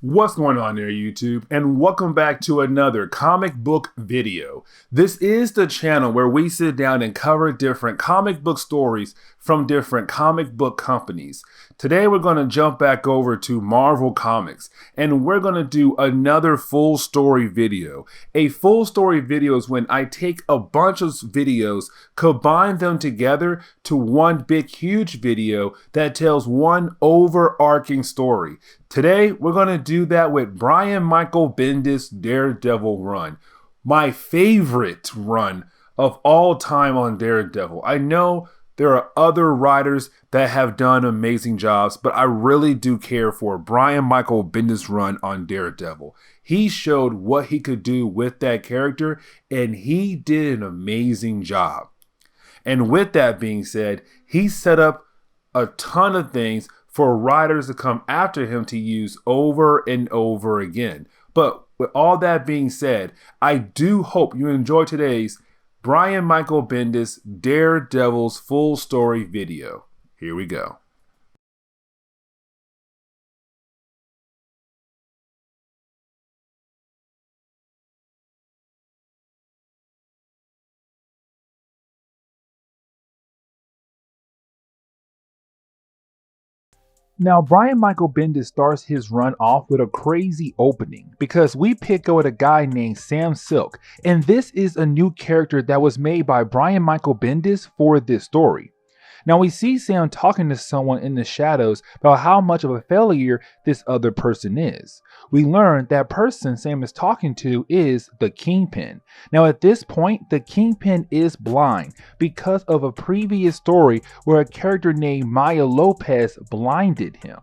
What's going on there, YouTube? And welcome back to another comic book video. This is the channel where we sit down and cover different comic book stories from different comic book companies. Today we're going to jump back over to Marvel Comics and we're going to do another full story video. A full story video is when I take a bunch of videos, combine them together to one big huge video that tells one overarching story. Today, we're going to do that with Brian Michael Bendis Daredevil run. My favorite run of all time on Daredevil. I know there are other writers that have done amazing jobs, but I really do care for Brian Michael Bendis' run on Daredevil. He showed what he could do with that character, and he did an amazing job. And with that being said, he set up a ton of things for writers to come after him to use over and over again. But with all that being said, I do hope you enjoy today's Brian Michael Bendis Daredevil's full story video. Here we go. Now, Brian Michael Bendis starts his run off with a crazy opening because we pick up with a guy named Sam Silk, and this is a new character that was made by Brian Michael Bendis for this story. Now we see Sam talking to someone in the shadows about how much of a failure this other person is. We learn that person Sam is talking to is the Kingpin. Now at this point, the Kingpin is blind because of a previous story where a character named Maya Lopez blinded him.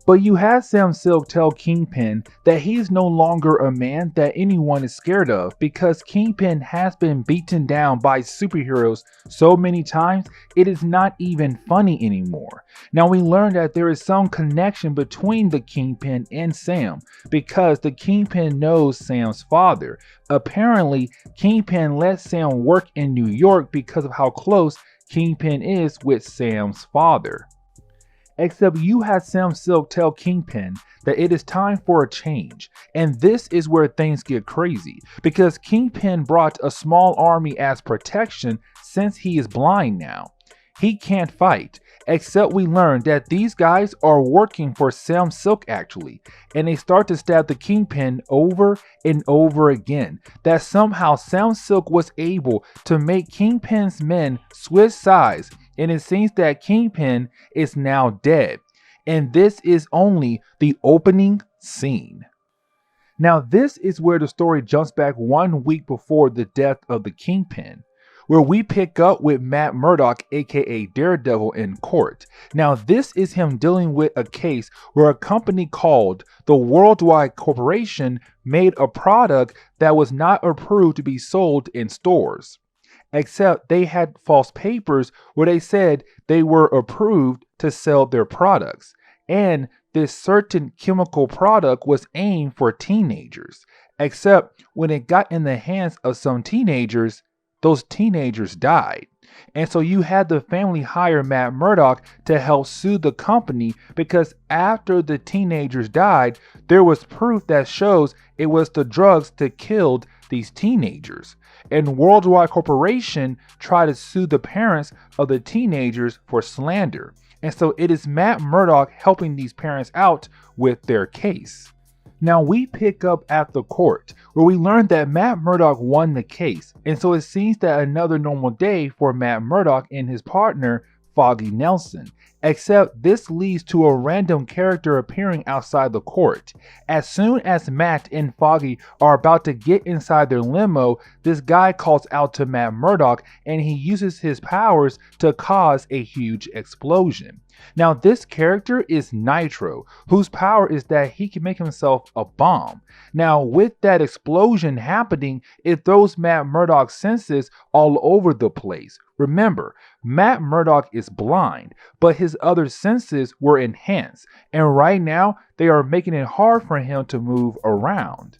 But you have Sam Silk tell Kingpin that he is no longer a man that anyone is scared of because Kingpin has been beaten down by superheroes so many times it is not even funny anymore. Now we learn that there is some connection between the Kingpin and Sam because the Kingpin knows Sam's father. Apparently, Kingpin let Sam work in New York because of how close Kingpin is with Sam's father. Except you had Sam Silk tell Kingpin that it is time for a change, and this is where things get crazy, because Kingpin brought a small army as protection since he is blind now. He can't fight, except we learn that these guys are working for Sam Silk actually, and they start to stab the Kingpin over and over again, that somehow Sam Silk was able to make Kingpin's men switch sides. And it seems that Kingpin is now dead. And this is only the opening scene. Now this is where the story jumps back 1 week before the death of the Kingpin, where we pick up with Matt Murdock, aka Daredevil, in court. Now this is him dealing with a case where a company called the Worldwide Corporation made a product that was not approved to be sold in stores. Except they had false papers where they said they were approved to sell their products. And this certain chemical product was aimed for teenagers. Except when it got in the hands of some teenagers, those teenagers died. And so you had the family hire Matt Murdock to help sue the company because after the teenagers died, there was proof that shows it was the drugs that killed these teenagers. And Worldwide Corporation tried to sue the parents of the teenagers for slander. And so it is Matt Murdock helping these parents out with their case. Now we pick up at the court where we learn that Matt Murdock won the case. And so it seems that another normal day for Matt Murdock and his partner, Foggy Nelson. Except this leads to a random character appearing outside the court. As soon as Matt and Foggy are about to get inside their limo, this guy calls out to Matt Murdock and he uses his powers to cause a huge explosion. Now this character is Nitro, whose power is that he can make himself a bomb. Now with that explosion happening, it throws Matt Murdock's senses all over the place. Remember, Matt Murdock is blind, but his other senses were enhanced, and right now they are making it hard for him to move around.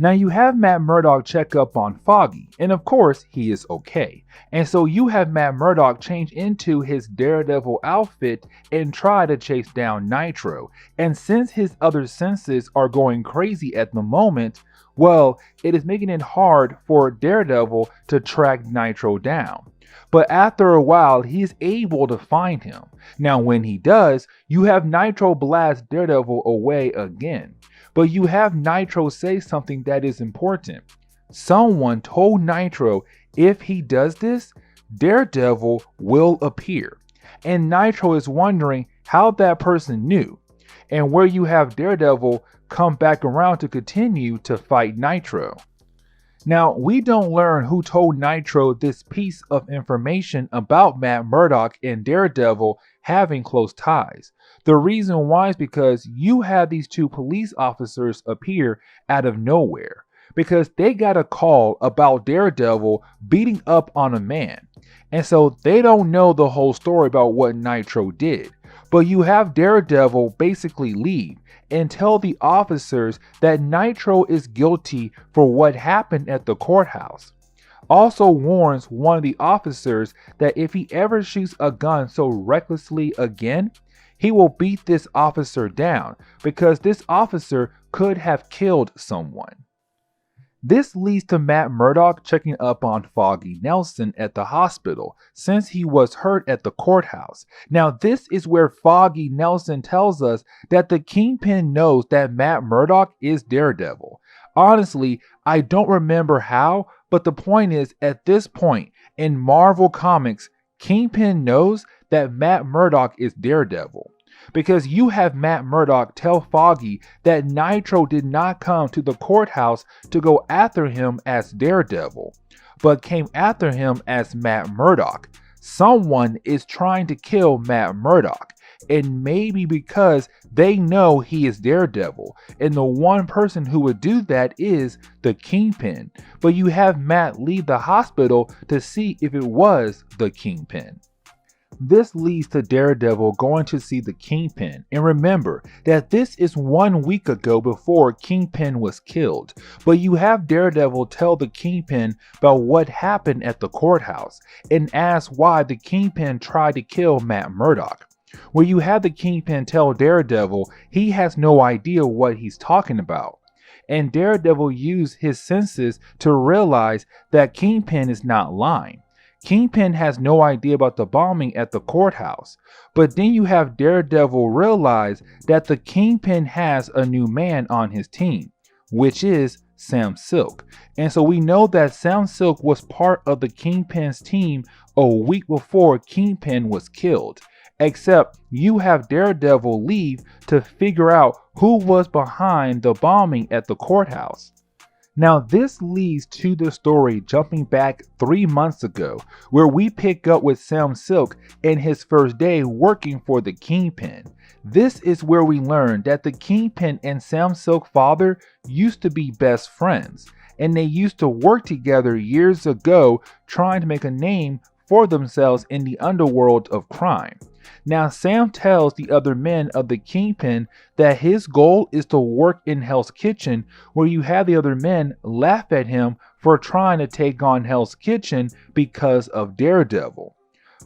Now you have Matt Murdock check up on Foggy, and of course he is okay. And so you have Matt Murdock change into his Daredevil outfit and try to chase down Nitro. And since his other senses are going crazy at the moment, well, it is making it hard for Daredevil to track Nitro down. But after a while, he is able to find him. Now when he does, you have Nitro blast Daredevil away again. But you have Nitro say something that is important. Someone told Nitro if he does this, Daredevil will appear. And Nitro is wondering how that person knew. And where you have Daredevil come back around to continue to fight Nitro. Now, we don't learn who told Nitro this piece of information about Matt Murdock and Daredevil having close ties. The reason why is because you have these two police officers appear out of nowhere because they got a call about Daredevil beating up on a man. And so they don't know the whole story about what Nitro did. But you have Daredevil basically leave and tell the officers that Nitro is guilty for what happened at the courthouse. Also warns one of the officers that if he ever shoots a gun so recklessly again, he will beat this officer down because this officer could have killed someone. This leads to Matt Murdock checking up on Foggy Nelson at the hospital since he was hurt at the courthouse. Now this is where Foggy Nelson tells us that the Kingpin knows that Matt Murdock is Daredevil. Honestly, I don't remember how, but the point is at this point in Marvel Comics, Kingpin knows that Matt Murdock is Daredevil. Because you have Matt Murdock tell Foggy that Nitro did not come to the courthouse to go after him as Daredevil, but came after him as Matt Murdock. Someone is trying to kill Matt Murdock, and maybe because they know he is Daredevil, and the one person who would do that is the Kingpin. But you have Matt leave the hospital to see if it was the Kingpin. This leads to Daredevil going to see the Kingpin, and remember that this is 1 week ago before Kingpin was killed, but you have Daredevil tell the Kingpin about what happened at the courthouse and ask why the Kingpin tried to kill Matt Murdock. Where you have the Kingpin tell Daredevil he has no idea what he's talking about. And Daredevil used his senses to realize that Kingpin is not lying. Kingpin has no idea about the bombing at the courthouse, but then you have Daredevil realize that the Kingpin has a new man on his team, which is Sam Silk. And so we know that Sam Silk was part of the Kingpin's team a week before Kingpin was killed, except you have Daredevil leave to figure out who was behind the bombing at the courthouse. Now this leads to the story jumping back 3 months ago, where we pick up with Sam Silk in his first day working for the Kingpin. This is where we learn that the Kingpin and Sam Silk's father used to be best friends, and they used to work together years ago trying to make a name for themselves in the underworld of crime. Now Sam tells the other men of the Kingpin that his goal is to work in Hell's Kitchen, where you have the other men laugh at him for trying to take on Hell's Kitchen because of Daredevil.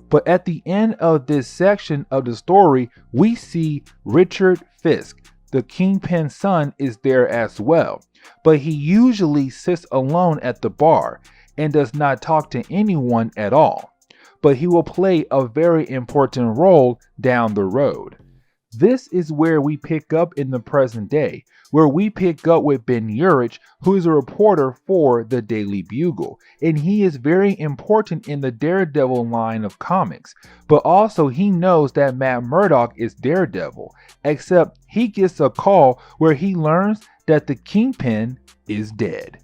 But at the end of this section of the story, we see Richard Fisk, the Kingpin's son, is there as well. But he usually sits alone at the bar and does not talk to anyone at all. But he will play a very important role down the road. This is where we pick up in the present day, where we pick up with Ben Urich, who is a reporter for the Daily Bugle, and he is very important in the Daredevil line of comics, but also he knows that Matt Murdock is Daredevil, except he gets a call where he learns that the Kingpin is dead.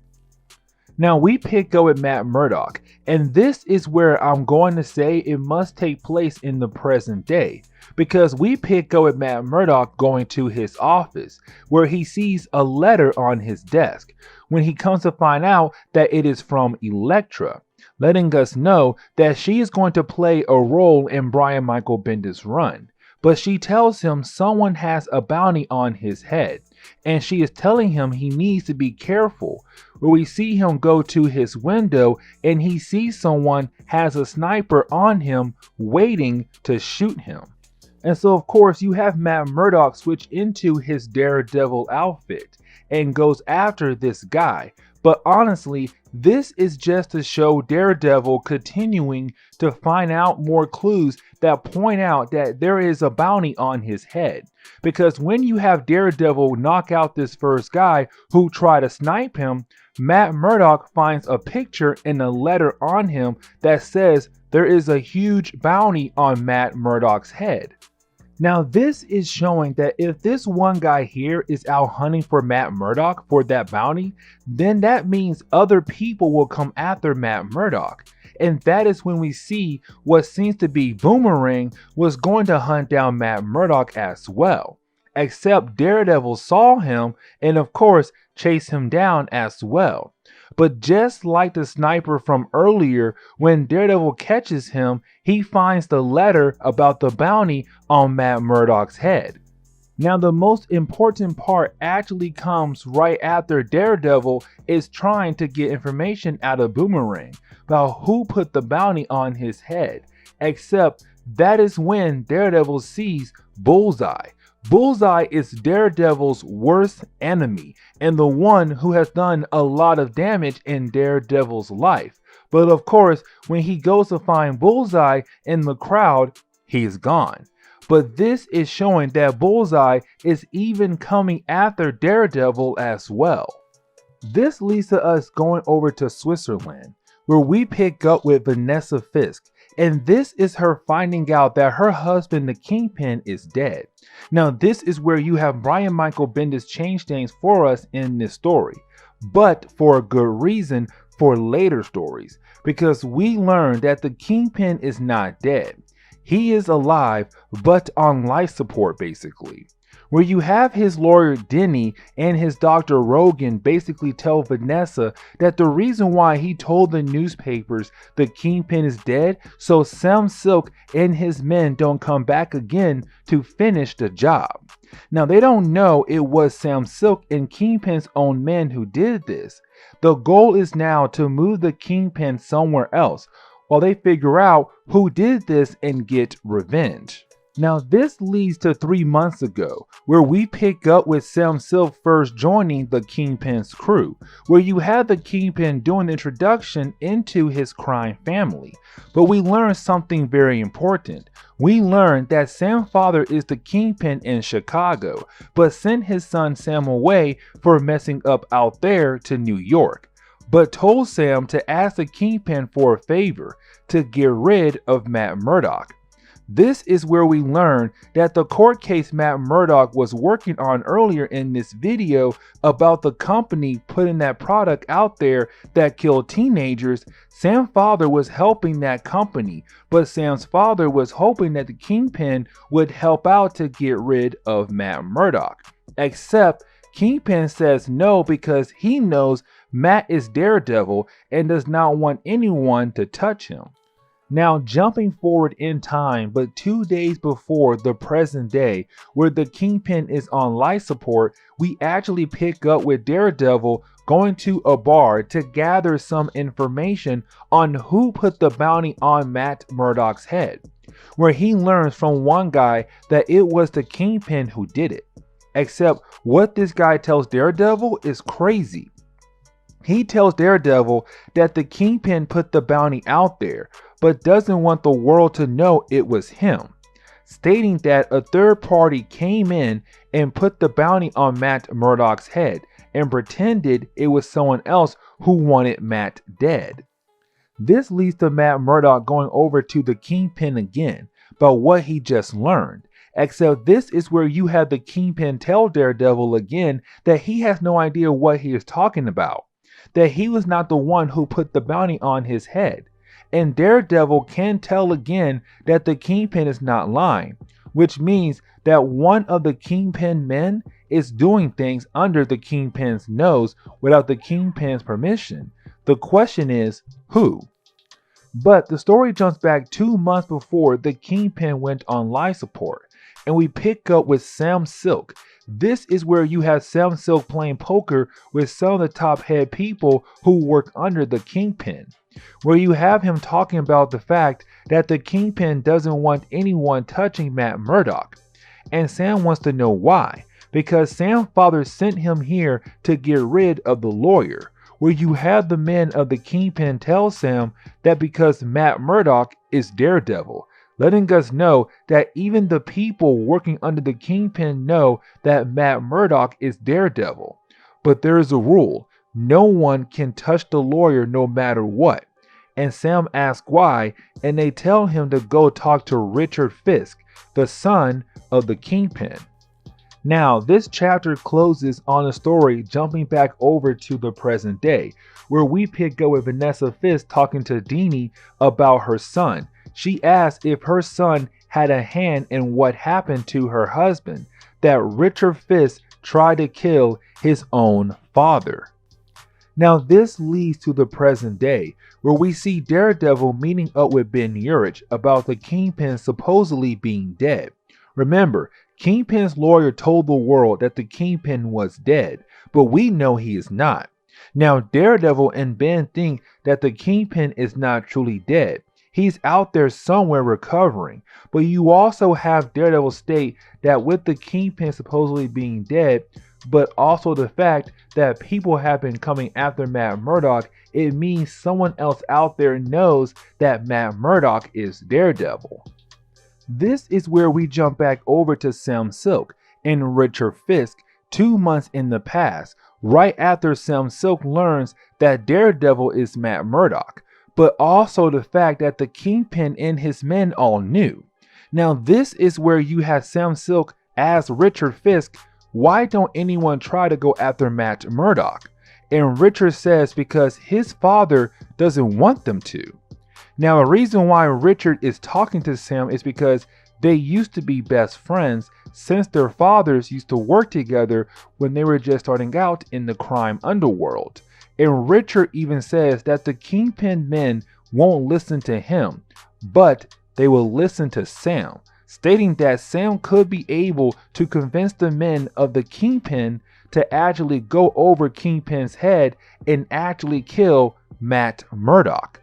Now we pick up with Matt Murdock, and this is where I'm going to say it must take place in the present day, because we pick up with Matt Murdock going to his office, where he sees a letter on his desk, when he comes to find out that it is from Elektra, letting us know that she is going to play a role in Brian Michael Bendis' run. but she tells him someone has a bounty on his head, and she is telling him he needs to be careful. Where we see him go to his window and he sees someone has a sniper on him waiting to shoot him. And so of course you have Matt Murdock switch into his Daredevil outfit and goes after this guy. But honestly, this is just to show Daredevil continuing to find out more clues that point out that there is a bounty on his head. Because when you have Daredevil knock out this first guy who tried to snipe him, Matt Murdock finds a picture and a letter on him that says there is a huge bounty on Matt Murdock's head. Now this is showing that if this one guy here is out hunting for Matt Murdock for that bounty, then that means other people will come after Matt Murdock. And that is when we see what seems to be Boomerang was going to hunt down Matt Murdock as well. Except Daredevil saw him and of course chased him down as well. But just like the sniper from earlier, when Daredevil catches him, he finds the letter about the bounty on Matt Murdock's head. Now the most important part actually comes right after Daredevil is trying to get information out of Boomerang about who put the bounty on his head. Except that is when Daredevil sees Bullseye. Bullseye is Daredevil's worst enemy and the one who has done a lot of damage in Daredevil's life. But of course, when he goes to find Bullseye in the crowd, he's gone. But this is showing that Bullseye is even coming after Daredevil as well. This leads to us going over to Switzerland, where we pick up with Vanessa Fisk. And this is her finding out that her husband, the Kingpin, is dead. Now, this is where you have Brian Michael Bendis change things for us in this story, but for a good reason for later stories, because we learn that the Kingpin is not dead. He is alive, but on life support basically. Where you have his lawyer Denny and his Dr. Rogan basically tell Vanessa that the reason why he told the newspapers the Kingpin is dead so Sam Silk and his men don't come back again to finish the job. Now they don't know it was Sam Silk and Kingpin's own men who did this. The goal is now to move the Kingpin somewhere else while they figure out who did this and get revenge. Now this leads to 3 months ago, where we pick up with Sam Silk first joining the Kingpin's crew, where you have the Kingpin doing the introduction into his crime family. But we learn something very important. We learn that Sam's father is the Kingpin in Chicago, but sent his son Sam away for messing up out there to New York, but told Sam to ask the Kingpin for a favor to get rid of Matt Murdock. This is where we learn that the court case Matt Murdock was working on earlier in this video about the company putting that product out there that killed teenagers, Sam's father was helping that company, but Sam's father was hoping that the Kingpin would help out to get rid of Matt Murdock. Except Kingpin says no because he knows Matt is Daredevil and does not want anyone to touch him. Now jumping forward in time, but 2 days before the present day, where the Kingpin is on life support, we actually pick up with Daredevil going to a bar to gather some information on who put the bounty on Matt Murdock's head, where he learns from one guy that it was the Kingpin who did it. Except what this guy tells Daredevil is crazy. He tells Daredevil that the Kingpin put the bounty out there, but doesn't want the world to know it was him, stating that a third party came in and put the bounty on Matt Murdock's head and pretended it was someone else who wanted Matt dead. This leads to Matt Murdock going over to the Kingpin again about what he just learned. Except this is where you have the Kingpin tell Daredevil again that he has no idea what he is talking about, that he was not the one who put the bounty on his head. And Daredevil can tell again that the Kingpin is not lying, which means that one of the Kingpin men is doing things under the Kingpin's nose without the Kingpin's permission. The question is, who? But the story jumps back 2 months before the Kingpin went on life support. and we pick up with Sam Silk. This is where you have Sam Silk playing poker with some of the top head people who work under the Kingpin, where you have him talking about the fact that the Kingpin doesn't want anyone touching Matt Murdock. And Sam wants to know why, because Sam's father sent him here to get rid of the lawyer, where you have the men of the Kingpin tell Sam that because Matt Murdock is Daredevil, letting us know that even the people working under the Kingpin know that Matt Murdock is Daredevil. But there is a rule: no one can touch the lawyer no matter what. And Sam asks why, and they tell him to go talk to Richard Fisk, the son of the Kingpin. Now, this chapter closes on a story jumping back over to the present day, where we pick up with Vanessa Fisk talking to Deanie about her son. She asks if her son had a hand in what happened to her husband, that Richard Fisk tried to kill his own father. Now, this leads to the present day, where we see Daredevil meeting up with Ben Urich about the Kingpin supposedly being dead. Remember, Kingpin's lawyer told the world that the Kingpin was dead, but we know he is not. Now, Daredevil and Ben think that the Kingpin is not truly dead. He's out there somewhere recovering, but you also have Daredevil state that with the Kingpin supposedly being dead, but also the fact that people have been coming after Matt Murdock, it means someone else out there knows that Matt Murdock is Daredevil. This is where we jump back over to Sam Silk and Richard Fisk 2 months in the past, right after Sam Silk learns that Daredevil is Matt Murdock, but also the fact that the Kingpin and his men all knew. Now, this is where you have Sam Silk ask Richard Fisk, why don't anyone try to go after Matt Murdock? And Richard says because his father doesn't want them to. Now, the reason why Richard is talking to Sam is because they used to be best friends since their fathers used to work together when they were just starting out in the crime underworld. And Richard even says that the Kingpin men won't listen to him, but they will listen to Sam, stating that Sam could be able to convince the men of the Kingpin to actually go over Kingpin's head and actually kill Matt Murdock.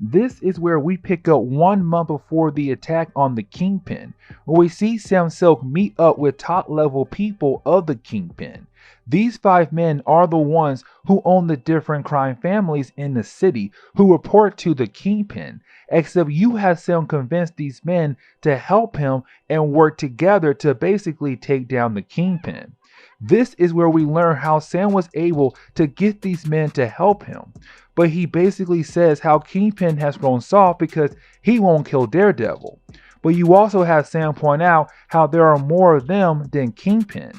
This is where we pick up 1 month before the attack on the Kingpin, where we see Sam Silk meet up with top level people of the Kingpin. These 5 men are the ones who own the different crime families in the city who report to the Kingpin, except you have Sam convince these men to help him and work together to basically take down the Kingpin. This is where we learn how Sam was able to get these men to help him. But he basically says how Kingpin has grown soft because he won't kill Daredevil. But you also have Sam point out how there are more of them than Kingpin,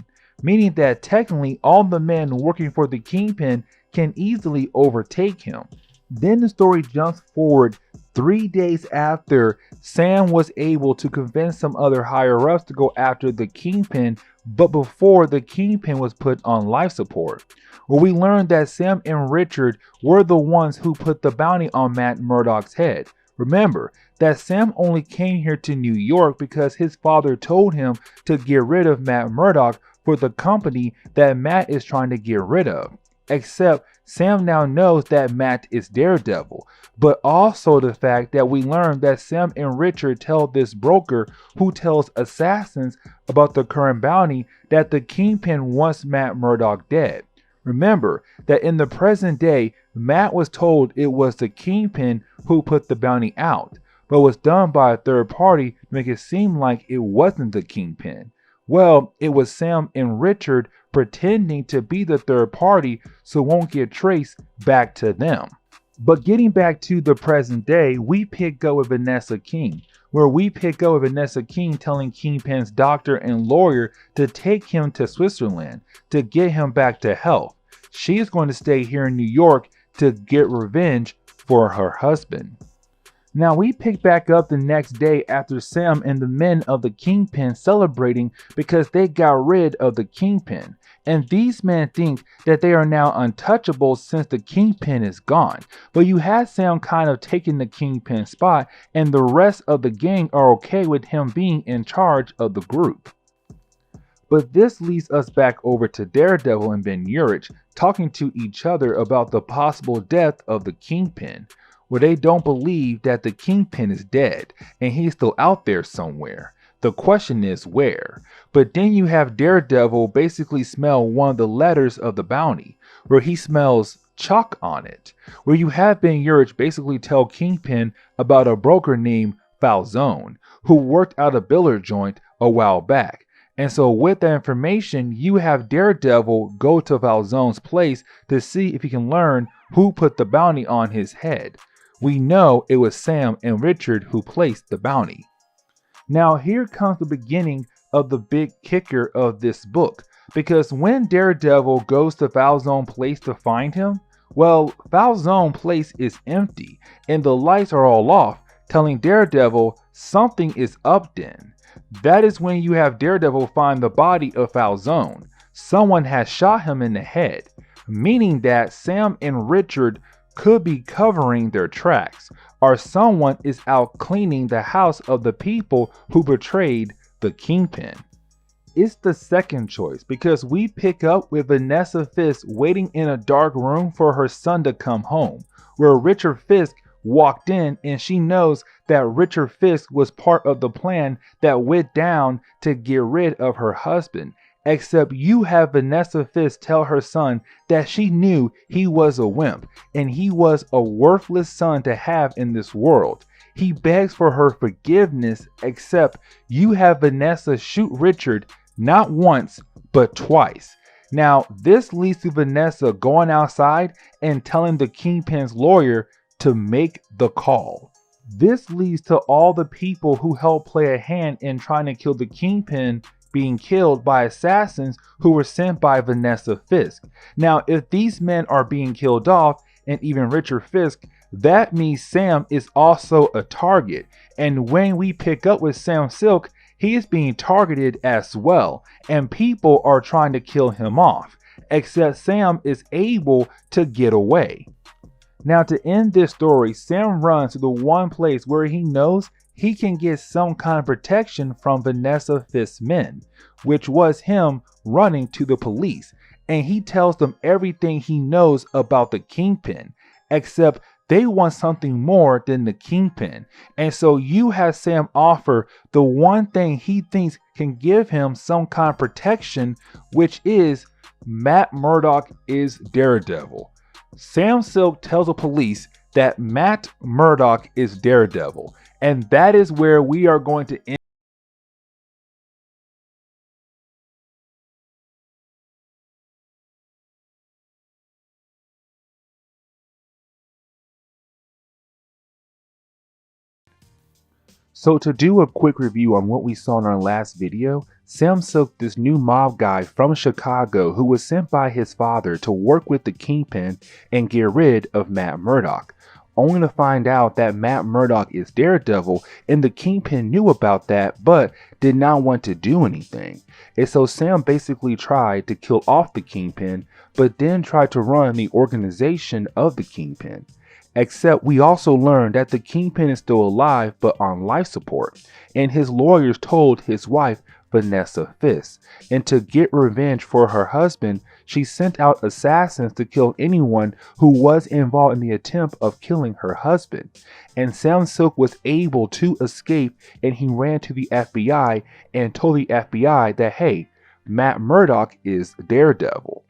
meaning that technically all the men working for the Kingpin can easily overtake him. Then the story jumps forward 3 days after Sam was able to convince some other higher-ups to go after the Kingpin, but before the Kingpin was put on life support, where we learned that Sam and Richard were the ones who put the bounty on Matt Murdock's head. Remember that Sam only came here to New York because his father told him to get rid of Matt Murdock for the company that Matt is trying to get rid of. Except Sam now knows that Matt is Daredevil, but also the fact that we learned that Sam and Richard tell this broker who tells assassins about the current bounty that the Kingpin wants Matt Murdock dead. Remember that in the present day, Matt was told it was the Kingpin who put the bounty out, but was done by a third party to make it seem like it wasn't the Kingpin. Well, it was Sam and Richard pretending to be the third party so it won't get traced back to them. But getting back to the present day, we pick up with Vanessa King, where we pick up with Vanessa King telling Kingpin's doctor and lawyer to take him to Switzerland to get him back to health. She is going to stay here in New York to get revenge for her husband. Now we pick back up the next day after Sam and the men of the Kingpin celebrating because they got rid of the Kingpin. And these men think that they are now untouchable since the Kingpin is gone. But you had Sam kind of taking the Kingpin spot, and the rest of the gang are okay with him being in charge of the group. But this leads us back over to Daredevil and Ben Urich talking to each other about the possible death of the Kingpin, where they don't believe that the Kingpin is dead and he's still out there somewhere. The question is where. But then you have Daredevil basically smell one of the letters of the bounty, where he smells chalk on it, where you have Ben Urich basically tell Kingpin about a broker named Falzone, who worked out a biller joint a while back. And so with that information, you have Daredevil go to Falzone's place to see if he can learn who put the bounty on his head. We know it was Sam and Richard who placed the bounty. Now here comes the beginning of the big kicker of this book, because when Daredevil goes to Falzone's place to find him, well, Falzone's place is empty and the lights are all off, telling Daredevil something is up then. That is when you have Daredevil find the body of Falzone. Someone has shot him in the head, meaning that Sam and Richard could be covering their tracks, or someone is out cleaning the house of the people who betrayed the Kingpin. It's the second choice because we pick up with Vanessa Fisk waiting in a dark room for her son to come home, where Richard Fisk walked in and she knows that Richard Fisk was part of the plan that went down to get rid of her husband. Except you have Vanessa Fisk tell her son that she knew he was a wimp and he was a worthless son to have in this world. He begs for her forgiveness, except you have Vanessa shoot Richard not once but twice. Now this leads to Vanessa going outside and telling the Kingpin's lawyer to make the call. This leads to all the people who helped play a hand in trying to kill the Kingpin being killed by assassins who were sent by Vanessa Fisk. Now, if these men are being killed off, and even Richard Fisk, that means Sam is also a target. And when we pick up with Sam Silk, he is being targeted as well, and people are trying to kill him off, except Sam is able to get away. Now, to end this story, Sam runs to the one place where he knows he can get some kind of protection from Vanessa Fisk's men, which was him running to the police, and he tells them everything he knows about the Kingpin, except they want something more than the Kingpin. And so you have Sam offer the one thing he thinks can give him some kind of protection, which is Matt Murdock is Daredevil. Sam Silk tells the police that Matt Murdock is Daredevil, and that is where we are going to end. So to do a quick review on what we saw in our last video, Sam Silk, this new mob guy from Chicago who was sent by his father to work with the Kingpin and get rid of Matt Murdock, only to find out that Matt Murdock is Daredevil, and the Kingpin knew about that but did not want to do anything. And so Sam basically tried to kill off the Kingpin, but then tried to run the organization of the Kingpin. Except we also learned that the Kingpin is still alive but on life support, and his lawyers told his wife Vanessa Fisk, and to get revenge for her husband, she sent out assassins to kill anyone who was involved in the attempt of killing her husband. And Sam Silk was able to escape, and he ran to the FBI and told the FBI that, hey, Matt Murdock is Daredevil.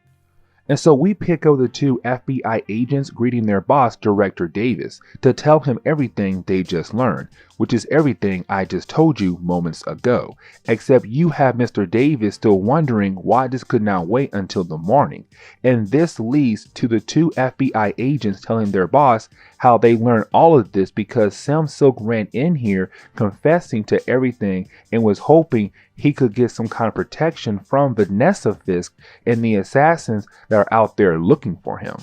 And so we pick up the two FBI agents greeting their boss, Director Davis, to tell him everything they just learned, which is everything I just told you moments ago. Except you have Mr. Davis still wondering why this could not wait until the morning. And this leads to the two FBI agents telling their boss how they learned all of this because Sam Silk ran in here confessing to everything and was hoping he could get some kind of protection from Vanessa Fisk and the assassins that are out there looking for him.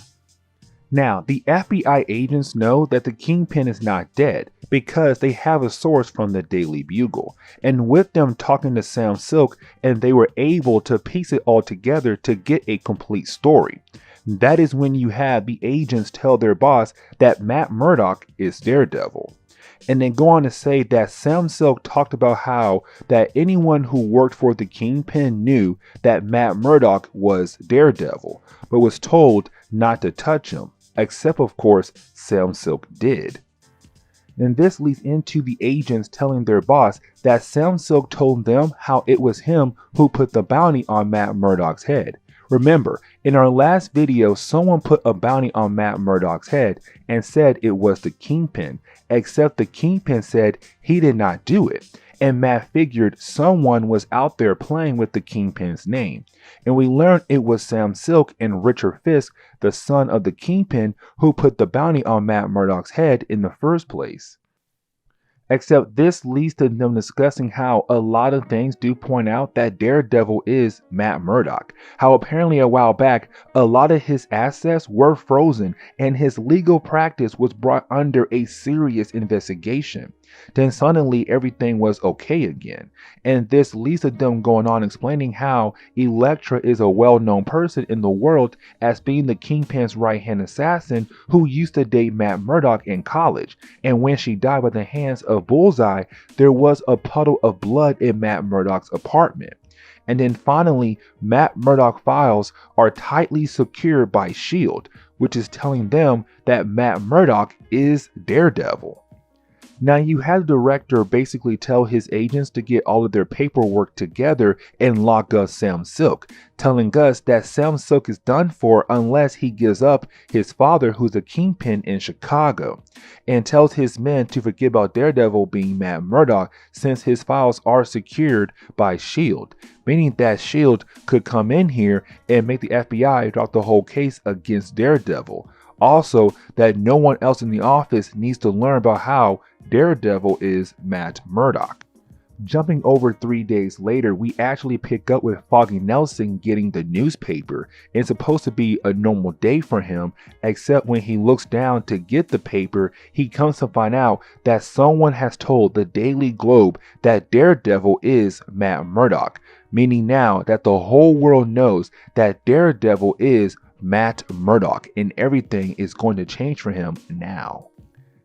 Now, the FBI agents know that the Kingpin is not dead because they have a source from the Daily Bugle, and with them talking to Sam Silk, and they were able to piece it all together to get a complete story. That is when you have the agents tell their boss that Matt Murdock is Daredevil. And then go on to say that Sam Silk talked about how that anyone who worked for the Kingpin knew that Matt Murdock was Daredevil, but was told not to touch him, except of course Sam Silk did. And this leads into the agents telling their boss that Sam Silk told them how it was him who put the bounty on Matt Murdock's head. Remember, in our last video, someone put a bounty on Matt Murdock's head and said it was the Kingpin, except the Kingpin said he did not do it. And Matt figured someone was out there playing with the Kingpin's name. And we learned it was Sam Silk and Richard Fisk, the son of the Kingpin, who put the bounty on Matt Murdock's head in the first place. Except this leads to them discussing how a lot of things do point out that Daredevil is Matt Murdock. How apparently a while back, a lot of his assets were frozen and his legal practice was brought under a serious investigation. Then suddenly everything was okay again. And this leads to them going on explaining how Elektra is a well-known person in the world as being the Kingpin's right-hand assassin who used to date Matt Murdock in college. And when she died by the hands of Bullseye, there was a puddle of blood in Matt Murdock's apartment. And then finally, Matt Murdock files are tightly secured by S.H.I.E.L.D., which is telling them that Matt Murdock is Daredevil. Now you have the director basically tell his agents to get all of their paperwork together and lock up Sam Silk, telling us that Sam Silk is done for unless he gives up his father, who's a Kingpin in Chicago, and tells his men to forget about Daredevil being Matt Murdock since his files are secured by S.H.I.E.L.D., meaning that S.H.I.E.L.D. could come in here and make the FBI drop the whole case against Daredevil. Also, that no one else in the office needs to learn about how Daredevil is Matt Murdock. Jumping over 3 days later, we actually pick up with Foggy Nelson getting the newspaper. It's supposed to be a normal day for him, except when he looks down to get the paper, he comes to find out that someone has told the Daily Globe that Daredevil is Matt Murdock, meaning now that the whole world knows that Daredevil is Matt Murdock and everything is going to change for him now.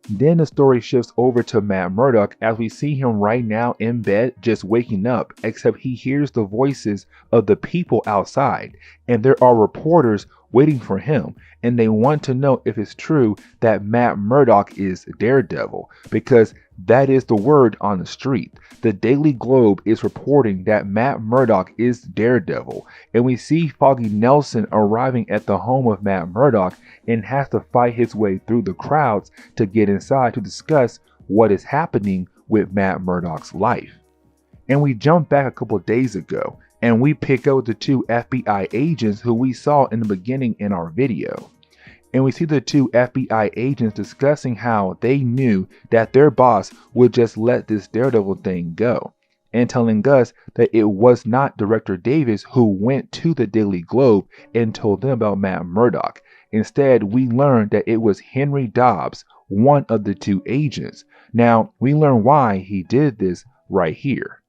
Then the story shifts over to Matt Murdock as we see him right now in bed just waking up, except he hears the voices of the people outside and there are reporters waiting for him and they want to know if it's true that Matt Murdock is Daredevil, because that is the word on the street. The Daily Globe is reporting that Matt Murdock is Daredevil, and we see Foggy Nelson arriving at the home of Matt Murdock and has to fight his way through the crowds to get inside to discuss what is happening with Matt Murdock's life. And we jump back a couple days ago and we pick up the two FBI agents who we saw in the beginning in our video. And we see the two FBI agents discussing how they knew that their boss would just let this Daredevil thing go, and telling us that it was not Director Davis who went to the Daily Globe and told them about Matt Murdock. Instead, we learned that it was Henry Dobbs, one of the two agents. Now, we learn why he did this right here.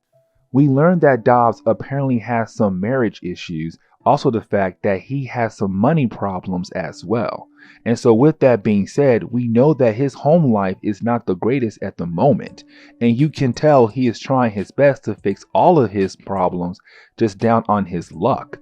We learned that Dobbs apparently has some marriage issues, also the fact that he has some money problems as well. And so with that being said, we know that his home life is not the greatest at the moment. And you can tell he is trying his best to fix all of his problems, just down on his luck.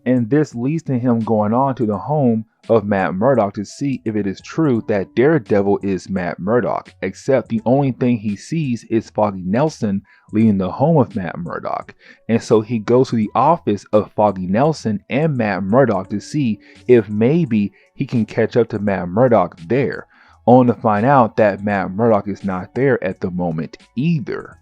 And this leads to him going on to the home of Matt Murdock to see if it is true that Daredevil is Matt Murdock, except the only thing he sees is Foggy Nelson leaving the home of Matt Murdock. And so he goes to the office of Foggy Nelson and Matt Murdock to see if maybe he can catch up to Matt Murdock there, only to find out that Matt Murdock is not there at the moment either.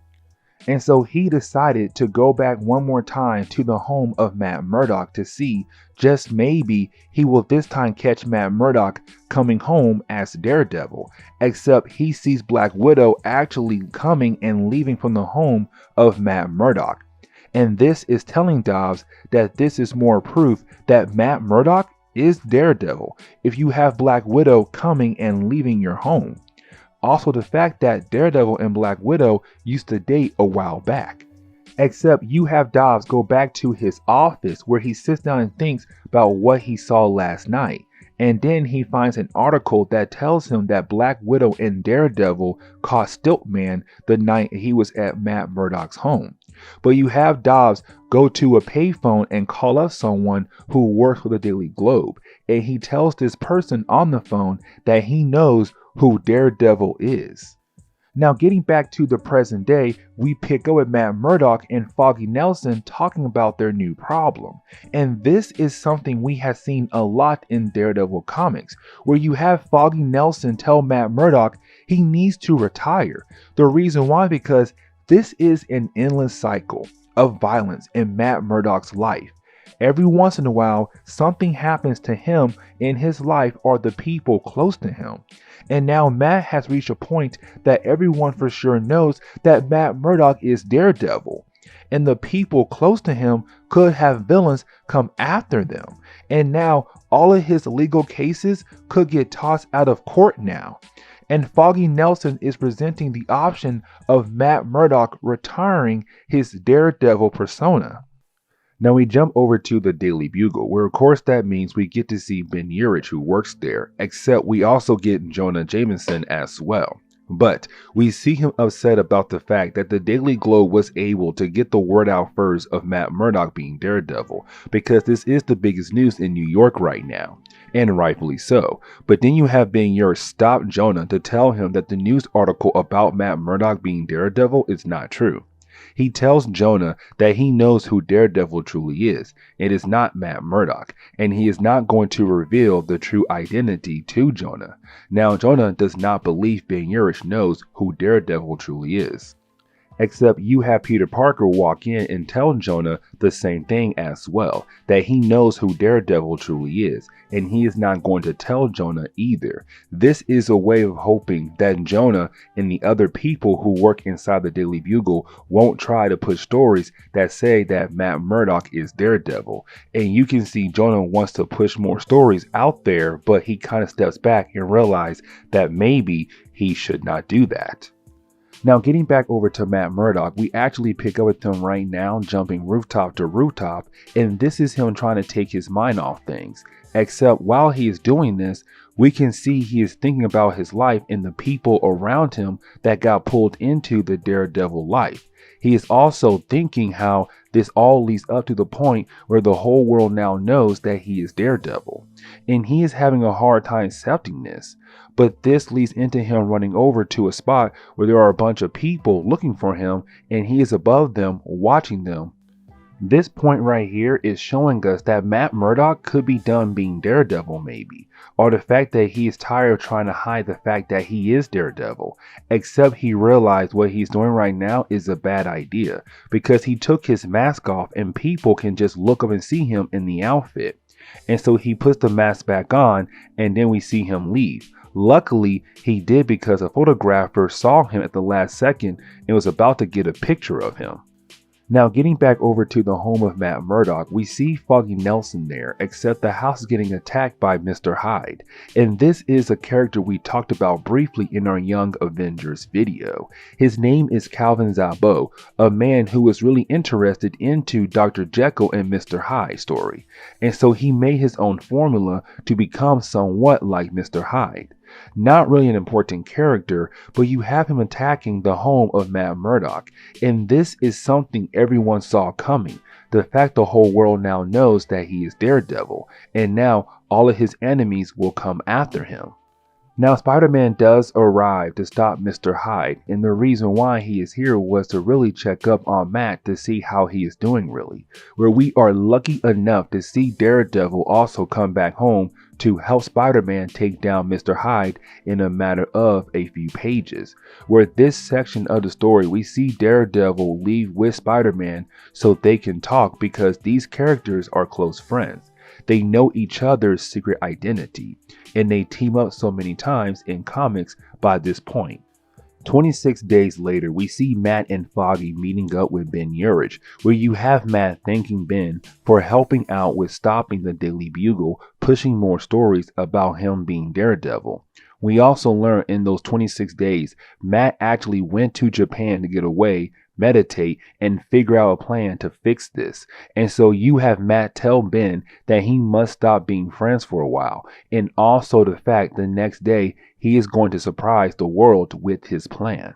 And so he decided to go back one more time to the home of Matt Murdock to see just maybe he will this time catch Matt Murdock coming home as Daredevil, except he sees Black Widow actually coming and leaving from the home of Matt Murdock. And this is telling Dobbs that this is more proof that Matt Murdock is Daredevil if you have Black Widow coming and leaving your home. Also the fact that Daredevil and Black Widow used to date a while back. Except you have Dobbs go back to his office where he sits down and thinks about what he saw last night. And then he finds an article that tells him that Black Widow and Daredevil caught Stiltman the night he was at Matt Murdock's home. But you have Dobbs go to a payphone and call up someone who works for the Daily Globe. And he tells this person on the phone that he knows who Daredevil is. Now getting back to the present day, we pick up with Matt Murdock and Foggy Nelson talking about their new problem. And this is something we have seen a lot in Daredevil comics, where you have Foggy Nelson tell Matt Murdock he needs to retire. The reason why, because this is an endless cycle of violence in Matt Murdock's life. Every once in a while, something happens to him in his life or the people close to him. And now Matt has reached a point that everyone for sure knows that Matt Murdock is Daredevil. And the people close to him could have villains come after them. And now all of his legal cases could get tossed out of court now. And Foggy Nelson is presenting the option of Matt Murdock retiring his Daredevil persona. Now we jump over to the Daily Bugle, where of course that means we get to see Ben Urich, who works there, except we also get Jonah Jameson as well. But we see him upset about the fact that the Daily Globe was able to get the word out first of Matt Murdock being Daredevil, because this is the biggest news in New York right now, and rightfully so. But then you have Ben Urich stop Jonah to tell him that the news article about Matt Murdock being Daredevil is not true. He tells Jonah that he knows who Daredevil truly is. It is not Matt Murdock, and he is not going to reveal the true identity to Jonah. Now, Jonah does not believe Ben Urich knows who Daredevil truly is. Except you have Peter Parker walk in and tell Jonah the same thing as well, that he knows who Daredevil truly is, and he is not going to tell Jonah either. This is a way of hoping that Jonah and the other people who work inside the Daily Bugle won't try to push stories that say that Matt Murdock is Daredevil. And you can see Jonah wants to push more stories out there, but he kind of steps back and realizes that maybe he should not do that. Now getting back over to Matt Murdock, we actually pick up with him right now jumping rooftop to rooftop, and this is him trying to take his mind off things. Except while he is doing this, we can see he is thinking about his life and the people around him that got pulled into the Daredevil life. He is also thinking how this all leads up to the point where the whole world now knows that he is Daredevil. And he is having a hard time accepting this. But this leads into him running over to a spot where there are a bunch of people looking for him, and he is above them watching them. This point right here is showing us that Matt Murdock could be done being Daredevil maybe, or the fact that he is tired of trying to hide the fact that he is Daredevil, except he realized what he's doing right now is a bad idea, because he took his mask off and people can just look up and see him in the outfit. And so he puts the mask back on, and then we see him leave. Luckily, he did, because a photographer saw him at the last second and was about to get a picture of him. Now getting back over to the home of Matt Murdock, we see Foggy Nelson there, except the house is getting attacked by Mr. Hyde. And this is a character we talked about briefly in our Young Avengers video. His name is Calvin Zabo, a man who was really interested into Dr. Jekyll and Mr. Hyde story. And so he made his own formula to become somewhat like Mr. Hyde. Not really an important character, but you have him attacking the home of Matt Murdock, and this is something everyone saw coming. The fact the whole world now knows that he is Daredevil, and now all of his enemies will come after him. Now Spider-Man does arrive to stop Mr. Hyde, and the reason why he is here was to really check up on Matt to see how he is doing really, where we are lucky enough to see Daredevil also come back home to help Spider-Man take down Mr. Hyde in a matter of a few pages, where this section of the story we see Daredevil leave with Spider-Man so they can talk, because these characters are close friends. They know each other's secret identity, and they team up so many times in comics by this point. 26 days later, we see Matt and Foggy meeting up with Ben Urich, where you have Matt thanking Ben for helping out with stopping the Daily Bugle, pushing more stories about him being Daredevil. We also learn in those 26 days, Matt actually went to Japan to get away, meditate, and figure out a plan to fix this. And so you have Matt tell Ben that he must stop being friends for a while, and also the fact the next day he is going to surprise the world with his plan.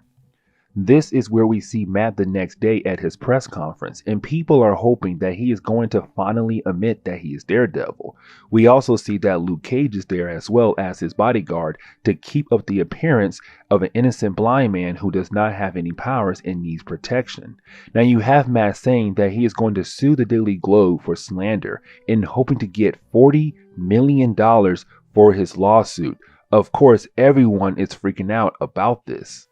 This is where we see Matt the next day at his press conference, and people are hoping that he is going to finally admit that he is Daredevil. We also see that Luke Cage is there as well as his bodyguard to keep up the appearance of an innocent blind man who does not have any powers and needs protection. Now you have Matt saying that he is going to sue the Daily Globe for slander and hoping to get $40 million for his lawsuit. Of course, everyone is freaking out about this.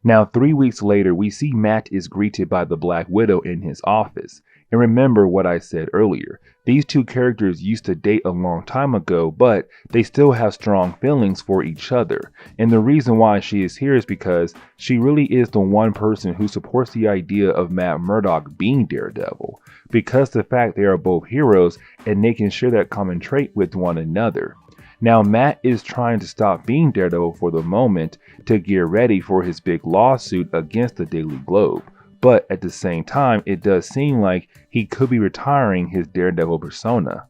Now, 3 weeks later, we see Matt is greeted by the Black Widow in his office. And remember what I said earlier. These two characters used to date a long time ago, but they still have strong feelings for each other. And the reason why she is here is because she really is the one person who supports the idea of Matt Murdock being Daredevil. Because the fact they are both heroes and they can share that common trait with one another. Now, Matt is trying to stop being Daredevil for the moment to get ready for his big lawsuit against the Daily Globe. But at the same time, it does seem like he could be retiring his Daredevil persona.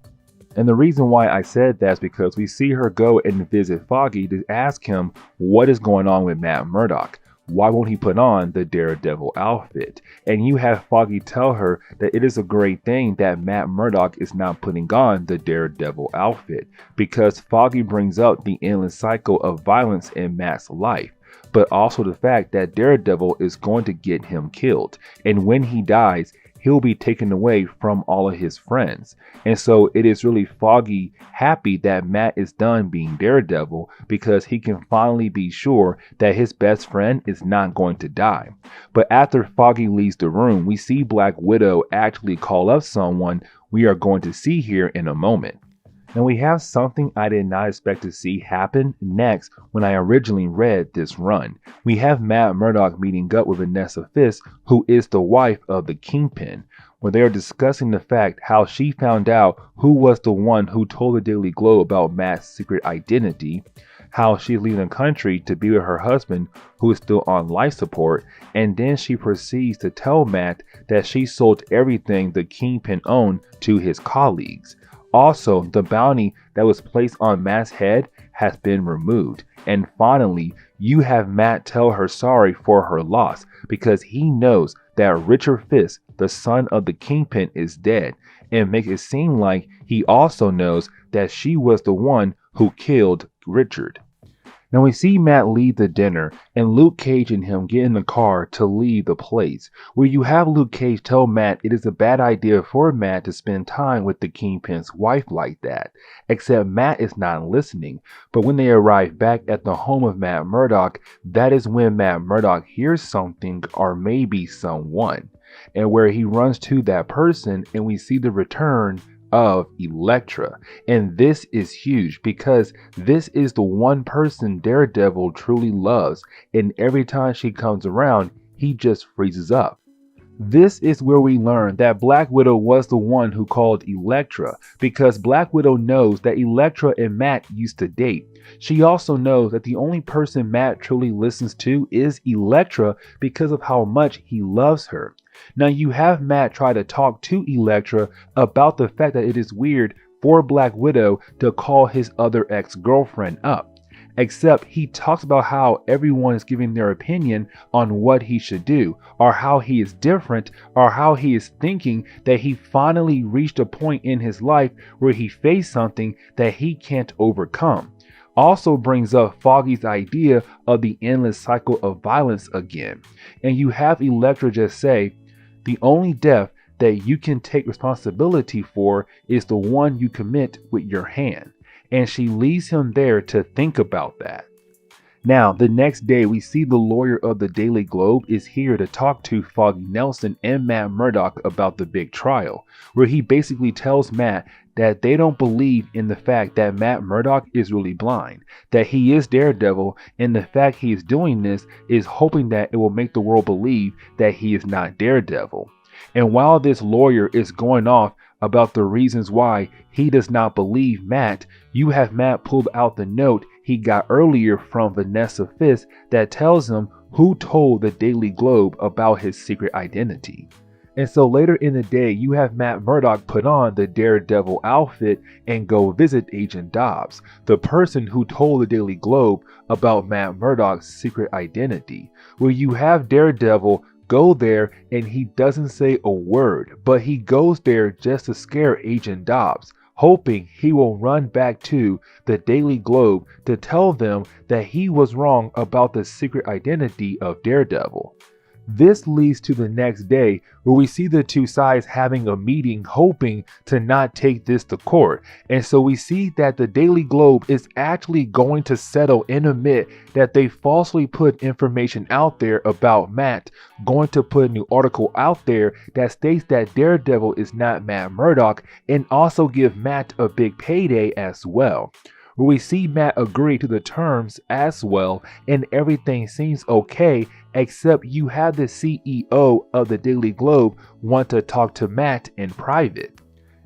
And the reason why I said that is because we see her go and visit Foggy to ask him what is going on with Matt Murdock. Why won't he put on the Daredevil outfit? And you have Foggy tell her that it is a great thing that Matt Murdock is not putting on the Daredevil outfit, because Foggy brings up the endless cycle of violence in Matt's life, but also the fact that Daredevil is going to get him killed, and when he dies, he'll be taken away from all of his friends. And so it is really Foggy happy that Matt is done being Daredevil because he can finally be sure that his best friend is not going to die. But after Foggy leaves the room, we see Black Widow actually call up someone we are going to see here in a moment. Now we have something I did not expect to see happen next when I originally read this run. We have Matt Murdock meeting up with Vanessa Fisk, who is the wife of the Kingpin, where they are discussing the fact how she found out who was the one who told the Daily Globe about Matt's secret identity, how she's leaving the country to be with her husband who is still on life support, and then she proceeds to tell Matt that she sold everything the Kingpin owned to his colleagues. Also, the bounty that was placed on Matt's head has been removed. And finally, you have Matt tell her sorry for her loss because he knows that Richard Fisk, the son of the Kingpin, is dead, and makes it seem like he also knows that she was the one who killed Richard. Now we see Matt leave the dinner and Luke Cage and him get in the car to leave the place, where you have Luke Cage tell Matt it is a bad idea for Matt to spend time with the Kingpin's wife like that, except Matt is not listening. But when they arrive back at the home of Matt Murdock, that is when Matt Murdock hears something or maybe someone, and where he runs to that person and we see the return of Elektra. And this is huge because this is the one person Daredevil truly loves, and every time she comes around, he just freezes up. This is where we learn that Black Widow was the one who called Elektra, because Black Widow knows that Elektra and Matt used to date. She also knows that the only person Matt truly listens to is Elektra because of how much he loves her. Now you have Matt try to talk to Elektra about the fact that it is weird for Black Widow to call his other ex-girlfriend up. Except he talks about how everyone is giving their opinion on what he should do, or how he is different, or how he is thinking that he finally reached a point in his life where he faced something that he can't overcome. Also brings up Foggy's idea of the endless cycle of violence again. And you have Elektra just say, the only death that you can take responsibility for is the one you commit with your hand. And she leaves him there to think about that. Now, the next day, we see the lawyer of the Daily Globe is here to talk to Foggy Nelson and Matt Murdock about the big trial, where he basically tells Matt that they don't believe in the fact that Matt Murdock is really blind, that he is Daredevil, and the fact he is doing this is hoping that it will make the world believe that he is not Daredevil. And while this lawyer is going off about the reasons why he does not believe Matt, you have Matt pulled out the note he got earlier from Vanessa Fisk that tells him who told the Daily Globe about his secret identity. And so later in the day, you have Matt Murdock put on the Daredevil outfit and go visit Agent Dobbs, the person who told the Daily Globe about Matt Murdock's secret identity, where you have Daredevil go there and he doesn't say a word, but he goes there just to scare Agent Dobbs, hoping he will run back to the Daily Globe to tell them that he was wrong about the secret identity of Daredevil. This leads to the next day where we see the two sides having a meeting hoping to not take this to court. And so we see that the Daily Globe is actually going to settle and admit that they falsely put information out there about Matt, going to put a new article out there that states that Daredevil is not Matt Murdock, and also give Matt a big payday as well. Where we see Matt agree to the terms as well, and everything seems okay, except you have the CEO of the Daily Globe want to talk to Matt in private.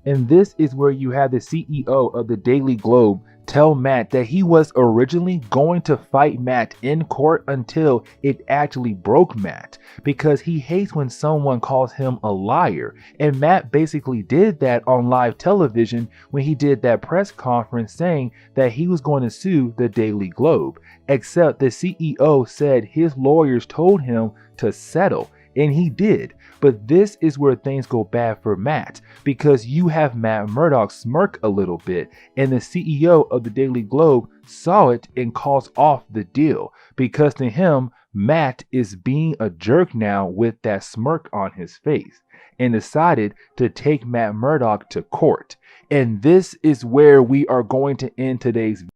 And this is where you have the CEO of the Daily Globe tell Matt that he was originally going to fight Matt in court until it actually broke Matt, because he hates when someone calls him a liar. And Matt basically did that on live television when he did that press conference saying that he was going to sue the Daily Globe, except the CEO said his lawyers told him to settle. And he did. But this is where things go bad for Matt, because you have Matt Murdock smirk a little bit, and the CEO of the Daily Globe saw it and calls off the deal, because to him, Matt is being a jerk now with that smirk on his face, and decided to take Matt Murdock to court. And this is where we are going to end today's video.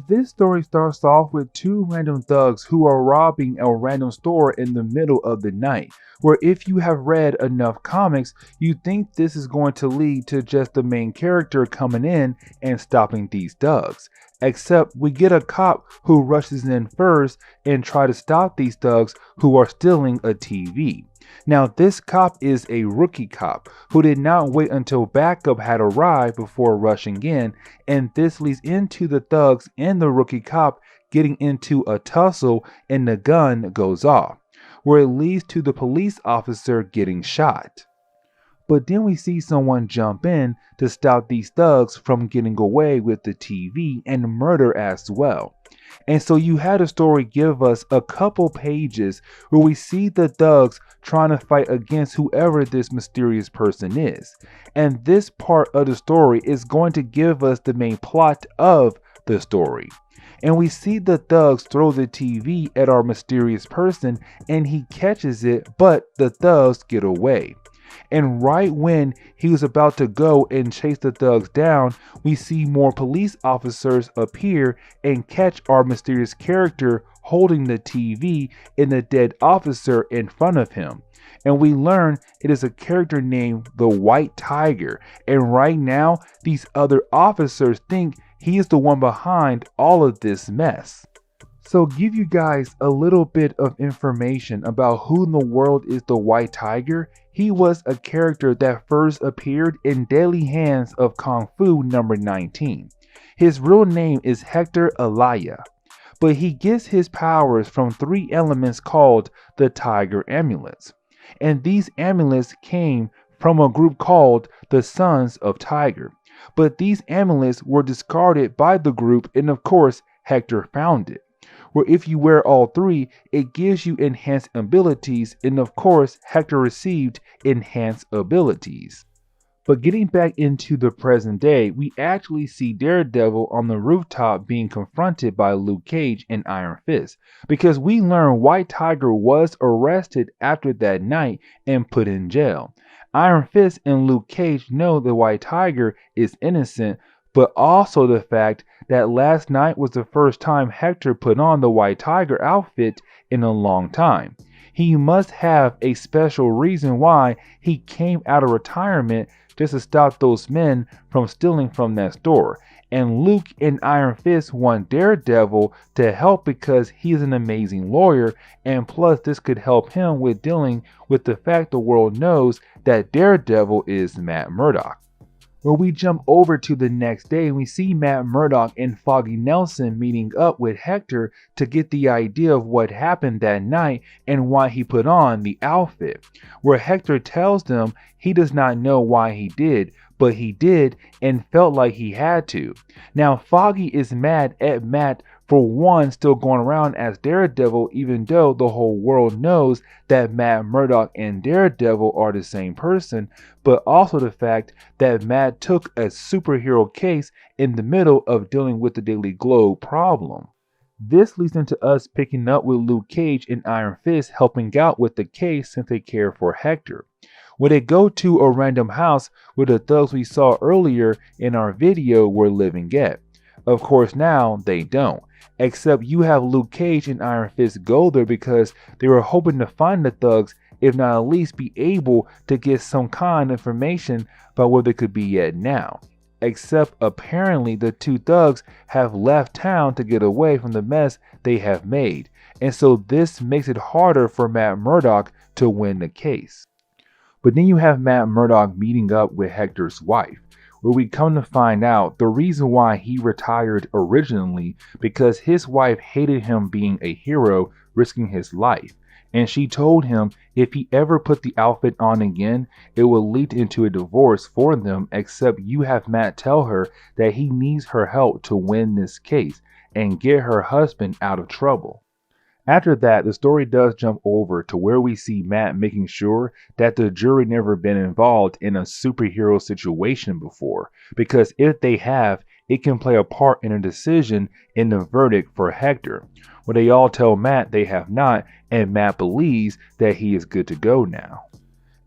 This story starts off with two random thugs who are robbing a random store in the middle of the night, where if you have read enough comics, you think this is going to lead to just the main character coming in and stopping these thugs. Except we get a cop who rushes in first and try to stop these thugs who are stealing a TV. Now, this cop is a rookie cop who did not wait until backup had arrived before rushing in, and this leads into the thugs and the rookie cop getting into a tussle, and the gun goes off, where it leads to the police officer getting shot. But then we see someone jump in to stop these thugs from getting away with the TV and murder as well. And so you had a story give us a couple pages where we see the thugs trying to fight against whoever this mysterious person is. And this part of the story is going to give us the main plot of the story. And we see the thugs throw the TV at our mysterious person and he catches it, but the thugs get away. And right when he was about to go and chase the thugs down, we see more police officers appear and catch our mysterious character holding the TV and the dead officer in front of him. And we learn it is a character named the White Tiger. And right now, these other officers think he is the one behind all of this mess. So give you guys a little bit of information about who in the world is the White Tiger. He was a character that first appeared in Deadly Hands of Kung Fu number 19. His real name is Hector Alaya, but he gets his powers from three elements called the Tiger Amulets. And these amulets came from a group called the Sons of Tiger. But these amulets were discarded by the group, and of course Hector found it. Where if you wear all three, it gives you enhanced abilities, and of course Hector received enhanced abilities. But getting back into the present day, we actually see Daredevil on the rooftop being confronted by Luke Cage and Iron Fist, because we learn White Tiger was arrested after that night and put in jail. Iron Fist and Luke Cage know the White Tiger is innocent, but also the fact that last night was the first time Hector put on the White Tiger outfit in a long time. He must have a special reason why he came out of retirement just to stop those men from stealing from that store. And Luke and Iron Fist want Daredevil to help because he's an amazing lawyer, and plus this could help him with dealing with the fact the world knows that Daredevil is Matt Murdock. Where we jump over to the next day and we see Matt Murdock and Foggy Nelson meeting up with Hector to get the idea of what happened that night and why he put on the outfit, where Hector tells them he does not know why he did, but he did and felt like he had to. Now Foggy is mad at Matt for one still going around as Daredevil, even though the whole world knows that Matt Murdock and Daredevil are the same person, but also the fact that Matt took a superhero case in the middle of dealing with the Daily Globe problem. This leads into us picking up with Luke Cage and Iron Fist helping out with the case since they care for Hector. When they go to a random house where the thugs we saw earlier in our video were living at. Of course now they don't. Except you have Luke Cage and Iron Fist go there because they were hoping to find the thugs, if not at least be able to get some kind of information about where they could be at now. Except apparently the two thugs have left town to get away from the mess they have made. And so this makes it harder for Matt Murdock to win the case. But then you have Matt Murdock meeting up with Hector's wife, where we come to find out the reason why he retired originally because his wife hated him being a hero, risking his life. And she told him if he ever put the outfit on again, it would lead into a divorce for them, except you have Matt tell her that he needs her help to win this case and get her husband out of trouble. After that, the story does jump over to where we see Matt making sure that the jury never been involved in a superhero situation before, because if they have, it can play a part in a decision in the verdict for Hector, where they all tell Matt they have not, and Matt believes that he is good to go now.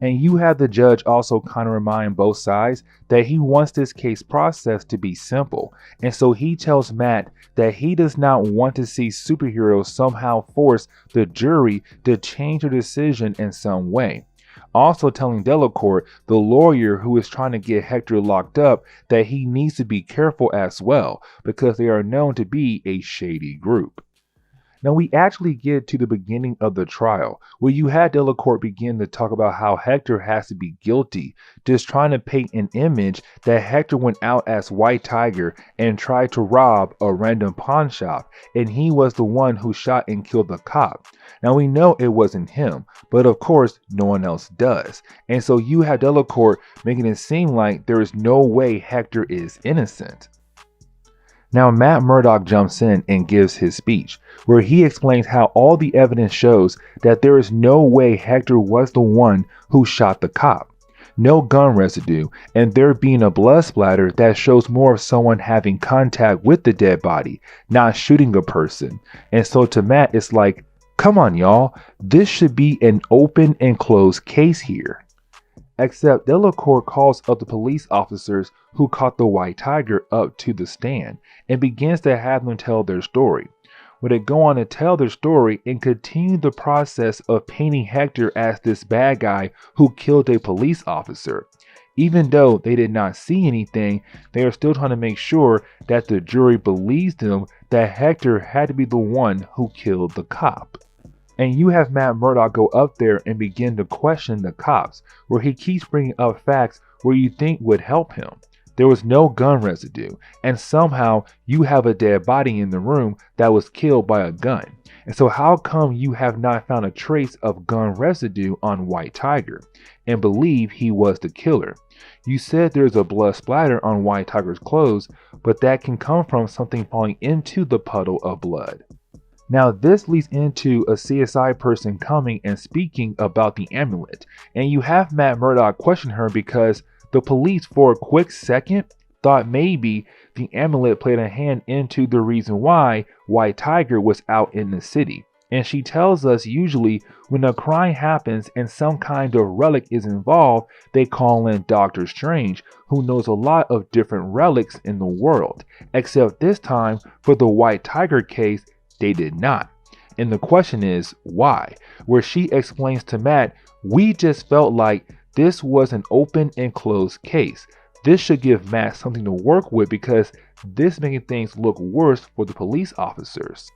And you have the judge also kind of remind both sides that he wants this case process to be simple. And so he tells Matt that he does not want to see superheroes somehow force the jury to change their decision in some way. Also telling Delacourt, the lawyer who is trying to get Hector locked up, that he needs to be careful as well because they are known to be a shady group. Now we actually get to the beginning of the trial, where you had Delacourt begin to talk about how Hector has to be guilty, just trying to paint an image that Hector went out as White Tiger and tried to rob a random pawn shop, and he was the one who shot and killed the cop. Now we know it wasn't him, but of course no one else does. And so you have Delacourt making it seem like there is no way Hector is innocent. Now Matt Murdock jumps in and gives his speech, where he explains how all the evidence shows that there is no way Hector was the one who shot the cop. No gun residue, and there being a blood splatter that shows more of someone having contact with the dead body, not shooting a person. And so to Matt it's like, come on y'all, this should be an open and closed case here. Except Delacourt calls up the police officers who caught the White Tiger up to the stand and begins to have them tell their story, where they go on to tell their story and continue the process of painting Hector as this bad guy who killed a police officer. Even though they did not see anything, they are still trying to make sure that the jury believes them that Hector had to be the one who killed the cop. And you have Matt Murdock go up there and begin to question the cops, where he keeps bringing up facts where you think would help him. There was no gun residue, and somehow you have a dead body in the room that was killed by a gun. And so how come you have not found a trace of gun residue on White Tiger and believe he was the killer? You said there's a blood splatter on White Tiger's clothes, but that can come from something falling into the puddle of blood. Now this leads into a CSI person coming and speaking about the amulet, and you have Matt Murdock question her because The police, for a quick second, thought maybe the amulet played a hand into the reason why White Tiger was out in the city. And she tells us usually when a crime happens and some kind of relic is involved, they call in Doctor Strange, who knows a lot of different relics in the world. Except this time, for the White Tiger case, they did not. And the question is, why? Where she explains to Matt, we just felt like this was an open and closed case. This should give Matt something to work with because this making things look worse for the police officers.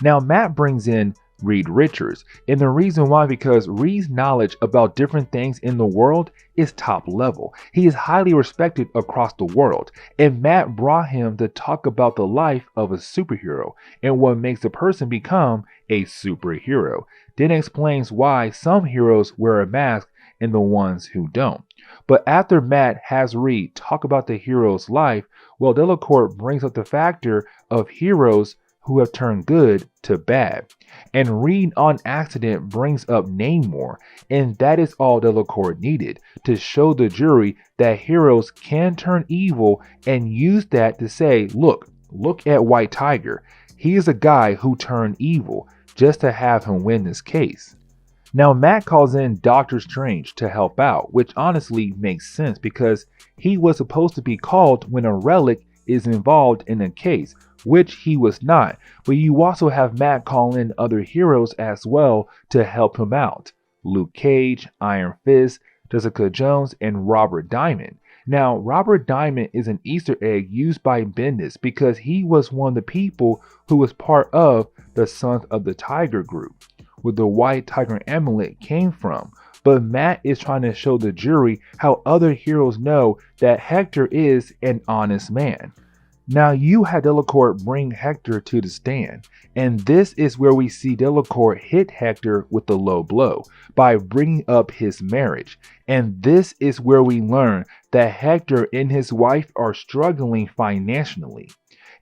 Now Matt brings in Reed Richards, and the reason why because Reed's knowledge about different things in the world is top level. He is highly respected across the world, and Matt brought him to talk about the life of a superhero and what makes a person become a superhero. Then explains why some heroes wear a mask and the ones who don't. But after Matt has Reed talk about the hero's life, well, Delacourt brings up the factor of heroes who have turned good to bad. And Reed on accident brings up Namor, and that is all Delacourt needed to show the jury that heroes can turn evil and use that to say, look at White Tiger. He is a guy who turned evil, just to have him win this case. Now Matt calls in Doctor Strange to help out, which honestly makes sense because he was supposed to be called when a relic is involved in a case, which he was not. But you also have Matt call in other heroes as well to help him out. Luke Cage, Iron Fist, Jessica Jones, and Robert Diamond. Now, Robert Diamond is an Easter egg used by Bendis because he was one of the people who was part of the Sons of the Tiger group, where the White Tiger amulet came from. But Matt is trying to show the jury how other heroes know that Hector is an honest man. Now you had Delacourt bring Hector to the stand, and this is where we see Delacourt hit Hector with a low blow by bringing up his marriage. And this is where we learn that Hector and his wife are struggling financially,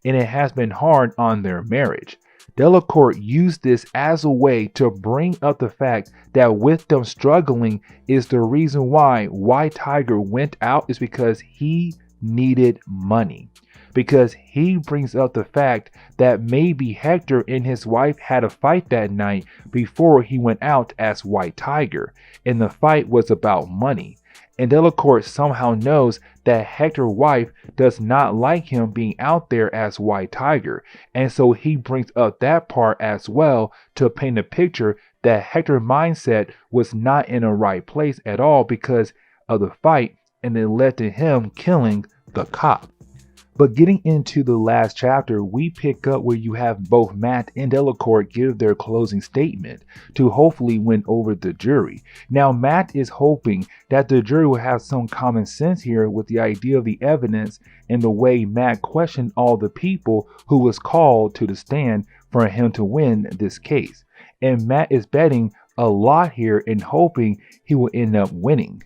and it has been hard on their marriage. Delacourt used this as a way to bring up the fact that with them struggling is the reason why White Tiger went out is because he needed money. Because he brings up the fact that maybe Hector and his wife had a fight that night before he went out as White Tiger, and the fight was about money. And Delacourt somehow knows that Hector's wife does not like him being out there as White Tiger, and so he brings up that part as well to paint a picture that Hector's mindset was not in the right place at all because of the fight, and it led to him killing the cop. But getting into the last chapter, we pick up where you have both Matt and Delacourt give their closing statement to hopefully win over the jury. Now, Matt is hoping that the jury will have some common sense here with the idea of the evidence and the way Matt questioned all the people who was called to the stand for him to win this case. And Matt is betting a lot here and hoping he will end up winning.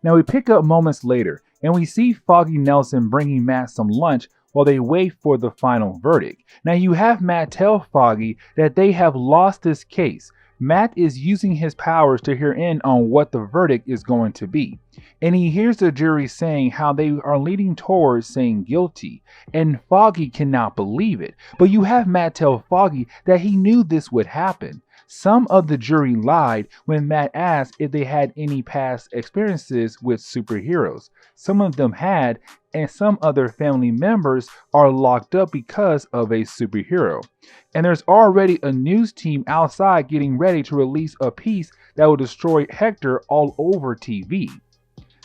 Now we pick up moments later, and we see Foggy Nelson bringing Matt some lunch while they wait for the final verdict. Now you have Matt tell Foggy that they have lost this case. Matt is using his powers to hear in on what the verdict is going to be. And he hears the jury saying how they are leaning towards saying guilty. And Foggy cannot believe it. But you have Matt tell Foggy that he knew this would happen. Some of the jury lied when Matt asked if they had any past experiences with superheroes. Some of them had, and some other family members are locked up because of a superhero. And there's already a news team outside getting ready to release a piece that will destroy Hector all over TV.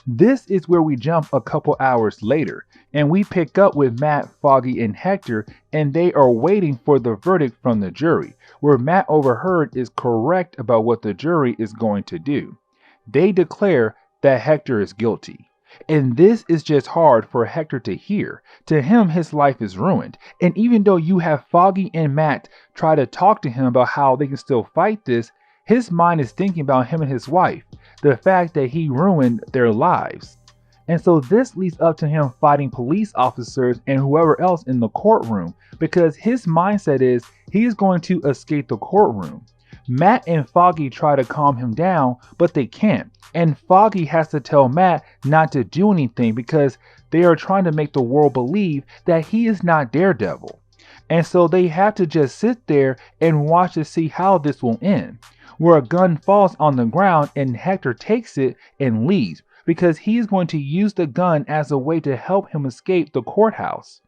This is where we jump a couple hours later, and we pick up with Matt, Foggy, and Hector, and they are waiting for the verdict from the jury, where Matt overheard is correct about what the jury is going to do. They declare that Hector is guilty. And this is just hard for Hector to hear. To him, his life is ruined. And even though you have Foggy and Matt try to talk to him about how they can still fight this, his mind is thinking about him and his wife, the fact that he ruined their lives. And so this leads up to him fighting police officers and whoever else in the courtroom because his mindset is he is going to escape the courtroom. Matt and Foggy try to calm him down, but they can't. And Foggy has to tell Matt not to do anything because they are trying to make the world believe that he is not Daredevil. And so they have to just sit there and watch to see how this will end. Where a gun falls on the ground and Hector takes it and leaves because he is going to use the gun as a way to help him escape the courthouse.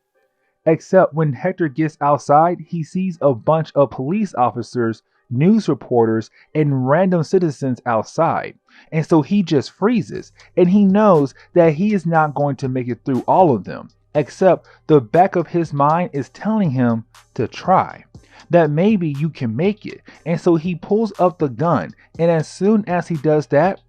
Except when Hector gets outside, he sees a bunch of police officers, news reporters, and random citizens outside. And so he just freezes, and he knows that he is not going to make it through all of them. Except the back of his mind is telling him to try. That maybe you can make it. And so he pulls up the gun, and as soon as he does that,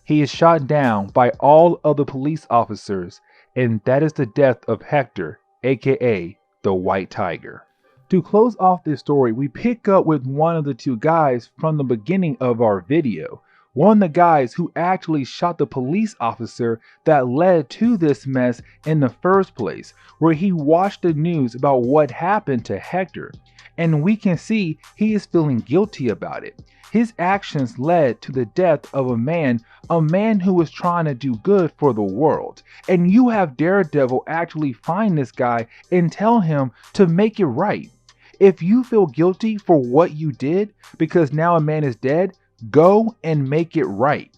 he is shot down by all of the police officers, and that is the death of Hector, aka the White Tiger. To close off this story, we pick up with one of the two guys from the beginning of our video. One of the guys who actually shot the police officer that led to this mess in the first place, where he watched the news about what happened to Hector. And we can see he is feeling guilty about it. His actions led to the death of a man who was trying to do good for the world. And you have Daredevil actually find this guy and tell him to make it right. If you feel guilty for what you did because now a man is dead, go and make it right.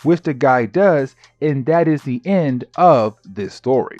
Which the guy does, and that is the end of this story.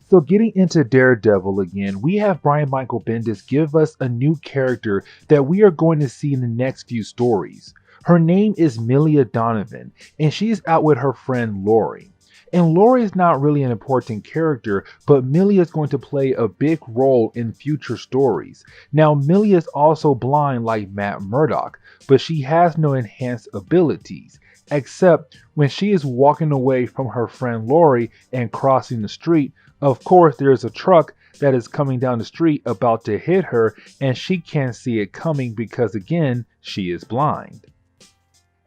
So getting into Daredevil again, we have Brian Michael Bendis give us a new character that we are going to see in the next few stories. Her name is Milla Donovan, and she is out with her friend Lori. And Lori is not really an important character, but Milla is going to play a big role in future stories. Now, Milla is also blind like Matt Murdock, but she has no enhanced abilities. Except when she is walking away from her friend Lori and crossing the street, of course there's a truck that is coming down the street about to hit her, and she can't see it coming because again, she is blind.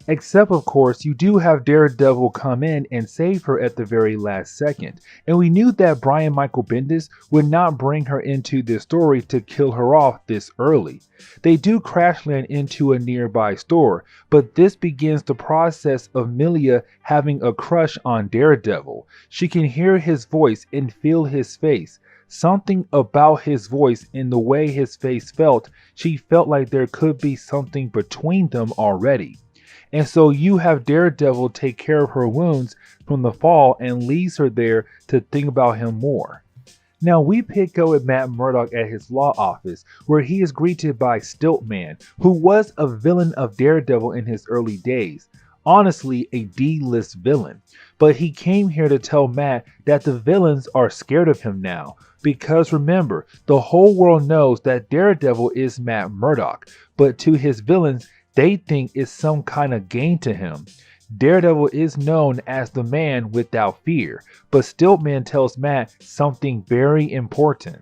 Except of course, you do have Daredevil come in and save her at the very last second. And we knew that Brian Michael Bendis would not bring her into this story to kill her off this early. They do crash land into a nearby store, but this begins the process of Milla having a crush on Daredevil. She can hear his voice and feel his face. Something about his voice and the way his face felt, she felt like there could be something between them already. And so you have Daredevil take care of her wounds from the fall and leaves her there to think about him more. Now we pick up with Matt Murdock at his law office, where he is greeted by Stiltman, who was a villain of Daredevil in his early days. Honestly, a D-list villain. But he came here to tell Matt that the villains are scared of him now. Because remember, the whole world knows that Daredevil is Matt Murdock, but to his villains, they think it's some kind of game to him. Daredevil is known as the man without fear, but Stiltman tells Matt something very important.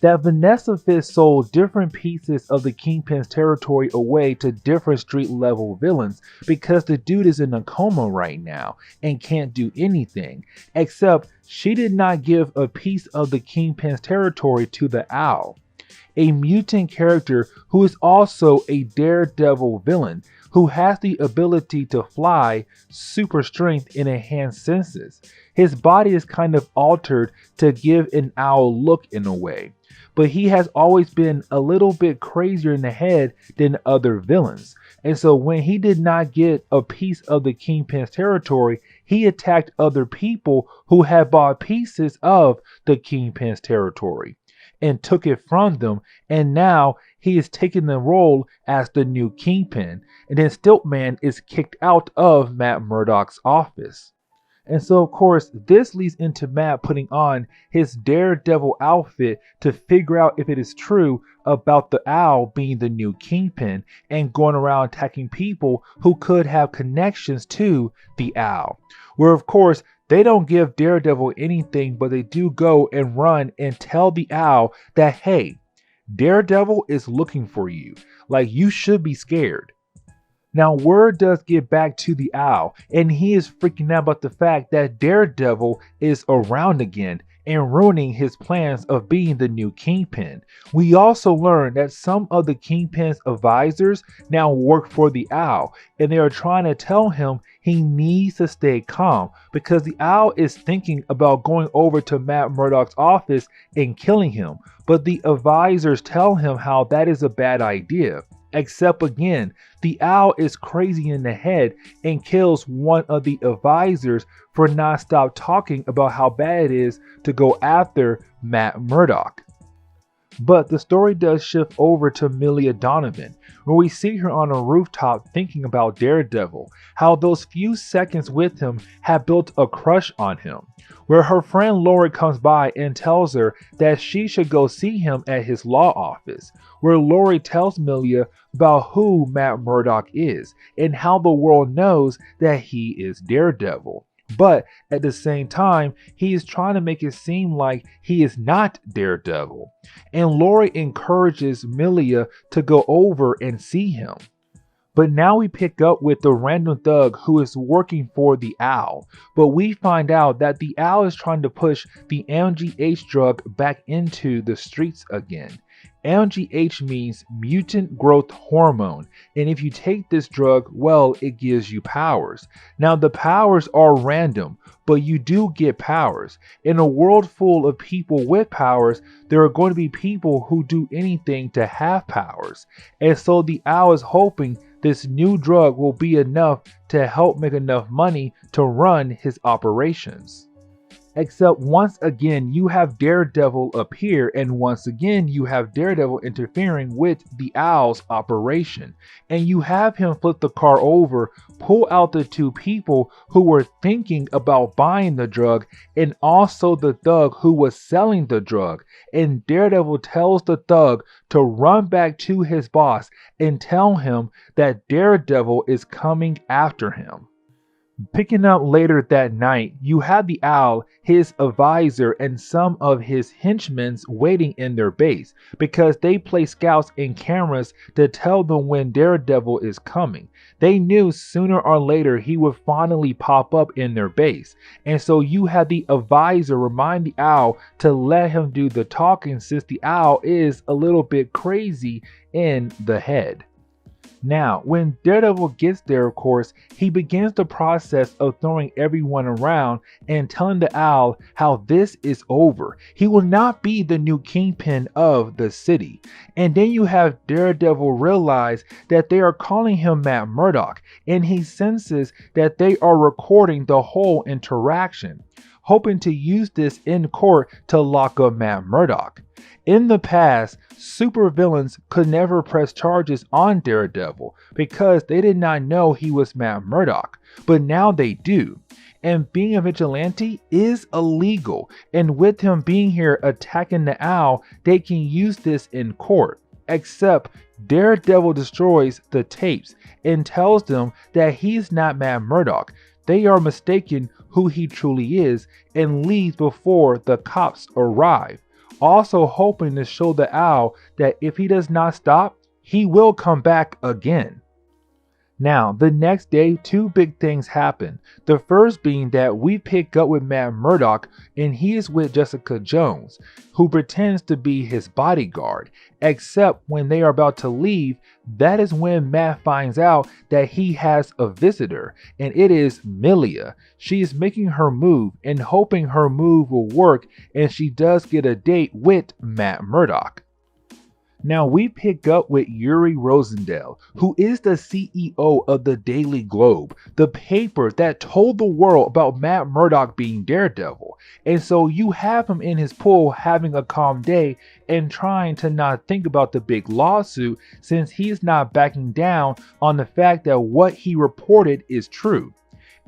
That Vanessa Fisk sold different pieces of the Kingpin's territory away to different street level villains because the dude is in a coma right now and can't do anything, except she did not give a piece of the Kingpin's territory to the Owl, a mutant character who is also a Daredevil villain who has the ability to fly, super strength, and enhanced senses. His body is kind of altered to give an owl look in a way, but he has always been a little bit crazier in the head than other villains. And so when he did not get a piece of the Kingpin's territory, he attacked other people who had bought pieces of the Kingpin's territory and took it from them, and now he is taking the role as the new Kingpin, and then Stiltman is kicked out of Matt Murdock's office. And so of course this leads into Matt putting on his Daredevil outfit to figure out if it is true about the Owl being the new Kingpin and going around attacking people who could have connections to the Owl. Where of course they don't give Daredevil anything, but they do go and run and tell the Owl that, hey, Daredevil is looking for you. Like, you should be scared. Now, word does get back to the Owl, and he is freaking out about the fact that Daredevil is around again and ruining his plans of being the new Kingpin. We also learn that some of the Kingpin's advisors now work for the Owl, and they are trying to tell him he needs to stay calm because the Owl is thinking about going over to Matt Murdock's office and killing him. But the advisors tell him how that is a bad idea. Except again, the Owl is crazy in the head and kills one of the advisors for not stop talking about how bad it is to go after Matt Murdock. But the story does shift over to Milla Donovan, where we see her on a rooftop thinking about Daredevil, how those few seconds with him have built a crush on him, where her friend Lori comes by and tells her that she should go see him at his law office, where Lori tells Milla about who Matt Murdock is and how the world knows that he is Daredevil. But at the same time, he is trying to make it seem like he is not Daredevil. And Lori encourages Milla to go over and see him. But now we pick up with the random thug who is working for the Owl. But we find out that the Owl is trying to push the MGH drug back into the streets again. MGH means mutant growth hormone, and if you take this drug, well, it gives you powers. Now the powers are random, but you do get powers. In a world full of people with powers, there are going to be people who do anything to have powers. And so the Owl is hoping this new drug will be enough to help make enough money to run his operations. Except once again you have Daredevil appear, and once again you have Daredevil interfering with the Owl's operation. And you have him flip the car over, pull out the two people who were thinking about buying the drug, and also the thug who was selling the drug. And Daredevil tells the thug to run back to his boss and tell him that Daredevil is coming after him. Picking up later that night, you have the Owl, his advisor, and some of his henchmen waiting in their base because they place scouts and cameras to tell them when Daredevil is coming. They knew sooner or later he would finally pop up in their base, and so you had the advisor remind the Owl to let him do the talking since the Owl is a little bit crazy in the head. Now, when Daredevil gets there, of course, he begins the process of throwing everyone around and telling the Owl how this is over. He will not be the new Kingpin of the city. And then you have Daredevil realize that they are calling him Matt Murdock, and he senses that they are recording the whole interaction, hoping to use this in court to lock up Matt Murdock. In the past, supervillains could never press charges on Daredevil because they did not know he was Matt Murdock, but now they do. And being a vigilante is illegal, and with him being here attacking the Owl, they can use this in court. Except Daredevil destroys the tapes and tells them that he's not Matt Murdock. They are mistaken who he truly is and leaves before the cops arrive, also hoping to show the Owl that if he does not stop, he will come back again. Now, the next day, two big things happen. The first being that we pick up with Matt Murdock, and he is with Jessica Jones, who pretends to be his bodyguard. Except when they are about to leave, that is when Matt finds out that he has a visitor, and it is Milla. She is making her move and hoping her move will work, and she does get a date with Matt Murdock. Now we pick up with Yuri Rosendale, who is the CEO of the Daily Globe, the paper that told the world about Matt Murdock being Daredevil. And so you have him in his pool having a calm day and trying to not think about the big lawsuit since he's not backing down on the fact that what he reported is true.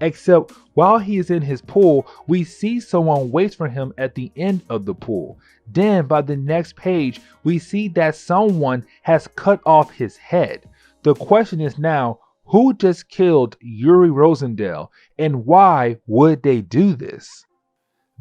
Except while he is in his pool, we see someone waits for him at the end of the pool. Then by the next page, we see that someone has cut off his head. The question is now, who just killed Yuri Rosendale and why would they do this?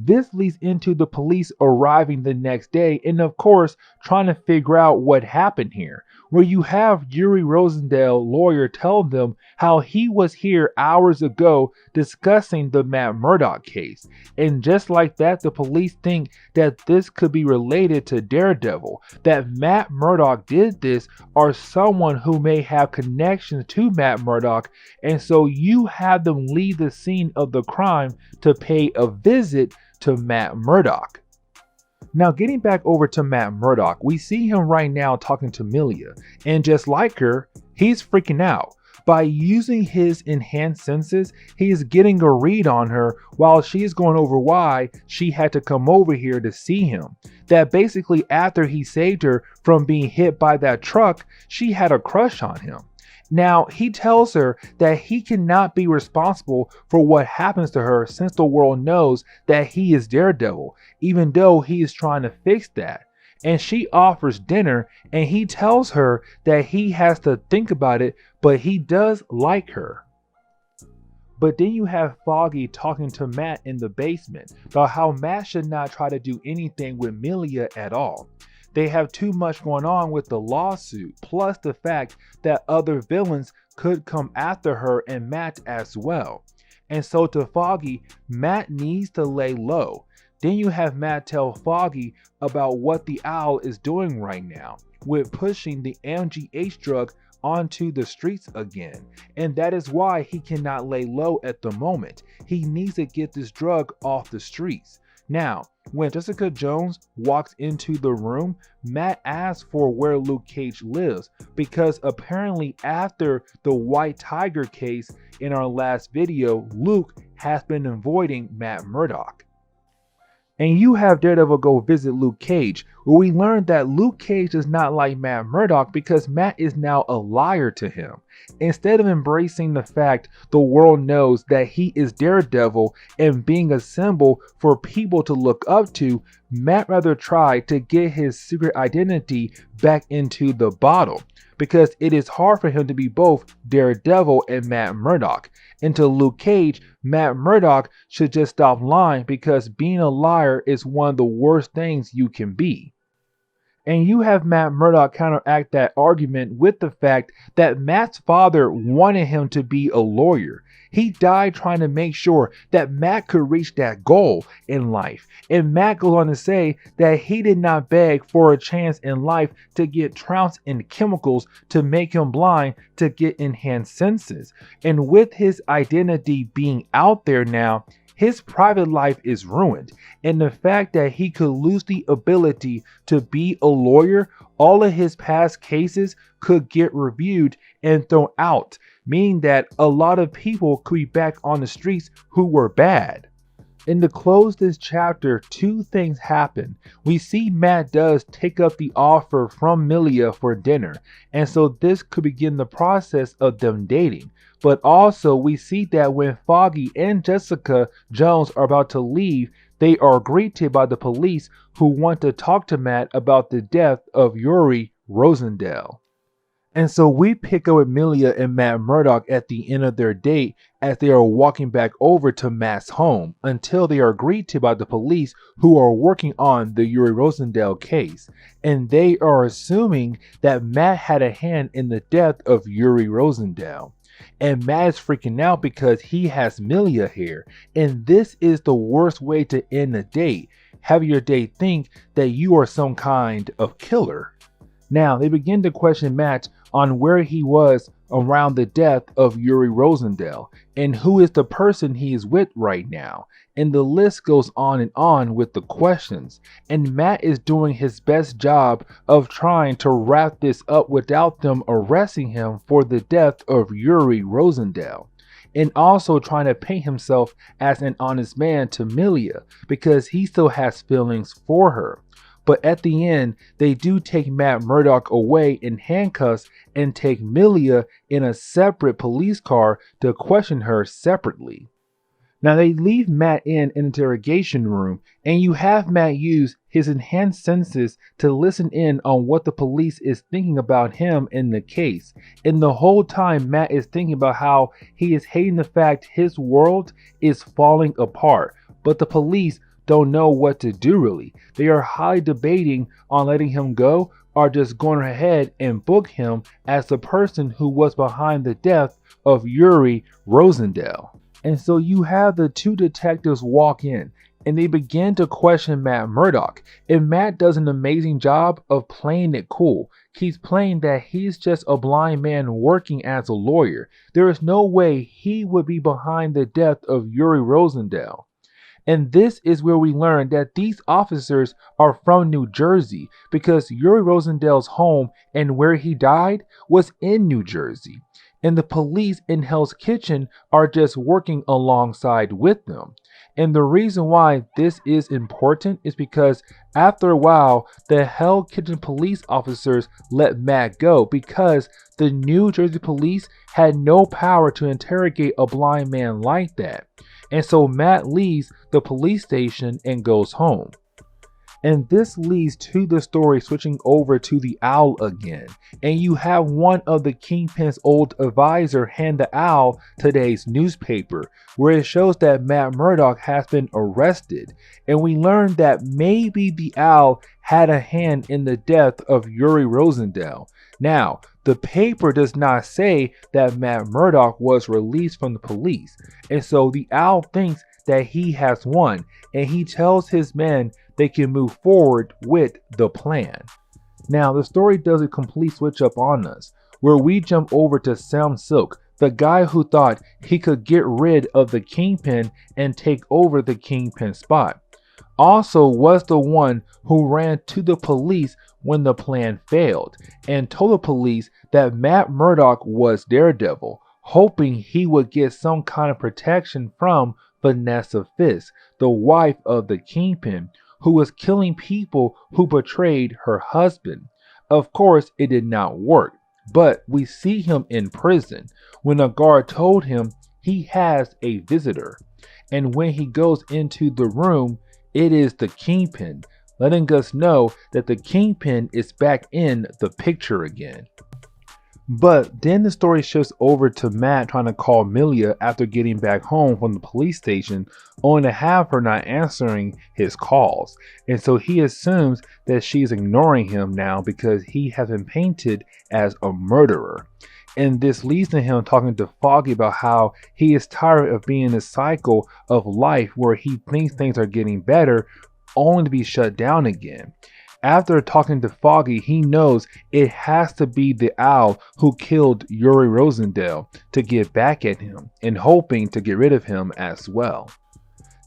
This leads into the police arriving the next day and, of course, trying to figure out what happened here. Where you have Yuri Rosendale lawyer tell them how he was here hours ago discussing the Matt Murdock case. And just like that, the police think that this could be related to Daredevil, that Matt Murdock did this or someone who may have connections to Matt Murdock, and so you have them leave the scene of the crime to pay a visit to Matt Murdock. Now, getting back over to Matt Murdock, we see him right now talking to Milla, and just like her, he's freaking out. By using his enhanced senses, he is getting a read on her while she's going over why she had to come over here to see him. That basically after he saved her from being hit by that truck, she had a crush on him. Now, he tells her that he cannot be responsible for what happens to her since the world knows that he is Daredevil, even though he is trying to fix that. And she offers dinner, and he tells her that he has to think about it, but he does like her. But then you have Foggy talking to Matt in the basement about how Matt should not try to do anything with Milla at all. They have too much going on with the lawsuit, plus the fact that other villains could come after her and Matt as well. And so to Foggy, Matt needs to lay low. Then you have Matt tell Foggy about what the Owl is doing right now, with pushing the MGH drug onto the streets again. And that is why he cannot lay low at the moment. He needs to get this drug off the streets. Now, when Jessica Jones walks into the room, Matt asks for where Luke Cage lives because apparently after the White Tiger case in our last video, Luke has been avoiding Matt Murdock. And you have Daredevil go visit Luke Cage, where we learn that Luke Cage does not like Matt Murdock because Matt is now a liar to him. Instead of embracing the fact the world knows that he is Daredevil and being a symbol for people to look up to, Matt rather tried to get his secret identity back into the bottle, because it is hard for him to be both Daredevil and Matt Murdock. And to Luke Cage, Matt Murdock should just stop lying because being a liar is one of the worst things you can be. And you have Matt Murdock counteract that argument with the fact that Matt's father wanted him to be a lawyer. He died trying to make sure that Matt could reach that goal in life. And Matt goes on to say that he did not beg for a chance in life to get trounced in chemicals to make him blind to get enhanced senses. And with his identity being out there now, his private life is ruined. And the fact that he could lose the ability to be a lawyer, all of his past cases could get reviewed and thrown out, meaning that a lot of people could be back on the streets who were bad. And to close this chapter, two things happen. We see Matt does take up the offer from Milla for dinner, and so this could begin the process of them dating. But also we see that when Foggy and Jessica Jones are about to leave, they are greeted by the police who want to talk to Matt about the death of Yuri Rosendale. And so we pick up with Milla and Matt Murdock at the end of their date as they are walking back over to Matt's home until they are greeted by the police who are working on the Yuri Rosendale case. And they are assuming that Matt had a hand in the death of Yuri Rosendale. And Matt is freaking out because he has Milla here. And this is the worst way to end a date. Have your date think that you are some kind of killer. Now, they begin to question Matt on where he was around the death of Yuri Rosendale and who is the person he is with right now. And the list goes on and on with the questions. And Matt is doing his best job of trying to wrap this up without them arresting him for the death of Yuri Rosendale. And also trying to paint himself as an honest man to Milla because he still has feelings for her. But at the end, they do take Matt Murdock away in handcuffs and take Milla in a separate police car to question her separately. Now they leave Matt in an interrogation room, and you have Matt use his enhanced senses to listen in on what the police is thinking about him in the case. And the whole time Matt is thinking about how he is hating the fact his world is falling apart, but the police don't know what to do really. They are highly debating on letting him go or just going ahead and book him as the person who was behind the death of Yuri Rosendale. And so you have the two detectives walk in and they begin to question Matt Murdock. And Matt does an amazing job of playing it cool. He's playing that he's just a blind man working as a lawyer. There is no way he would be behind the death of Yuri Rosendale. And this is where we learn that these officers are from New Jersey because Yuri Rosendale's home and where he died was in New Jersey. And the police in Hell's Kitchen are just working alongside with them. And the reason why this is important is because after a while, the Hell Kitchen police officers let Matt go because the New Jersey police had no power to interrogate a blind man like that. And so Matt leaves the police station and goes home. And this leads to the story switching over to the Owl again. And you have one of the Kingpin's old advisor hand the Owl today's newspaper, where it shows that Matt Murdock has been arrested. And we learn that maybe the Owl had a hand in the death of Yuri Rosendale. Now, the paper does not say that Matt Murdock was released from the police. And so the Owl thinks that he has won, and he tells his men they can move forward with the plan. Now, the story does a complete switch up on us, where we jump over to Sam Silk, the guy who thought he could get rid of the Kingpin and take over the Kingpin spot. Also was the one who ran to the police when the plan failed and told the police that Matt Murdock was Daredevil, hoping he would get some kind of protection from Vanessa Fisk, the wife of the Kingpin, who was killing people who betrayed her husband. Of course, it did not work, but we see him in prison when a guard told him he has a visitor. And when he goes into the room, it is the Kingpin, letting us know that the Kingpin is back in the picture again. But then the story shifts over to Matt trying to call Milla after getting back home from the police station, only to have her not answering his calls. And so he assumes that she's ignoring him now because he has been painted as a murderer. And this leads to him talking to Foggy about how he is tired of being in a cycle of life where he thinks things are getting better only to be shut down again. After talking to Foggy, he knows it has to be the Owl who killed Yuri Rosendale to get back at him and hoping to get rid of him as well.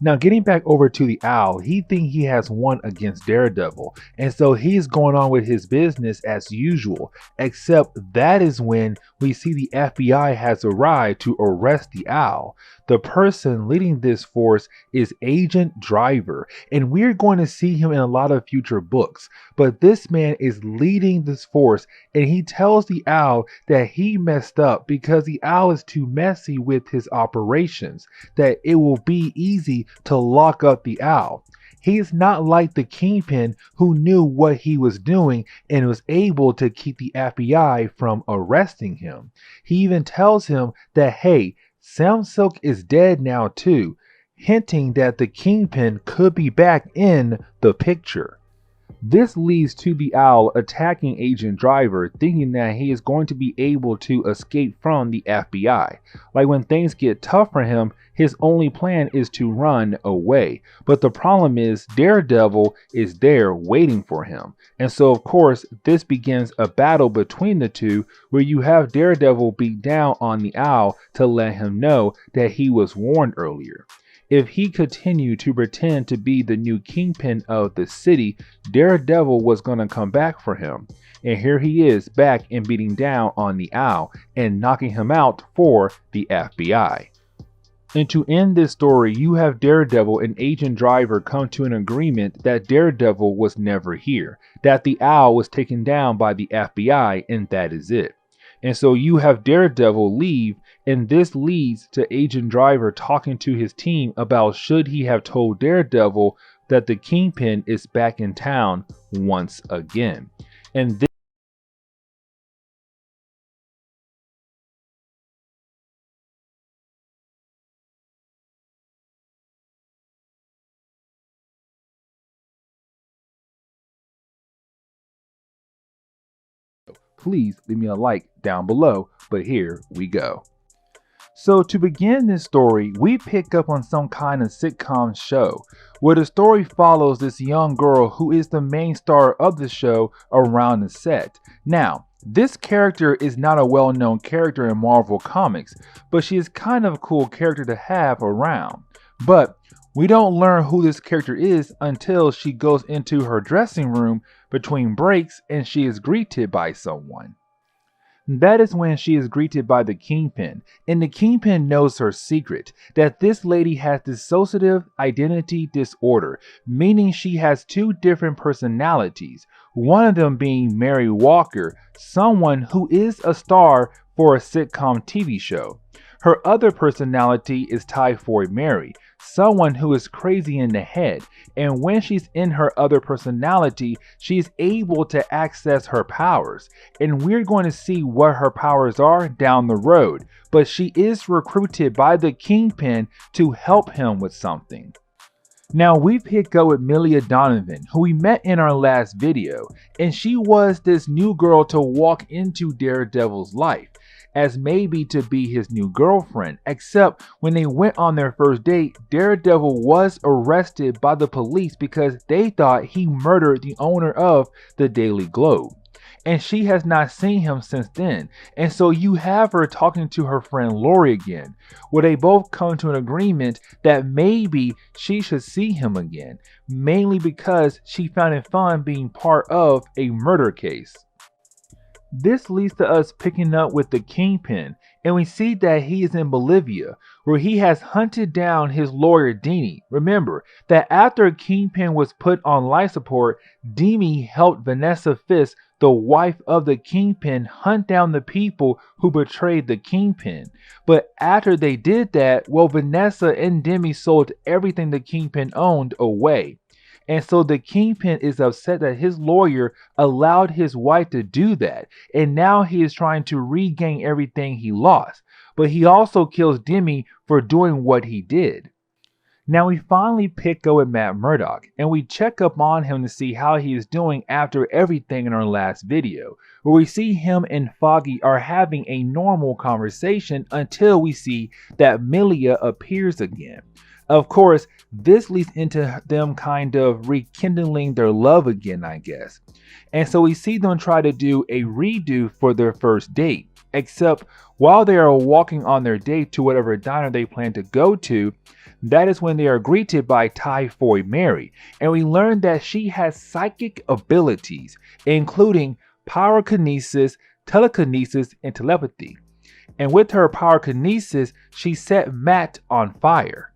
Now, getting back over to the Owl, he thinks he has won against Daredevil, and so he's going on with his business as usual, except that is when we see the FBI has arrived to arrest the Owl. The person leading this force is Agent Driver, and we're going to see him in a lot of future books, but this man is leading this force, and he tells the Owl that he messed up because the Owl is too messy with his operations, that it will be easy to lock up the Owl. He is not like the Kingpin who knew what he was doing and was able to keep the FBI from arresting him. He even tells him that, hey, Sam Silk is dead now too, hinting that the Kingpin could be back in the picture. This leads to the Owl attacking Agent Driver, thinking that he is going to be able to escape from the FBI. Like when things get tough for him, his only plan is to run away. But the problem is Daredevil is there waiting for him. And so of course, this begins a battle between the two where you have Daredevil beat down on the Owl to let him know that he was warned earlier. If he continued to pretend to be the new Kingpin of the city, Daredevil was going to come back for him. And here he is back and beating down on the Owl and knocking him out for the FBI. And to end this story, you have Daredevil and Agent Driver come to an agreement that Daredevil was never here, that the Owl was taken down by the FBI, and that is it. And so you have Daredevil leave, and this leads to Agent Driver talking to his team about should he have told Daredevil that the Kingpin is back in town once again. And please leave me a like down below. But here we go. So to begin this story, we pick up on some kind of sitcom show where the story follows this young girl who is the main star of the show around the set. Now, this character is not a well-known character in Marvel Comics, but she is kind of a cool character to have around. But we don't learn who this character is until she goes into her dressing room between breaks and she is greeted by someone. That is when she is greeted by the Kingpin, and the Kingpin knows her secret, that this lady has dissociative identity disorder, meaning she has two different personalities, one of them being Mary Walker, someone who is a star for a sitcom TV show. Her other personality is Typhoid Mary, someone who is crazy in the head, and when she's in her other personality, she's able to access her powers, and we're going to see what her powers are down the road, but she is recruited by the Kingpin to help him with something. Now we pick up with Milla Donovan, who we met in our last video, and she was this new girl to walk into Daredevil's life, as maybe to be his new girlfriend, except when they went on their first date, Daredevil was arrested by the police because they thought he murdered the owner of the Daily Globe. And she has not seen him since then, and so you have her talking to her friend Lori again, where they both come to an agreement that maybe she should see him again, mainly because she found it fun being part of a murder case. This leads to us picking up with the Kingpin, and we see that he is in Bolivia, where he has hunted down his lawyer Deanie. Remember that after Kingpin was put on life support, Deanie helped Vanessa Fisk, the wife of the Kingpin, hunt down the people who betrayed the Kingpin. But after they did that, well, Vanessa and Demi sold everything the Kingpin owned away. And so the Kingpin is upset that his lawyer allowed his wife to do that, and now he is trying to regain everything he lost. But he also kills Demi for doing what he did. Now we finally pick up with Matt Murdock, and we check up on him to see how he is doing after everything in our last video, where we see him and Foggy are having a normal conversation until we see that Milla appears again. Of course, this leads into them kind of rekindling their love again, I guess. And so we see them try to do a redo for their first date. Except while they are walking on their date to whatever diner they plan to go to, that is when they are greeted by Typhoid Mary. And we learn that she has psychic abilities, including pyrokinesis, telekinesis, and telepathy. And with her pyrokinesis, she set Matt on fire.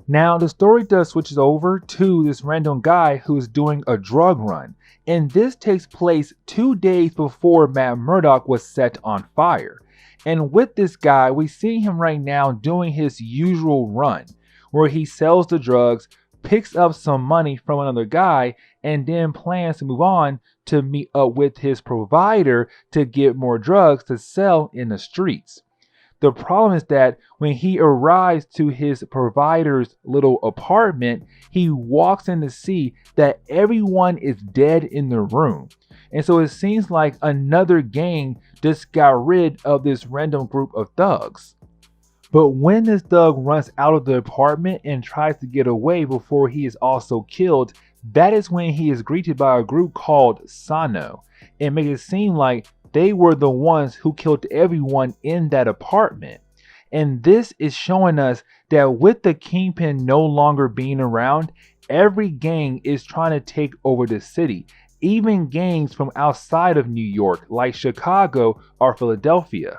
Now the story does switches over to this random guy who's doing a drug run, and this takes place 2 days before Matt Murdock was set on fire. And with this guy, we see him right now doing his usual run, where he sells the drugs, picks up some money from another guy, and then plans to move on to meet up with his provider to get more drugs to sell in the streets. The problem is that when he arrives to his provider's little apartment, he walks in to see that everyone is dead in the room. And so it seems like another gang just got rid of this random group of thugs. But when this thug runs out of the apartment and tries to get away before he is also killed, that is when he is greeted by a group called Sano, and make it seem like they were the ones who killed everyone in that apartment. And this is showing us that with the Kingpin no longer being around, every gang is trying to take over the city. Even gangs from outside of New York, like Chicago or Philadelphia.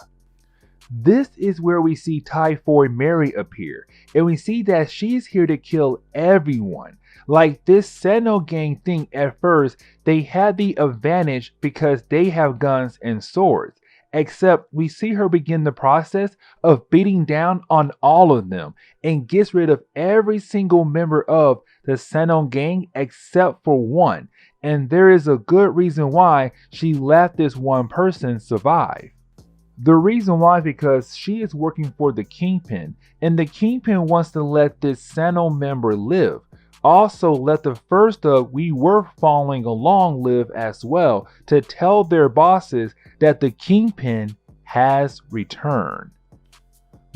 This is where we see Typhoid Mary appear, and we see that she's here to kill everyone. Like this Sano gang thing, at first they had the advantage because they have guns and swords, except we see her begin the process of beating down on all of them and gets rid of every single member of the Sano gang except for one, and there is a good reason why she let this one person survive. The reason why is because she is working for the Kingpin, and the Kingpin wants to let this Sano member live. also let the first thug we were following along live as well to tell their bosses that the Kingpin has returned.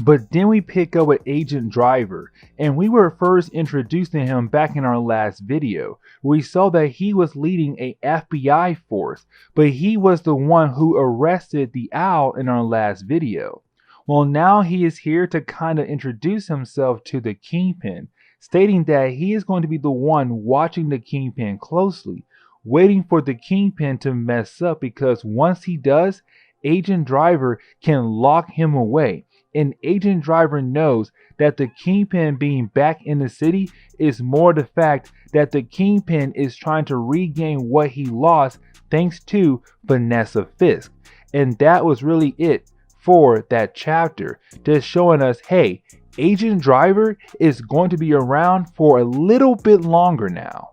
But then we pick up with Agent Driver, and we were first introduced to him back in our last video, where we saw that he was leading a FBI force, but he was the one who arrested the Owl in our last video. Well, now he is here to kind of introduce himself to the Kingpin, stating that he is going to be the one watching the Kingpin closely, waiting for the Kingpin to mess up, because once he does, Agent Driver can lock him away. And Agent Driver knows that the Kingpin being back in the city is more the fact that the Kingpin is trying to regain what he lost thanks to Vanessa Fisk. And that was really it for that chapter, just showing us, hey, Agent Driver is going to be around for a little bit longer now.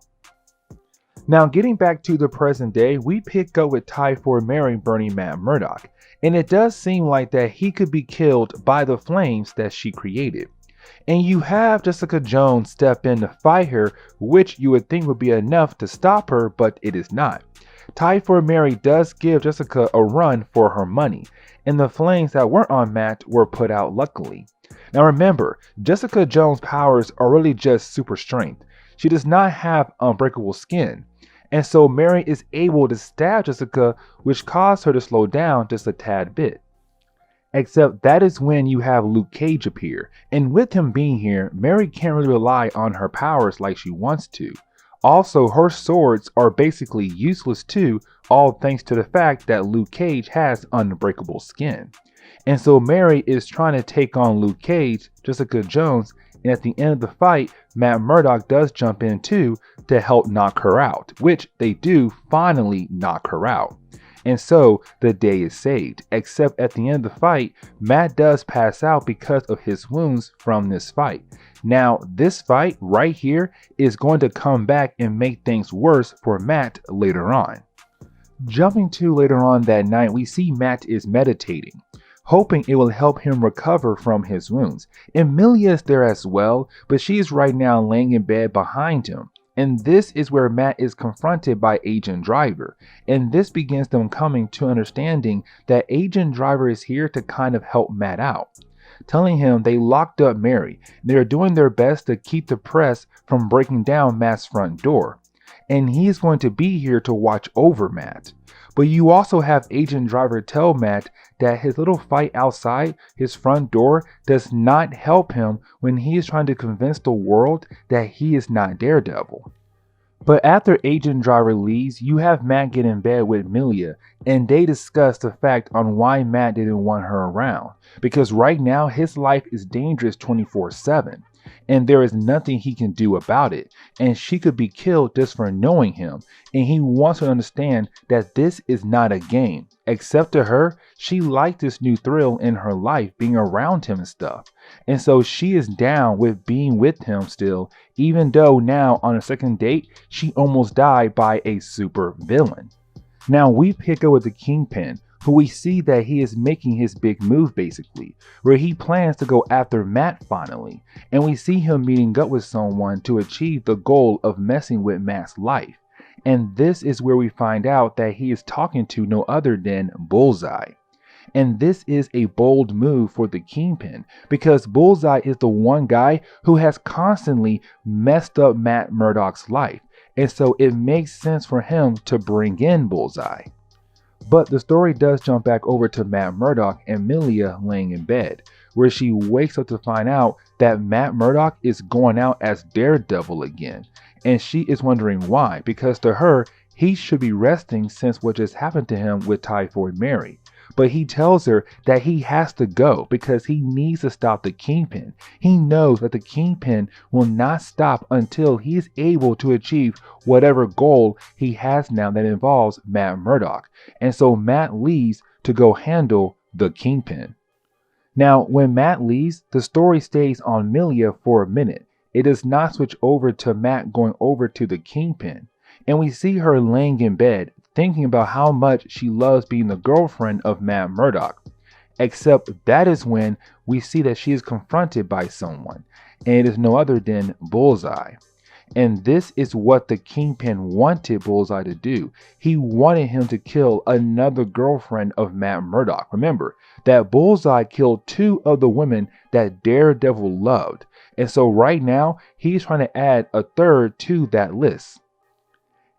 Now, getting back to the present day, we pick up with Typhoid Mary burning Matt Murdock, and it does seem like that he could be killed by the flames that she created. And you have Jessica Jones step in to fight her, which you would think would be enough to stop her, but it is not. Typhoid Mary does give Jessica a run for her money, and the flames that were on Matt were put out luckily. Now remember, Jessica Jones' powers are really just super strength. She does not have unbreakable skin. And so Mary is able to stab Jessica, which caused her to slow down just a tad bit. Except that is when you have Luke Cage appear, and with him being here, Mary can't really rely on her powers like she wants to. Also, her swords are basically useless too, all thanks to the fact that Luke Cage has unbreakable skin. And so Mary is trying to take on Luke Cage, Jessica Jones, and at the end of the fight, Matt Murdock does jump in too to help knock her out, which they do finally knock her out. And so the day is saved, except at the end of the fight, Matt does pass out because of his wounds from this fight. Now, this fight right here is going to come back and make things worse for Matt later on. Jumping to later on that night, we see Matt is meditating, hoping it will help him recover from his wounds. And Milla is there as well, but she is right now laying in bed behind him. And this is where Matt is confronted by Agent Driver. And this begins them coming to understanding that Agent Driver is here to kind of help Matt out, telling him they locked up Mary. They are doing their best to keep the press from breaking down Matt's front door. And he is going to be here to watch over Matt. But you also have Agent Driver tell Matt that his little fight outside his front door does not help him when he is trying to convince the world that he is not Daredevil. But after Agent Driver leaves, you have Matt get in bed with Milla, and they discuss the fact on why Matt didn't want her around. Because right now his life is dangerous 24/7. And there is nothing he can do about it, and she could be killed just for knowing him, and he wants her to understand that this is not a game. Except to her, she liked this new thrill in her life, being around him and stuff, and so she is down with being with him still, even though now on a second date she almost died by a super villain. Now we pick up with the Kingpin, who we see that he is making his big move basically, where he plans to go after Matt finally, and we see him meeting up with someone to achieve the goal of messing with Matt's life. And this is where we find out that he is talking to no other than Bullseye. And this is a bold move for the Kingpin, because Bullseye is the one guy who has constantly messed up Matt Murdock's life, and so it makes sense for him to bring in Bullseye. But the story does jump back over to Matt Murdock and Milla laying in bed, where she wakes up to find out that Matt Murdock is going out as Daredevil again. And she is wondering why, because to her, he should be resting since what just happened to him with Typhoid Mary. But he tells her that he has to go because he needs to stop the Kingpin. He knows that the Kingpin will not stop until he is able to achieve whatever goal he has now that involves Matt Murdock. And so Matt leaves to go handle the Kingpin. Now, when Matt leaves, the story stays on Milla for a minute. It does not switch over to Matt going over to the Kingpin. And we see her laying in bed, thinking about how much she loves being the girlfriend of Matt Murdock. Except that is when we see that she is confronted by someone, and it is no other than Bullseye. And this is what the Kingpin wanted Bullseye to do. He wanted him to kill another girlfriend of Matt Murdock. Remember that Bullseye killed 2 of the women that Daredevil loved. And so right now, he's trying to add a third to that list.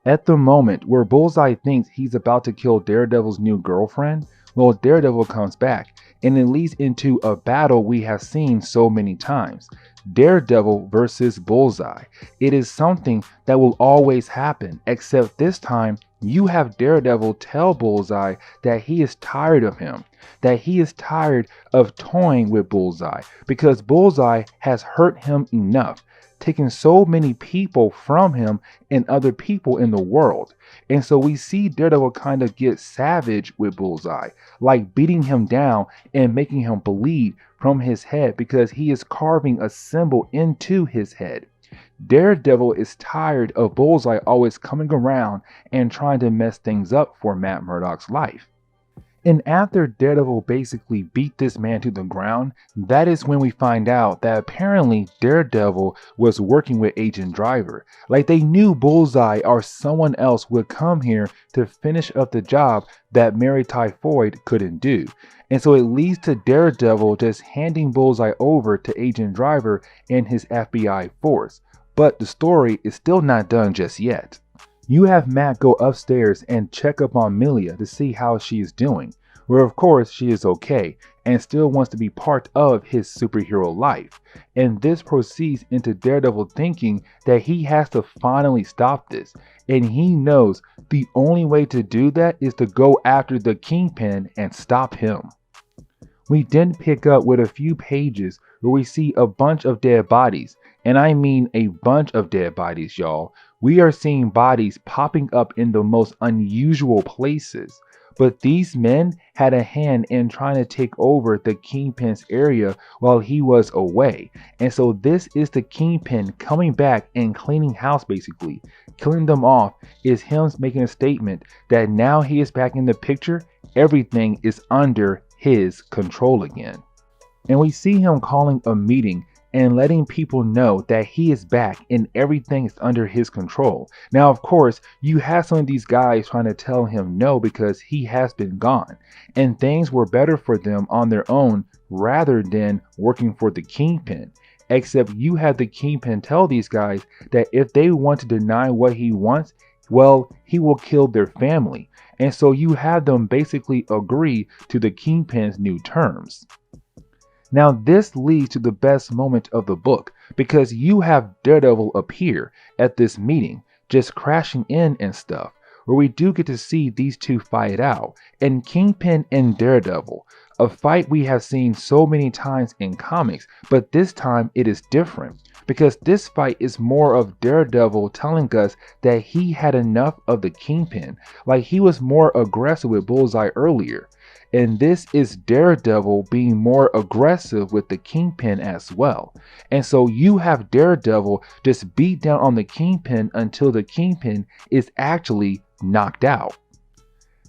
At the moment where Bullseye thinks he's about to kill Daredevil's new girlfriend, well, Daredevil comes back, and it leads into a battle we have seen so many times. Daredevil versus Bullseye. It is something that will always happen, except this time you have Daredevil tell Bullseye that he is tired of him, that he is tired of toying with Bullseye because Bullseye has hurt him enough, taking so many people from him and other people in the world. And so we see Daredevil kind of get savage with Bullseye, like beating him down and making him bleed from his head because he is carving a symbol into his head. Daredevil is tired of Bullseye always coming around and trying to mess things up for Matt Murdock's life. And after Daredevil basically beat this man to the ground, that is when we find out that apparently Daredevil was working with Agent Driver. Like they knew Bullseye or someone else would come here to finish up the job that Mary Typhoid couldn't do. And so it leads to Daredevil just handing Bullseye over to Agent Driver and his FBI force. But the story is still not done just yet. You have Matt go upstairs and check up on Milla to see how she is doing, where of course she is okay and still wants to be part of his superhero life. And this proceeds into Daredevil thinking that he has to finally stop this, and he knows the only way to do that is to go after the Kingpin and stop him. We then pick up with a few pages where we see a bunch of dead bodies, and I mean a bunch of dead bodies, y'all. We are seeing bodies popping up in the most unusual places. But these men had a hand in trying to take over the Kingpin's area while he was away. And so this is the Kingpin coming back and cleaning house basically. Killing them off is him making a statement that now he is back in the picture, everything is under his control again. And we see him calling a meeting and letting people know that he is back and everything is under his control. Now, of course, you have some of these guys trying to tell him no because he has been gone and things were better for them on their own rather than working for the Kingpin. Except you have the Kingpin tell these guys that if they want to deny what he wants, well, he will kill their family. And so you have them basically agree to the Kingpin's new terms. Now this leads to the best moment of the book because you have Daredevil appear at this meeting, just crashing in and stuff, where we do get to see these two fight out, and Kingpin and Daredevil, a fight we have seen so many times in comics, but this time it is different because this fight is more of Daredevil telling us that he had enough of the Kingpin, like he was more aggressive with Bullseye earlier. And this is Daredevil being more aggressive with the Kingpin as well. And so you have Daredevil just beat down on the Kingpin until the Kingpin is actually knocked out.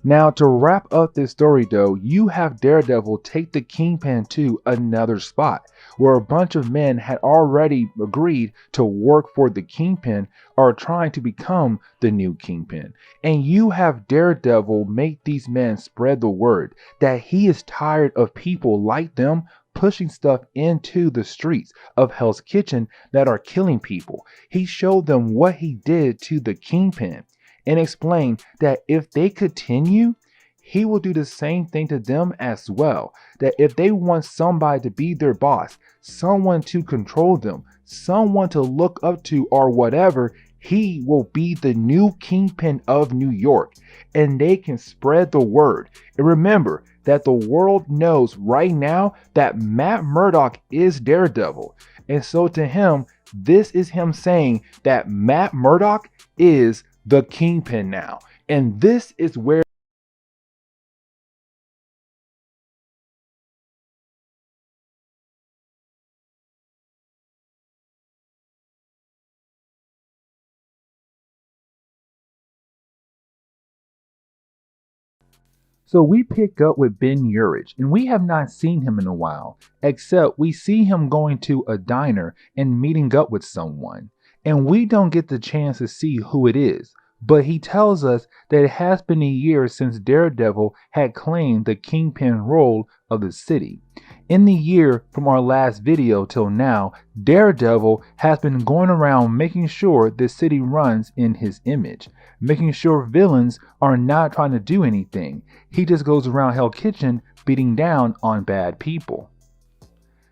Now to wrap up this story though, you have Daredevil take the Kingpin to another spot where a bunch of men had already agreed to work for the Kingpin or trying to become the new Kingpin. And you have Daredevil make these men spread the word that he is tired of people like them pushing stuff into the streets of Hell's Kitchen that are killing people. He showed them what he did to the Kingpin and explained that if they continue, he will do the same thing to them as well. That if they want somebody to be their boss, someone to control them, someone to look up to or whatever, he will be the new Kingpin of New York. And they can spread the word. And remember that the world knows right now that Matt Murdock is Daredevil. And so to him, this is him saying that Matt Murdock is the Kingpin now. And this is where So we pick up with Ben Urich, and we have not seen him in a while, except we see him going to a diner and meeting up with someone. and we don't get the chance to see who it is. But he tells us that it has been a year since Daredevil had claimed the Kingpin role of the city. In the year from our last video till now, Daredevil has been going around making sure the city runs in his image, making sure villains are not trying to do anything. He just goes around Hell's Kitchen beating down on bad people.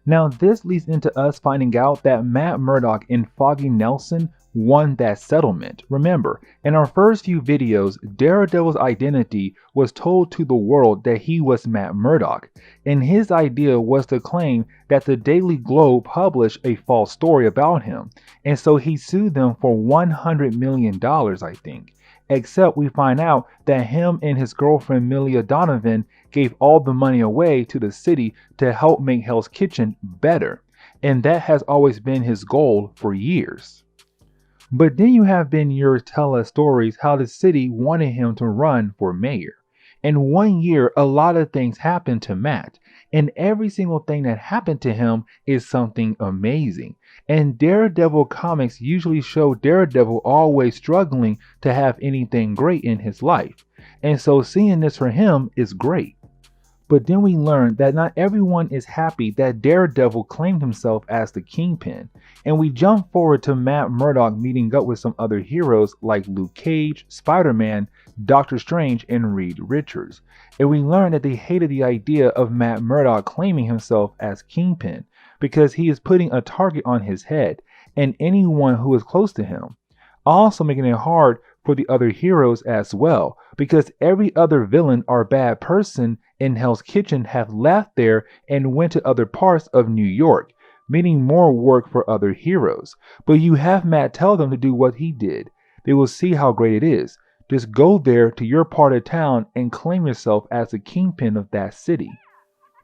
Now this leads into us finding out that Matt Murdock and Foggy Nelson won that settlement. Remember, in our first few videos, Daredevil's identity was told to the world that he was Matt Murdock, and his idea was to claim that the Daily Globe published a false story about him, and so he sued them for $100 million, I think. Except we find out that him and his girlfriend Milla Donovan gave all the money away to the city to help make Hell's Kitchen better, and that has always been his goal for years. But then you have Ben Urich tell us stories how the city wanted him to run for mayor. In 1 year, a lot of things happened to Matt, and every single thing that happened to him is something amazing. And Daredevil comics usually show Daredevil always struggling to have anything great in his life, and so seeing this for him is great. But then we learn that not everyone is happy that Daredevil claimed himself as the Kingpin, and we jump forward to Matt Murdock meeting up with some other heroes like Luke Cage, Spider-Man, Doctor Strange, and Reed Richards, and we learn that they hated the idea of Matt Murdock claiming himself as Kingpin because he is putting a target on his head and anyone who is close to him, also making it hard for the other heroes as well, because every other villain or bad person in Hell's Kitchen have left there and went to other parts of New York, meaning more work for other heroes. But you have Matt tell them to do what he did. They will see how great it is. Just go there to your part of town and claim yourself as the Kingpin of that city.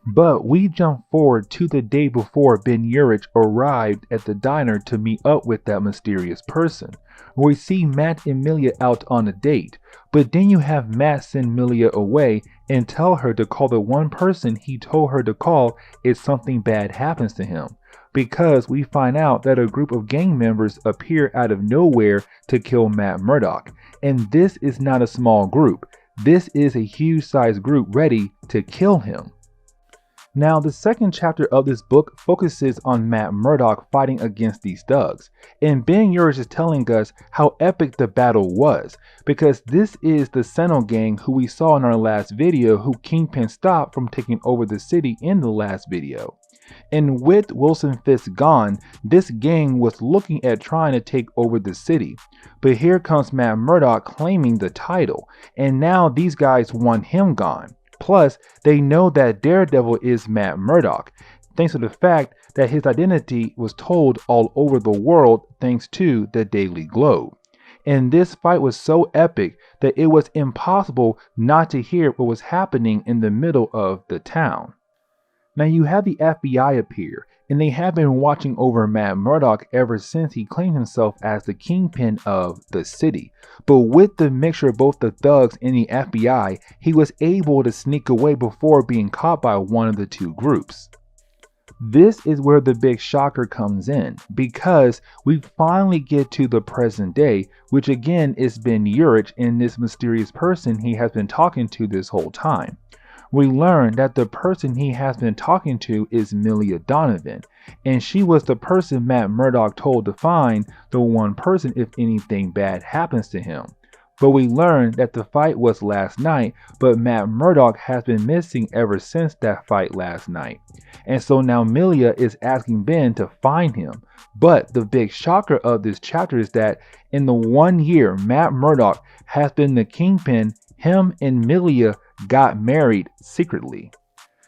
But we jump forward to the day before Ben Urich arrived at the diner to meet up with that mysterious person, where we see Matt and Milla out on a date. But then you have Matt send Milla away and tell her to call the one person he told her to call if something bad happens to him, because we find out that a group of gang members appear out of nowhere to kill Matt Murdock. And this is not a small group. This is a huge sized group ready to kill him. Now, the second chapter of this book focuses on Matt Murdock fighting against these thugs, and Ben Urich is telling us how epic the battle was, because this is the Sentinel gang who we saw in our last video who Kingpin stopped from taking over the city in the last video. And with Wilson Fisk gone, this gang was looking at trying to take over the city, but here comes Matt Murdock claiming the title, and now these guys want him gone. Plus, they know that Daredevil is Matt Murdock, thanks to the fact that his identity was told all over the world thanks to the Daily Globe. And this fight was so epic that it was impossible not to hear what was happening in the middle of the town. Now you have the FBI appear, and they have been watching over Matt Murdock ever since he claimed himself as the Kingpin of the city. But with the mixture of both the thugs and the FBI, he was able to sneak away before being caught by one of the two groups. This is where the big shocker comes in, because we finally get to the present day, which again is Ben Urich and this mysterious person he has been talking to this whole time. We learn that the person he has been talking to is Milla Donovan, and she was the person Matt Murdock told to find the one person if anything bad happens to him. But we learn that the fight was last night, but Matt Murdock has been missing ever since that fight last night. And so now Milla is asking Ben to find him. But the big shocker of this chapter is that in the 1 year Matt Murdock has been the Kingpin, him and Milla got married secretly.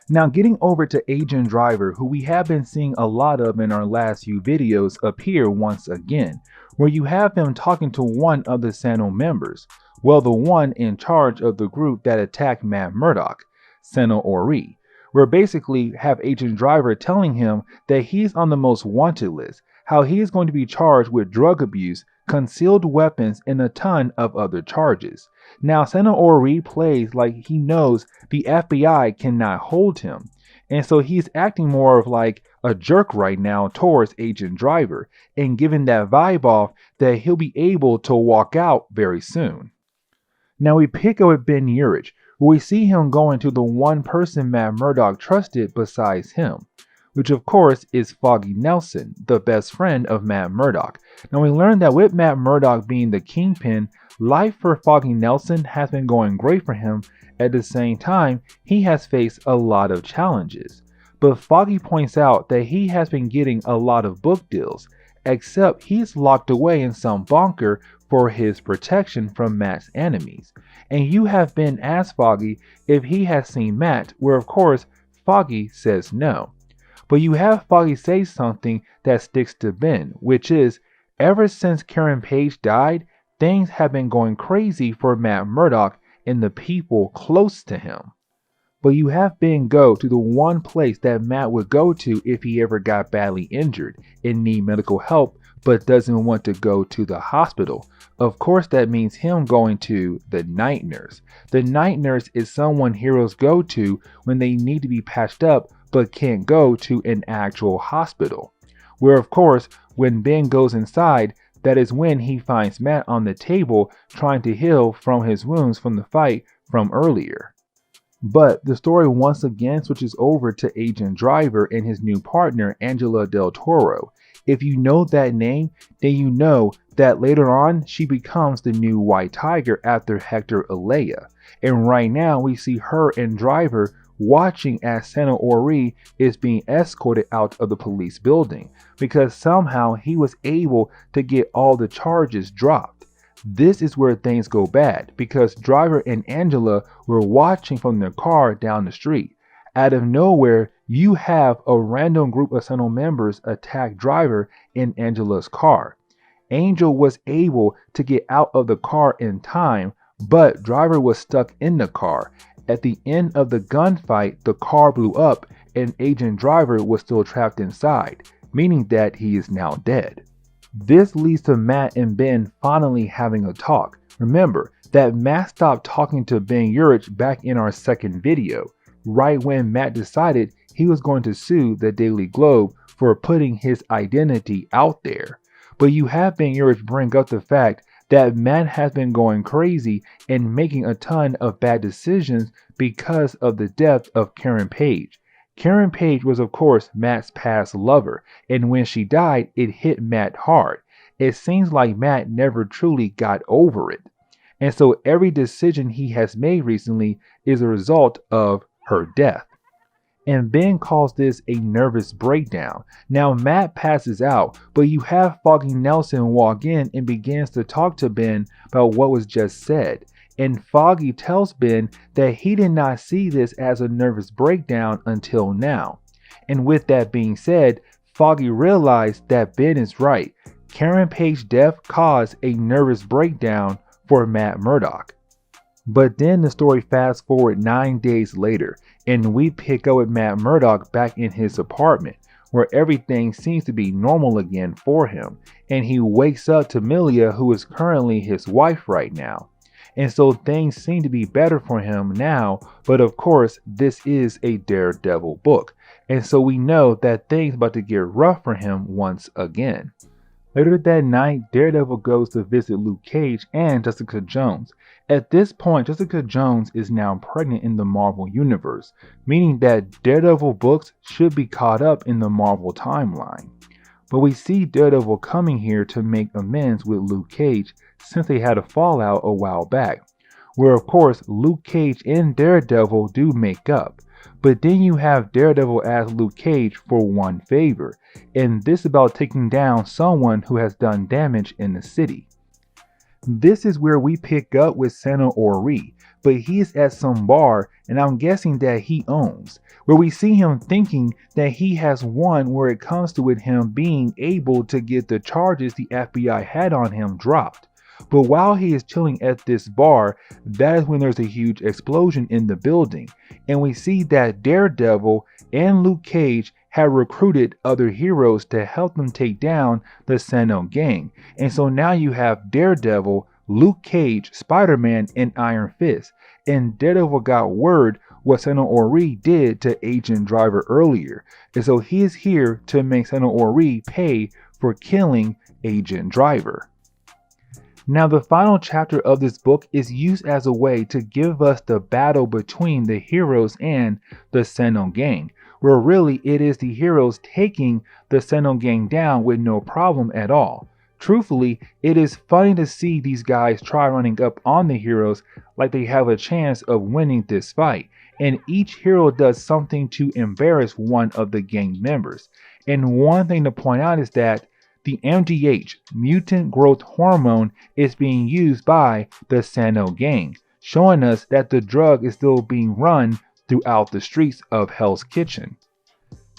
Now getting over to Agent Driver, who we have been seeing a lot of in our last few videos, appear once again, where you have him talking to one of the Sentinel members, well, the one in charge of the group that attacked Matt Murdock, Sentinel Ori, where basically have Agent Driver telling him that he's on the most wanted list, how he is going to be charged with drug abuse, concealed weapons, and a ton of other charges. Now Sentinel Ori plays like he knows the FBI cannot hold him, and so he's acting more of like, a jerk right now towards Agent Driver and giving that vibe off that he'll be able to walk out very soon. Now we pick up with Ben Urich, where we see him going to the one person Matt Murdock trusted besides him, which of course is Foggy Nelson, the best friend of Matt Murdock. Now we learn that with Matt Murdock being the Kingpin, life for Foggy Nelson has been going great for him. At the same time, he has faced a lot of challenges. But Foggy points out that he has been getting a lot of book deals, except he's locked away in some bunker for his protection from Matt's enemies. And you have Ben asked Foggy if he has seen Matt, where of course Foggy says no. But you have Foggy say something that sticks to Ben, which is, ever since Karen Page died, things have been going crazy for Matt Murdock and the people close to him. But you have Ben go to the one place that Matt would go to if he ever got badly injured and need medical help, but doesn't want to go to the hospital. Of course, that means him going to the night nurse. The night nurse is someone heroes go to when they need to be patched up but can't go to an actual hospital. Where of course, when Ben goes inside, that is when he finds Matt on the table trying to heal from his wounds from the fight from earlier. But the story once again switches over to Agent Driver and his new partner, Angela Del Toro. If you know that name, then you know that later on she becomes the new White Tiger after Hector Alea. And right now we see her and Driver watching as Santa Ori is being escorted out of the police building because somehow he was able to get all the charges dropped. This is where things go bad because Driver and Angela were watching from their car down the street. Out of nowhere, you have a random group of Sentinel members attack Driver in Angela's car. Angel was able to get out of the car in time, but Driver was stuck in the car. At the end of the gunfight, the car blew up and Agent Driver was still trapped inside, meaning that he is now dead. This leads to Matt and Ben finally having a talk. Remember that Matt stopped talking to Ben Urich back in our second video, right when Matt decided he was going to sue the Daily Globe for putting his identity out there. But you have Ben Urich bring up the fact that Matt has been going crazy and making a ton of bad decisions because of the death of Karen Page. Karen Page was of course Matt's past lover, and when she died, it hit Matt hard. It seems like Matt never truly got over it. And so every decision he has made recently is a result of her death. And Ben calls this a nervous breakdown. Now Matt passes out, but you have Foggy Nelson walk in and begins to talk to Ben about what was just said. And Foggy tells Ben that he did not see this as a nervous breakdown until now. And with that being said, Foggy realized that Ben is right. Karen Page's death caused a nervous breakdown for Matt Murdock. But then the story fast forward 9 days later, and we pick up with Matt Murdock back in his apartment, where everything seems to be normal again for him, and he wakes up to Milla, who is currently his wife right now. And so things seem to be better for him now, but of course this is a Daredevil book, and so we know that things about to get rough for him once again. Later that night, Daredevil goes to visit Luke Cage and Jessica Jones. At this point, Jessica Jones is now pregnant in the Marvel Universe, meaning that Daredevil books should be caught up in the Marvel timeline. But we see Daredevil coming here to make amends with Luke Cage since they had a fallout a while back, where of course Luke Cage and Daredevil do make up. But then you have Daredevil ask Luke Cage for one favor, and this about taking down someone who has done damage in the city. This is where we pick up with Santa Ori, but he is at some bar and I'm guessing that he owns, where we see him thinking that he has won where it comes to with him being able to get the charges the FBI had on him dropped. But while he is chilling at this bar, that is when there's a huge explosion in the building, and we see that Daredevil and Luke Cage had recruited other heroes to help them take down the Sentinel gang. And so now you have Daredevil, Luke Cage, Spider-Man, and Iron Fist. And Daredevil got word what Sentinel Ori did to Agent Driver earlier, and so he is here to make Sentinel Ori pay for killing Agent Driver. Now, the final chapter of this book is used as a way to give us the battle between the heroes and the Sentinel gang, where really it is the heroes taking the Sentinel gang down with no problem at all. Truthfully, it is funny to see these guys try running up on the heroes like they have a chance of winning this fight, and each hero does something to embarrass one of the gang members. And one thing to point out is that the MGH, mutant growth hormone, is being used by the Sentinel gang, showing us that the drug is still being run throughout the streets of Hell's Kitchen.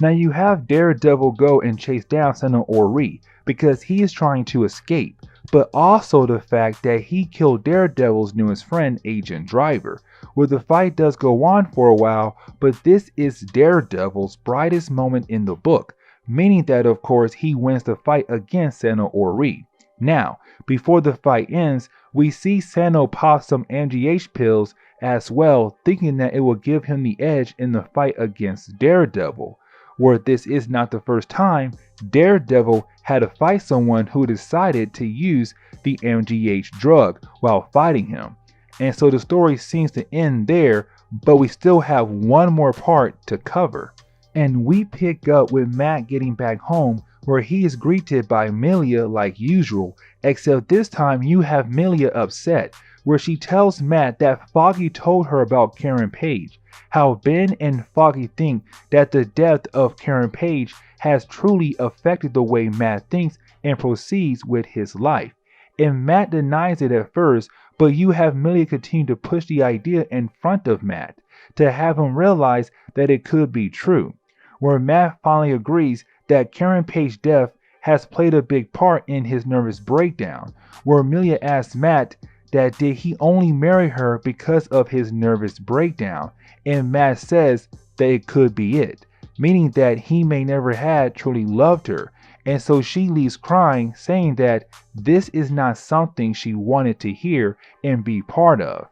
Now you have Daredevil go and chase down Sentinel Ori because he is trying to escape, but also the fact that he killed Daredevil's newest friend, Agent Driver, where the fight does go on for a while, but this is Daredevil's brightest moment in the book, meaning that of course he wins the fight against Sentinel Ori. Now, before the fight ends, we see Sentinel pop some MGH pills as well, thinking that it will give him the edge in the fight against Daredevil, where this is not the first time Daredevil had to fight someone who decided to use the MGH drug while fighting him. And so the story seems to end there, but we still have one more part to cover. And we pick up with Matt getting back home, where he is greeted by Milla like usual, except this time you have Milla upset, where she tells Matt that Foggy told her about Karen Page, how Ben and Foggy think that the death of Karen Page has truly affected the way Matt thinks and proceeds with his life. And Matt denies it at first, but you have Milla continue to push the idea in front of Matt, to have him realize that it could be true, where Matt finally agrees that Karen Page's death has played a big part in his nervous breakdown, where Milla asks Matt that did he only marry her because of his nervous breakdown, and Matt says that it could be it, meaning that he may never had truly loved her, and so she leaves crying, saying that this is not something she wanted to hear and be part of.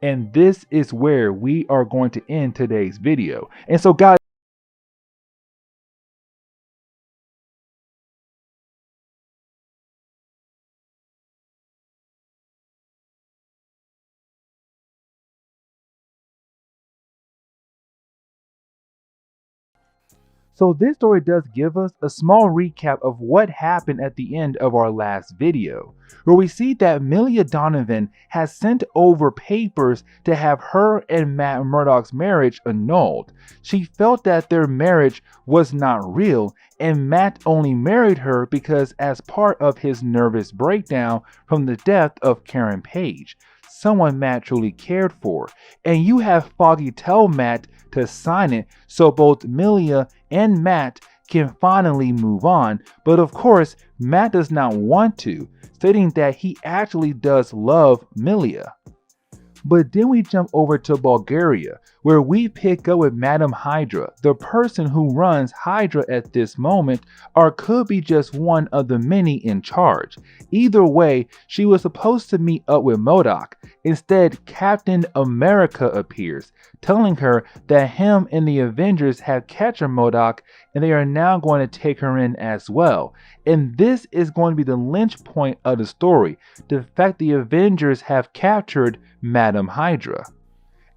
And this is where we are going to end today's video. And so guys, so this story does give us a small recap of what happened at the end of our last video, where we see that Milla Donovan has sent over papers to have her and Matt Murdock's marriage annulled. She felt that their marriage was not real, and Matt only married her because as part of his nervous breakdown from the death of Karen Page, someone Matt truly cared for. And you have Foggy tell Matt to sign it so both Milla and Matt can finally move on, but of course Matt does not want to, stating that he actually does love Milla. But then we jump over to Bulgaria, where we pick up with Madam Hydra, the person who runs Hydra at this moment, or could be just one of the many in charge. Either way, she was supposed to meet up with Murdock. Instead, Captain America appears, telling her that him and the Avengers have captured Murdock and they are now going to take her in as well. And this is going to be the lynch point of the story, the fact the Avengers have captured Madam Hydra.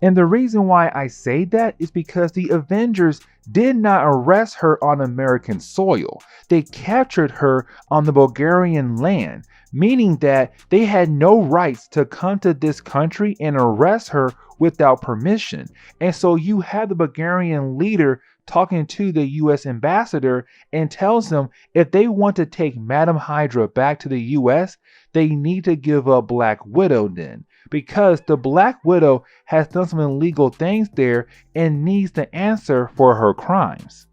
And the reason why I say that is because the Avengers did not arrest her on American soil. They captured her on the Bulgarian land, meaning that they had no rights to come to this country and arrest her without permission. And so you have the Bulgarian leader talking to the US ambassador and tells them if they want to take Madam Hydra back to the US, they need to give up Black Widow then, because the Black Widow has done some illegal things there and needs to answer for her crimes.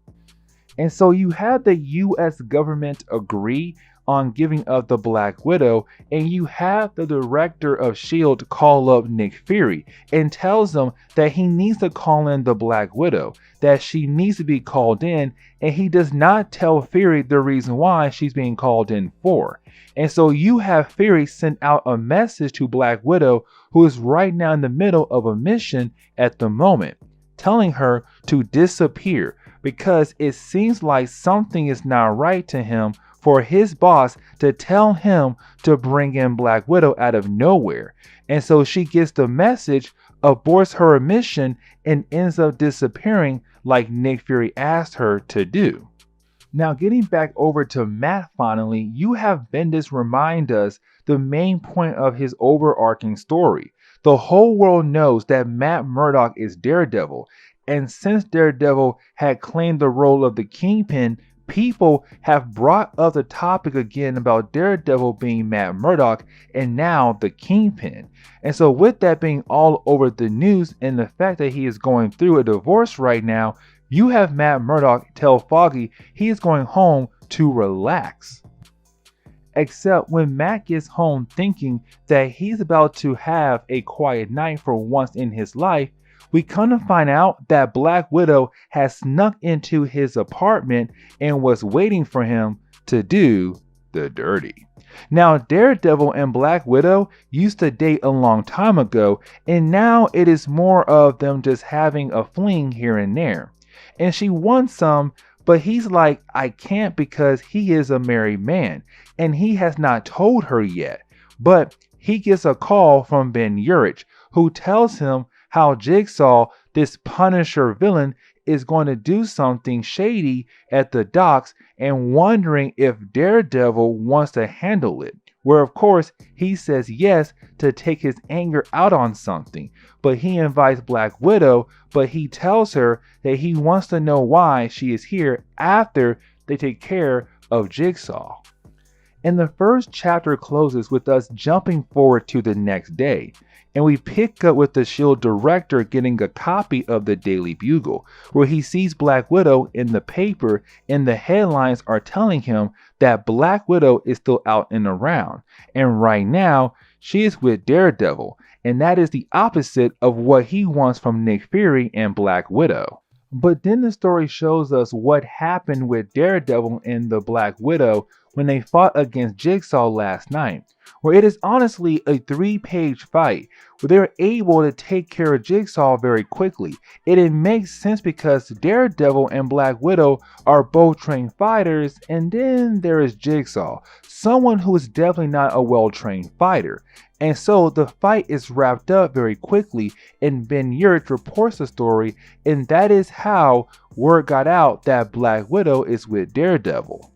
And so you have the US government agree on giving up the Black Widow, and you have the director of S.H.I.E.L.D. call up Nick Fury and tells them that he needs to call in the Black Widow, that she needs to be called in, and he does not tell Fury the reason why she's being called in for. And so you have Fury send out a message to Black Widow, who is right now in the middle of a mission at the moment. telling her to disappear because it seems like something is not right to him for his boss to tell him to bring in Black Widow out of nowhere. And so she gets the message, aborts her mission, and ends up disappearing like Nick Fury asked her to do. Now, getting back over to Matt finally, you have Bendis remind us the main point of his overarching story. The whole world knows that Matt Murdock is Daredevil, and since Daredevil had claimed the role of the Kingpin, people have brought up the topic again about Daredevil being Matt Murdock and now the Kingpin. And so with that being all over the news and the fact that he is going through a divorce right now, you have Matt Murdock tell Foggy he is going home to relax. Except when Matt gets home thinking that he's about to have a quiet night for once in his life, we come to find out that Black Widow has snuck into his apartment and was waiting for him to do the dirty. Now, Daredevil and Black Widow used to date a long time ago, and now it is more of them just having a fling here and there. And she wants some, but he's like, I can't because he is a married man, and he has not told her yet. But he gets a call from Ben Urich, who tells him how Jigsaw, this Punisher villain, is going to do something shady at the docks and wondering if Daredevil wants to handle it. Where of course he says yes to take his anger out on something, but he invites Black Widow, but he tells her that he wants to know why she is here after they take care of Jigsaw. And the first chapter closes with us jumping forward to the next day, and we pick up with the S.H.I.E.L.D. director getting a copy of the Daily Bugle, where he sees Black Widow in the paper and the headlines are telling him that Black Widow is still out and around, and right now she is with Daredevil, and that is the opposite of what he wants from Nick Fury and Black Widow. But then the story shows us what happened with Daredevil and the Black Widow when they fought against Jigsaw last night, where it is honestly a 3-page fight where they were able to take care of Jigsaw very quickly. It makes sense because Daredevil and Black Widow are both trained fighters, and then there is Jigsaw, someone who is definitely not a well-trained fighter. And so the fight is wrapped up very quickly, and Ben Urich reports the story, and that is how word got out that Black Widow is with Daredevil.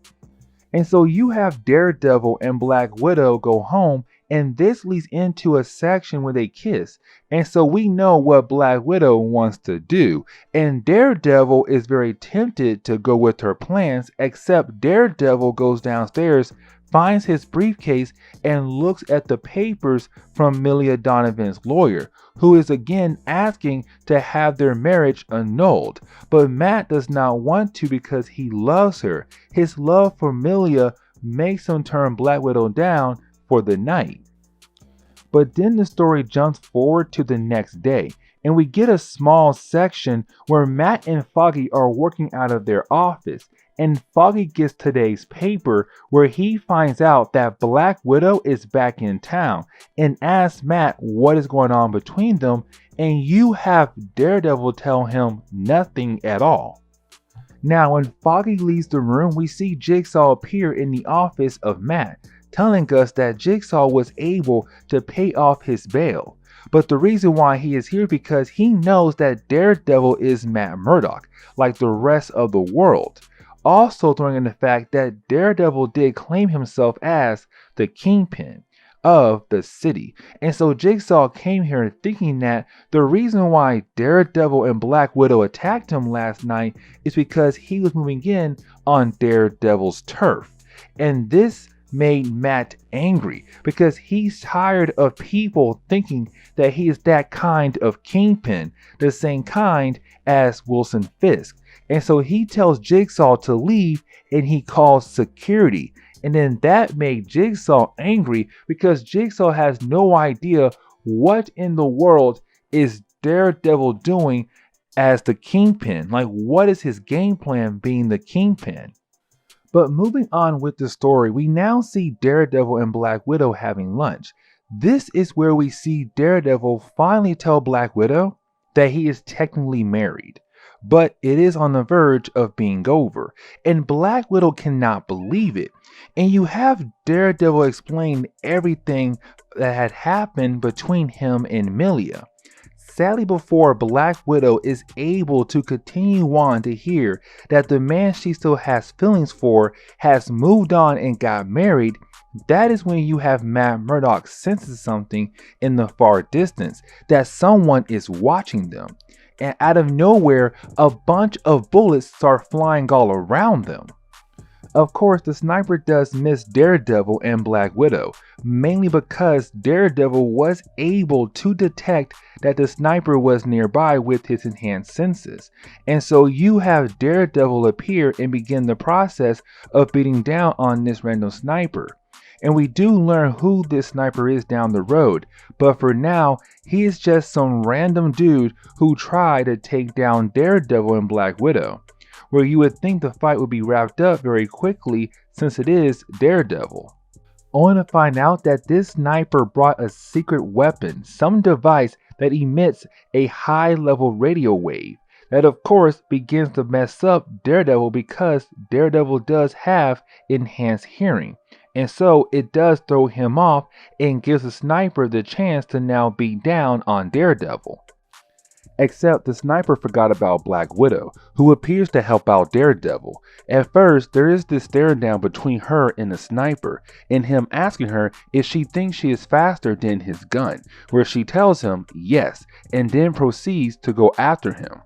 And so you have Daredevil and Black Widow go home, and this leads into a section where they kiss. And so we know what Black Widow wants to do. And Daredevil is very tempted to go with her plans, except Daredevil goes downstairs, finds his briefcase, and looks at the papers from Milla Donovan's lawyer, who is again asking to have their marriage annulled. But Matt does not want to because he loves her. His love for Milla makes him turn Black Widow down for the night. But then the story jumps forward to the next day, and we get a small section where Matt and Foggy are working out of their office, and Foggy gets today's paper where he finds out that Black Widow is back in town and asks Matt what is going on between them, and you have Daredevil tell him nothing at all. Now when Foggy leaves the room, we see Jigsaw appear in the office of Matt, telling us that Jigsaw was able to pay off his bail. But the reason why he is here because he knows that Daredevil is Matt Murdock, like the rest of the world. Also throwing in the fact that Daredevil did claim himself as the Kingpin of the city. And so Jigsaw came here thinking that the reason why Daredevil and Black Widow attacked him last night is because he was moving in on Daredevil's turf. And this made Matt angry because he's tired of people thinking that he is that kind of Kingpin, the same kind as Wilson Fisk. And so he tells Jigsaw to leave and he calls security. And then that made Jigsaw angry because Jigsaw has no idea what in the world is Daredevil doing as the Kingpin. Like, what is his game plan being the Kingpin? But moving on with the story, we now see Daredevil and Black Widow having lunch. This is where we see Daredevil finally tell Black Widow that he is technically married, but it is on the verge of being over, and Black Widow cannot believe it. And you have Daredevil explain everything that had happened between him and Milla. Sadly, before Black Widow is able to continue on to hear that the man she still has feelings for has moved on and got married, that is when you have Matt Murdock senses something in the far distance, that someone is watching them. And out of nowhere, a bunch of bullets start flying all around them. Of course, the sniper does miss Daredevil and Black Widow, mainly because Daredevil was able to detect that the sniper was nearby with his enhanced senses. And so you have Daredevil appear and begin the process of beating down on this random sniper. And we do learn who this sniper is down the road, but for now, he is just some random dude who tried to take down Daredevil and Black Widow, where you would think the fight would be wrapped up very quickly since it is Daredevil. Only to find out that this sniper brought a secret weapon, some device that emits a high-level radio wave, that of course begins to mess up Daredevil because Daredevil does have enhanced hearing. And so it does throw him off and gives the sniper the chance to now beat down on Daredevil. Except the sniper forgot about Black Widow, who appears to help out Daredevil. At first, there is this stare down between her and the sniper, and him asking her if she thinks she is faster than his gun, where she tells him yes, and then proceeds to go after him,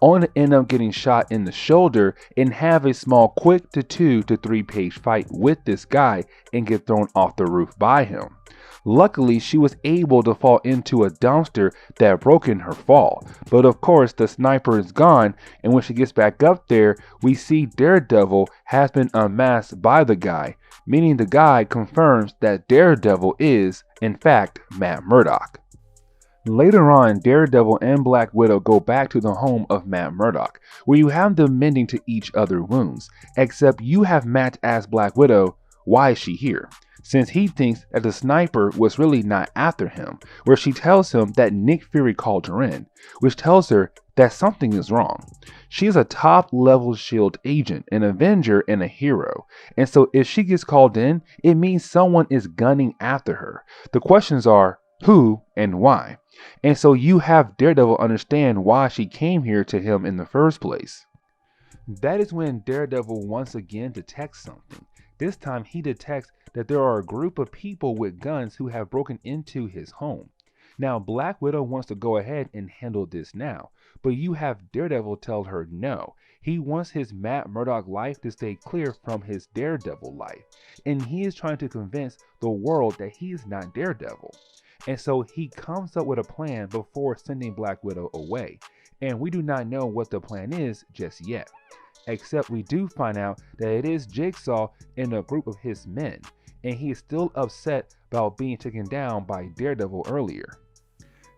only to end up getting shot in the shoulder and have a small quick 2 to 3 page fight with this guy and get thrown off the roof by him. Luckily, she was able to fall into a dumpster that broke in her fall, but of course the sniper is gone, and when she gets back up there, we see Daredevil has been unmasked by the guy, meaning the guy confirms that Daredevil is, in fact, Matt Murdock. Later on, Daredevil and Black Widow go back to the home of Matt Murdock, where you have them mending to each other's wounds, except you have Matt ask Black Widow, why is she here? Since he thinks that the sniper was really not after him, where she tells him that Nick Fury called her in, which tells her that something is wrong. She is a top-level S.H.I.E.L.D. agent, an Avenger, and a hero, and so if she gets called in, it means someone is gunning after her. The questions are, who and why? And so you have Daredevil understand why she came here to him in the first place. That is when Daredevil once again detects something. This time he detects that there are a group of people with guns who have broken into his home. Now Black Widow wants to go ahead and handle this now, but you have Daredevil tell her no. He wants his Matt Murdock life to stay clear from his Daredevil life, and he is trying to convince the world that he is not Daredevil. And so he comes up with a plan before sending Black Widow away, and we do not know what the plan is just yet. Except we do find out that it is Jigsaw and a group of his men, and he is still upset about being taken down by Daredevil earlier.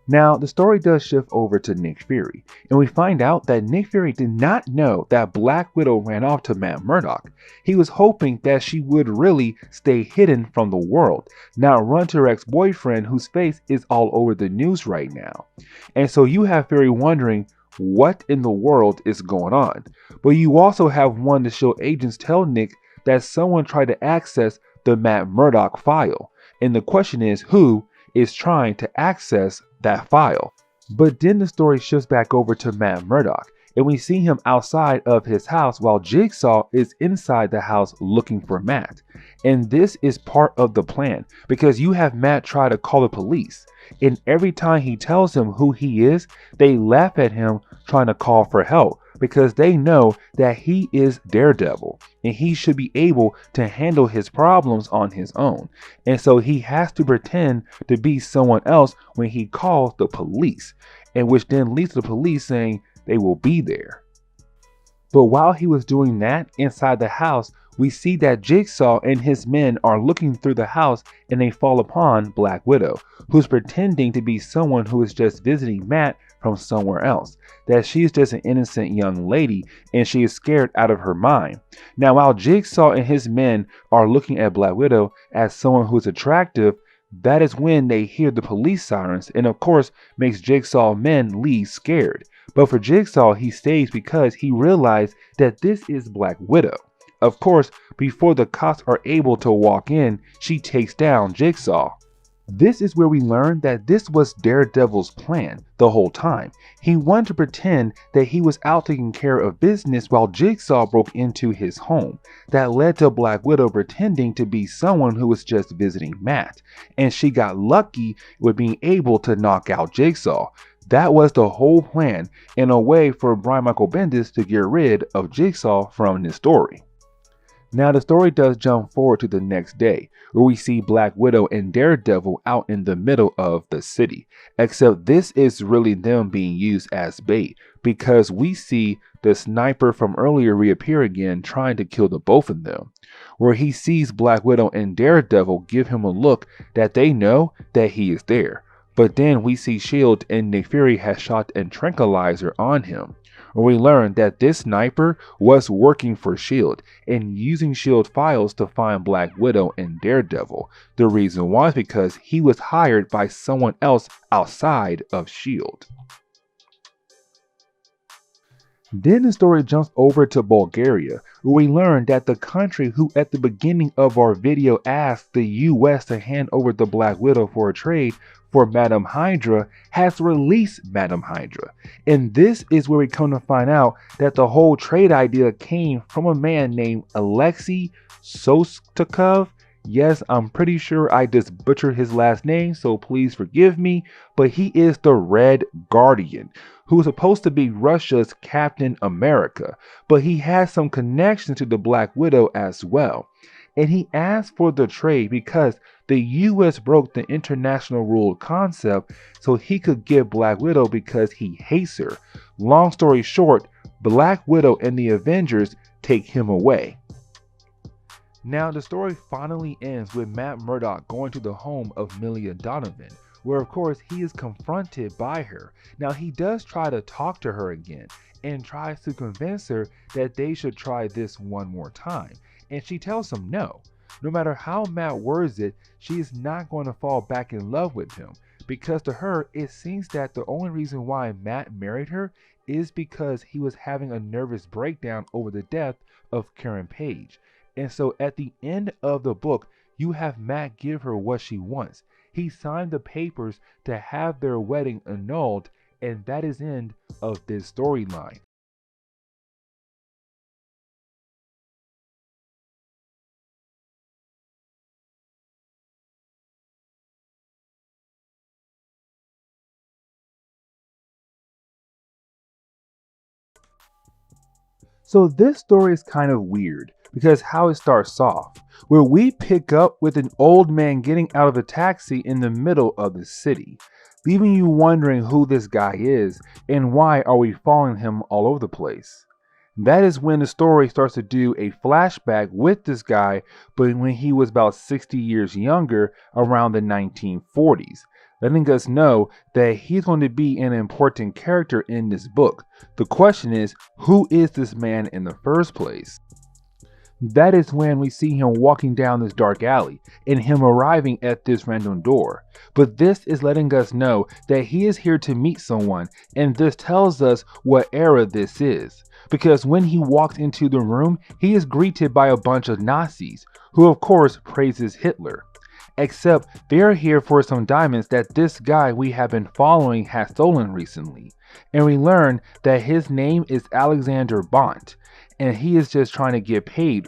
Now, the story does shift over to Nick Fury, and we find out that Nick Fury did not know that Black Widow ran off to Matt Murdock. He was hoping that she would really stay hidden from the world, not run to her ex-boyfriend whose face is all over the news right now. And so you have Fury wondering, what in the world is going on? But you also have one of the S.H.I.E.L.D. agents tell Nick that someone tried to access the Matt Murdock file. And the question is, who is trying to access that file? But then the story shifts back over to Matt Murdock, and we see him outside of his house while Jigsaw is inside the house looking for Matt. And this is part of the plan, because you have Matt try to call the police, and every time he tells him who he is, they laugh at him trying to call for help, because they know that he is Daredevil and he should be able to handle his problems on his own. And so he has to pretend to be someone else when he calls the police, and which then leads to the police saying they will be there. But while he was doing that inside the house, we see that Jigsaw and his men are looking through the house, and they fall upon Black Widow, who's pretending to be someone who is just visiting Matt from somewhere else, that she is just an innocent young lady and she is scared out of her mind. Now while Jigsaw and his men are looking at Black Widow as someone who is attractive, That is when they hear the police sirens, and of course makes Jigsaw men leave scared. But for Jigsaw, he stays because he realized that this is Black Widow. Of course, before the cops are able to walk in, she takes down Jigsaw. This is where we learn that this was Daredevil's plan the whole time. He wanted to pretend that he was out taking care of business while Jigsaw broke into his home. That led to Black Widow pretending to be someone who was just visiting Matt, and she got lucky with being able to knock out Jigsaw. That was the whole plan, in a way for Brian Michael Bendis to get rid of Jigsaw from this story. Now the story does jump forward to the next day, where we see Black Widow and Daredevil out in the middle of the city. Except this is really them being used as bait, because we see the sniper from earlier reappear again trying to kill the both of them. Where he sees Black Widow and Daredevil give him a look that they know that he is there. But then we see S.H.I.E.L.D. and Nick Fury has shot a tranquilizer on him. We learn that this sniper was working for S.H.I.E.L.D. and using S.H.I.E.L.D. files to find Black Widow and Daredevil. The reason why is because he was hired by someone else outside of S.H.I.E.L.D. Then the story jumps over to Bulgaria, where we learn that the country who at the beginning of our video asked the US to hand over the Black Widow for a trade for Madam Hydra has released Madam Hydra. And this is where we come to find out that the whole trade idea came from a man named Alexei Sostakov. Yes, I'm pretty sure I just butchered his last name, so please forgive me, but he is the Red Guardian, who is supposed to be Russia's Captain America, but he has some connection to the Black Widow as well. And he asked for the trade because the US broke the international rule concept so he could get Black Widow because he hates her. Long story short, Black Widow and the Avengers take him away. Now the story finally ends with Matt Murdock going to the home of Milla Donovan, where of course he is confronted by her. Now he does try to talk to her again and tries to convince her that they should try this one more time. And she tells him no. No matter how Matt words it, she is not going to fall back in love with him, because to her it seems that the only reason why Matt married her is because he was having a nervous breakdown over the death of Karen Page. And so at the end of the book, you have Matt give her what she wants. He signed the papers to have their wedding annulled, and that is the end of this storyline. So this story is kind of weird because how it starts off, where we pick up with an old man getting out of a taxi in the middle of the city, leaving you wondering who this guy is and why are we following him all over the place. That is when the story starts to do a flashback with this guy, but when he was about 60 years younger, around the 1940s. Letting us know that he's going to be an important character in this book. The question is, who is this man in the first place? That is when we see him walking down this dark alley and him arriving at this random door. But this is letting us know that he is here to meet someone, and this tells us what era this is. Because when he walks into the room, he is greeted by a bunch of Nazis, who of course praises Hitler. Except they are here for some diamonds that this guy we have been following has stolen recently. And we learn that his name is Alexander Bont, and he is just trying to get paid.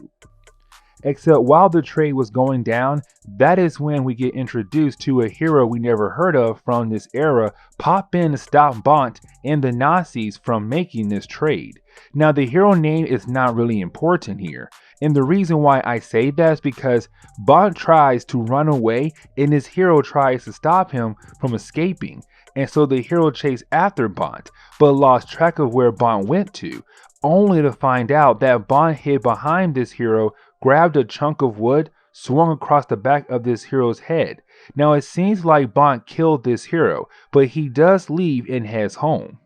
Except while the trade was going down, that is when we get introduced to a hero we never heard of from this era pop in to stop Bont and the Nazis from making this trade. Now the hero name is not really important here. And the reason why I say that is because Bont tries to run away and his hero tries to stop him from escaping. And so the hero chased after Bont, but lost track of where Bont went to, only to find out that Bont hid behind this hero, grabbed a chunk of wood, swung across the back of this hero's head. Now it seems like Bont killed this hero, but he does leave and heads home.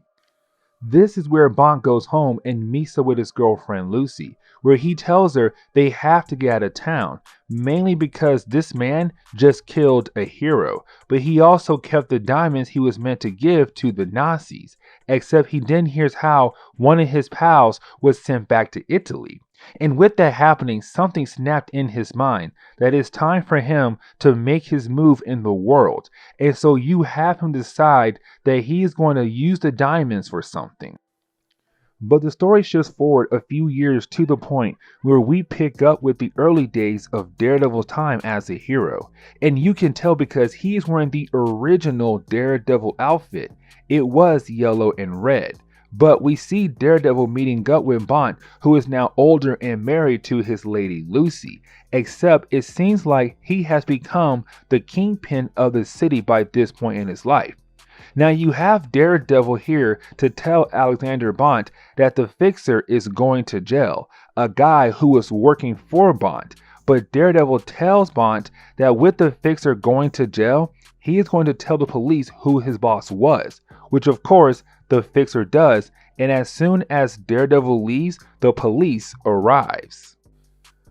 This is where Bont goes home and meets up with his girlfriend Lucy, where he tells her they have to get out of town, mainly because this man just killed a hero, but he also kept the diamonds he was meant to give to the Nazis, except he then hears how one of his pals was sent back to Italy. And with that happening, something snapped in his mind that it's time for him to make his move in the world. And so you have him decide that he is going to use the diamonds for something. But the story shifts forward a few years to the point where we pick up with the early days of Daredevil's time as a hero. And you can tell because he is wearing the original Daredevil outfit. It was yellow and red. But we see Daredevil meeting up with Bont, who is now older and married to his lady Lucy, except it seems like he has become the kingpin of the city by this point in his life. Now you have Daredevil here to tell Alexander Bont that the Fixer is going to jail, a guy who was working for Bont. But Daredevil tells Bont that with the Fixer going to jail, he is going to tell the police who his boss was, which of course the Fixer does, and as soon as Daredevil leaves, the police arrives.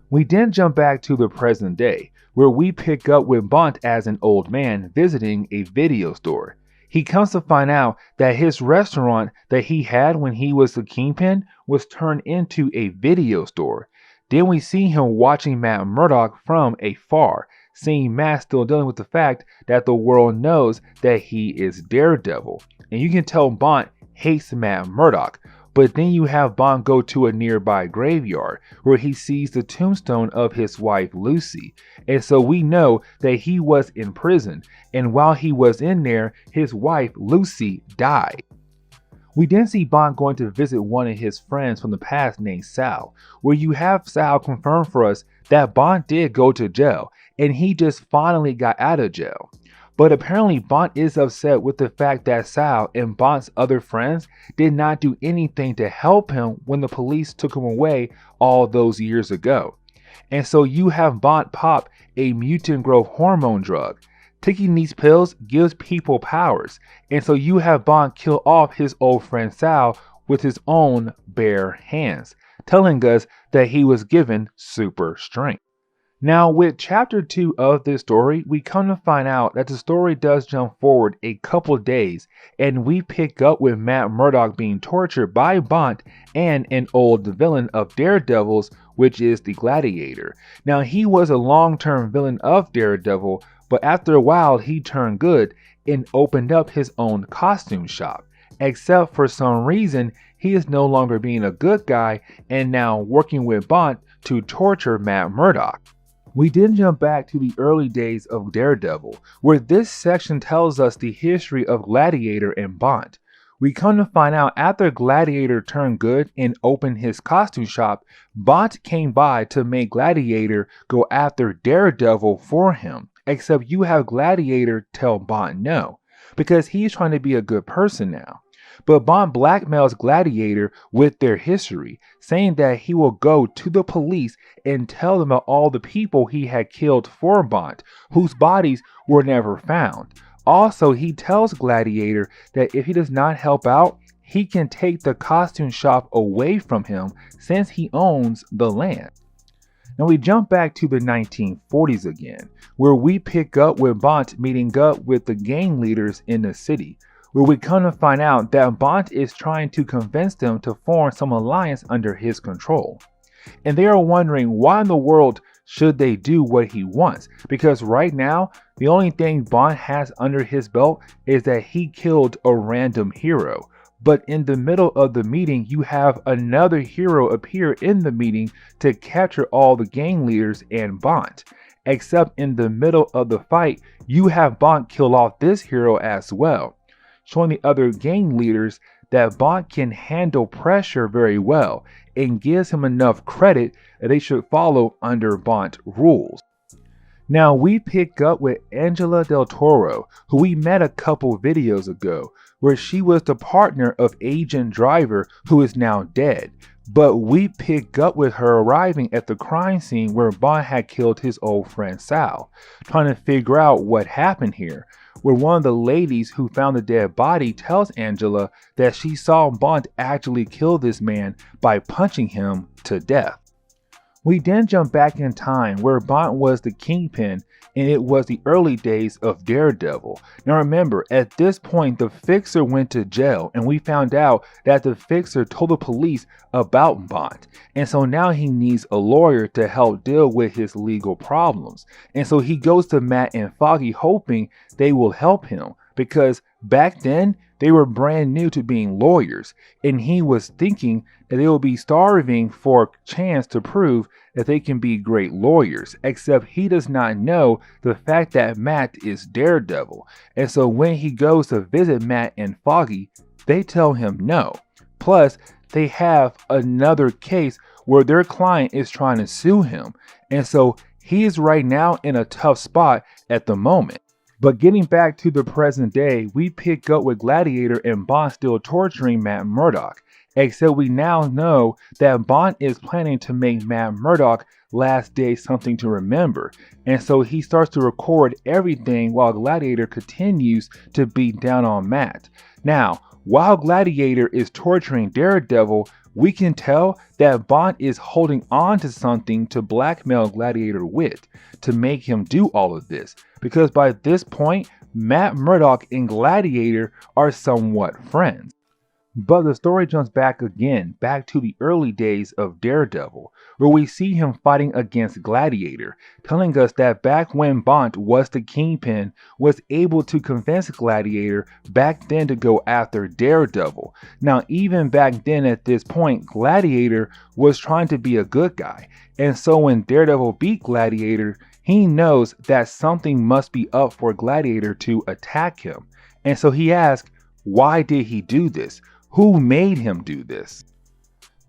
We then jump back to the present day, where we pick up with Bont as an old man visiting a video store. He comes to find out that his restaurant that he had when he was the Kingpin was turned into a video store. Then we see him watching Matt Murdock from afar, seeing Matt still dealing with the fact that the world knows that he is Daredevil. And you can tell Bont hates Matt Murdock. But then you have Bont go to a nearby graveyard where he sees the tombstone of his wife Lucy. And so we know that he was in prison. And while he was in there, his wife Lucy died. We then see Bont going to visit one of his friends from the past named Sal, where you have Sal confirm for us that Bont did go to jail and he just finally got out of jail. But apparently Bont is upset with the fact that Sal and Bont's other friends did not do anything to help him when the police took him away all those years ago. And so you have Bont pop a mutant growth hormone drug. Taking these pills gives people powers, and so you have Bont kill off his old friend Sal with his own bare hands, telling us that he was given super strength. Now, with chapter 2 of this story, we come to find out that the story does jump forward a couple days, and we pick up with Matt Murdock being tortured by Bont and an old villain of Daredevil's, which is the Gladiator. Now, he was a long-term villain of Daredevil, but after a while he turned good and opened up his own costume shop. Except for some reason, he is no longer being a good guy and now working with Bont to torture Matt Murdock. We then jump back to the early days of Daredevil, where this section tells us the history of Gladiator and Bont. We come to find out after Gladiator turned good and opened his costume shop, Bont came by to make Gladiator go after Daredevil for him. Except you have Gladiator tell Bont no, because he's trying to be a good person now. But Bont blackmails Gladiator with their history, saying that he will go to the police and tell them about all the people he had killed for Bont, whose bodies were never found. Also, he tells Gladiator that if he does not help out, he can take the costume shop away from him since he owns the land. Now we jump back to the 1940s again, where we pick up with Bont meeting up with the gang leaders in the city, where we come to find out that Bont is trying to convince them to form some alliance under his control. And they are wondering why in the world should they do what he wants, because right now the only thing Bont has under his belt is that he killed a random hero. But in the middle of the meeting, you have another hero appear in the meeting to capture all the gang leaders and Bont. Except in the middle of the fight, you have Bont kill off this hero as well, showing the other gang leaders that Bont can handle pressure very well and gives him enough credit that they should follow under Bont rules. Now we pick up with Angela Del Toro, who we met a couple videos ago, where she was the partner of Agent Driver, who is now dead. But we pick up with her arriving at the crime scene where Bont had killed his old friend Sal, trying to figure out what happened here. where one of the ladies who found the dead body tells Angela that she saw Bont actually kill this man by punching him to death. We then jump back in time where Bont was the Kingpin and it was the early days of Daredevil. Now remember, at this point the Fixer went to jail and we found out that the Fixer told the police about Bont. And so now he needs a lawyer to help deal with his legal problems. And so he goes to Matt and Foggy hoping they will help him because back then they were brand new to being lawyers, and he was thinking that they will be starving for a chance to prove that they can be great lawyers, except he does not know the fact that Matt is Daredevil. And so when he goes to visit Matt and Foggy, they tell him no. Plus, they have another case where their client is trying to sue him, and so he is right now in a tough spot at the moment. But getting back to the present day, we pick up with Gladiator and Bont still torturing Matt Murdock. Except we now know that Bont is planning to make Matt Murdock last day something to remember. And so he starts to record everything while Gladiator continues to beat down on Matt. Now, while Gladiator is torturing Daredevil, we can tell that Bont is holding on to something to blackmail Gladiator with to make him do all of this. Because by this point, Matt Murdock and Gladiator are somewhat friends. But the story jumps back again, back to the early days of Daredevil, where we see him fighting against Gladiator, telling us that back when Bont was the Kingpin, was able to convince Gladiator back then to go after Daredevil. Now even back then at this point, Gladiator was trying to be a good guy, and so when Daredevil beat Gladiator, he knows that something must be up for Gladiator to attack him. And so he asks, why did he do this? Who made him do this?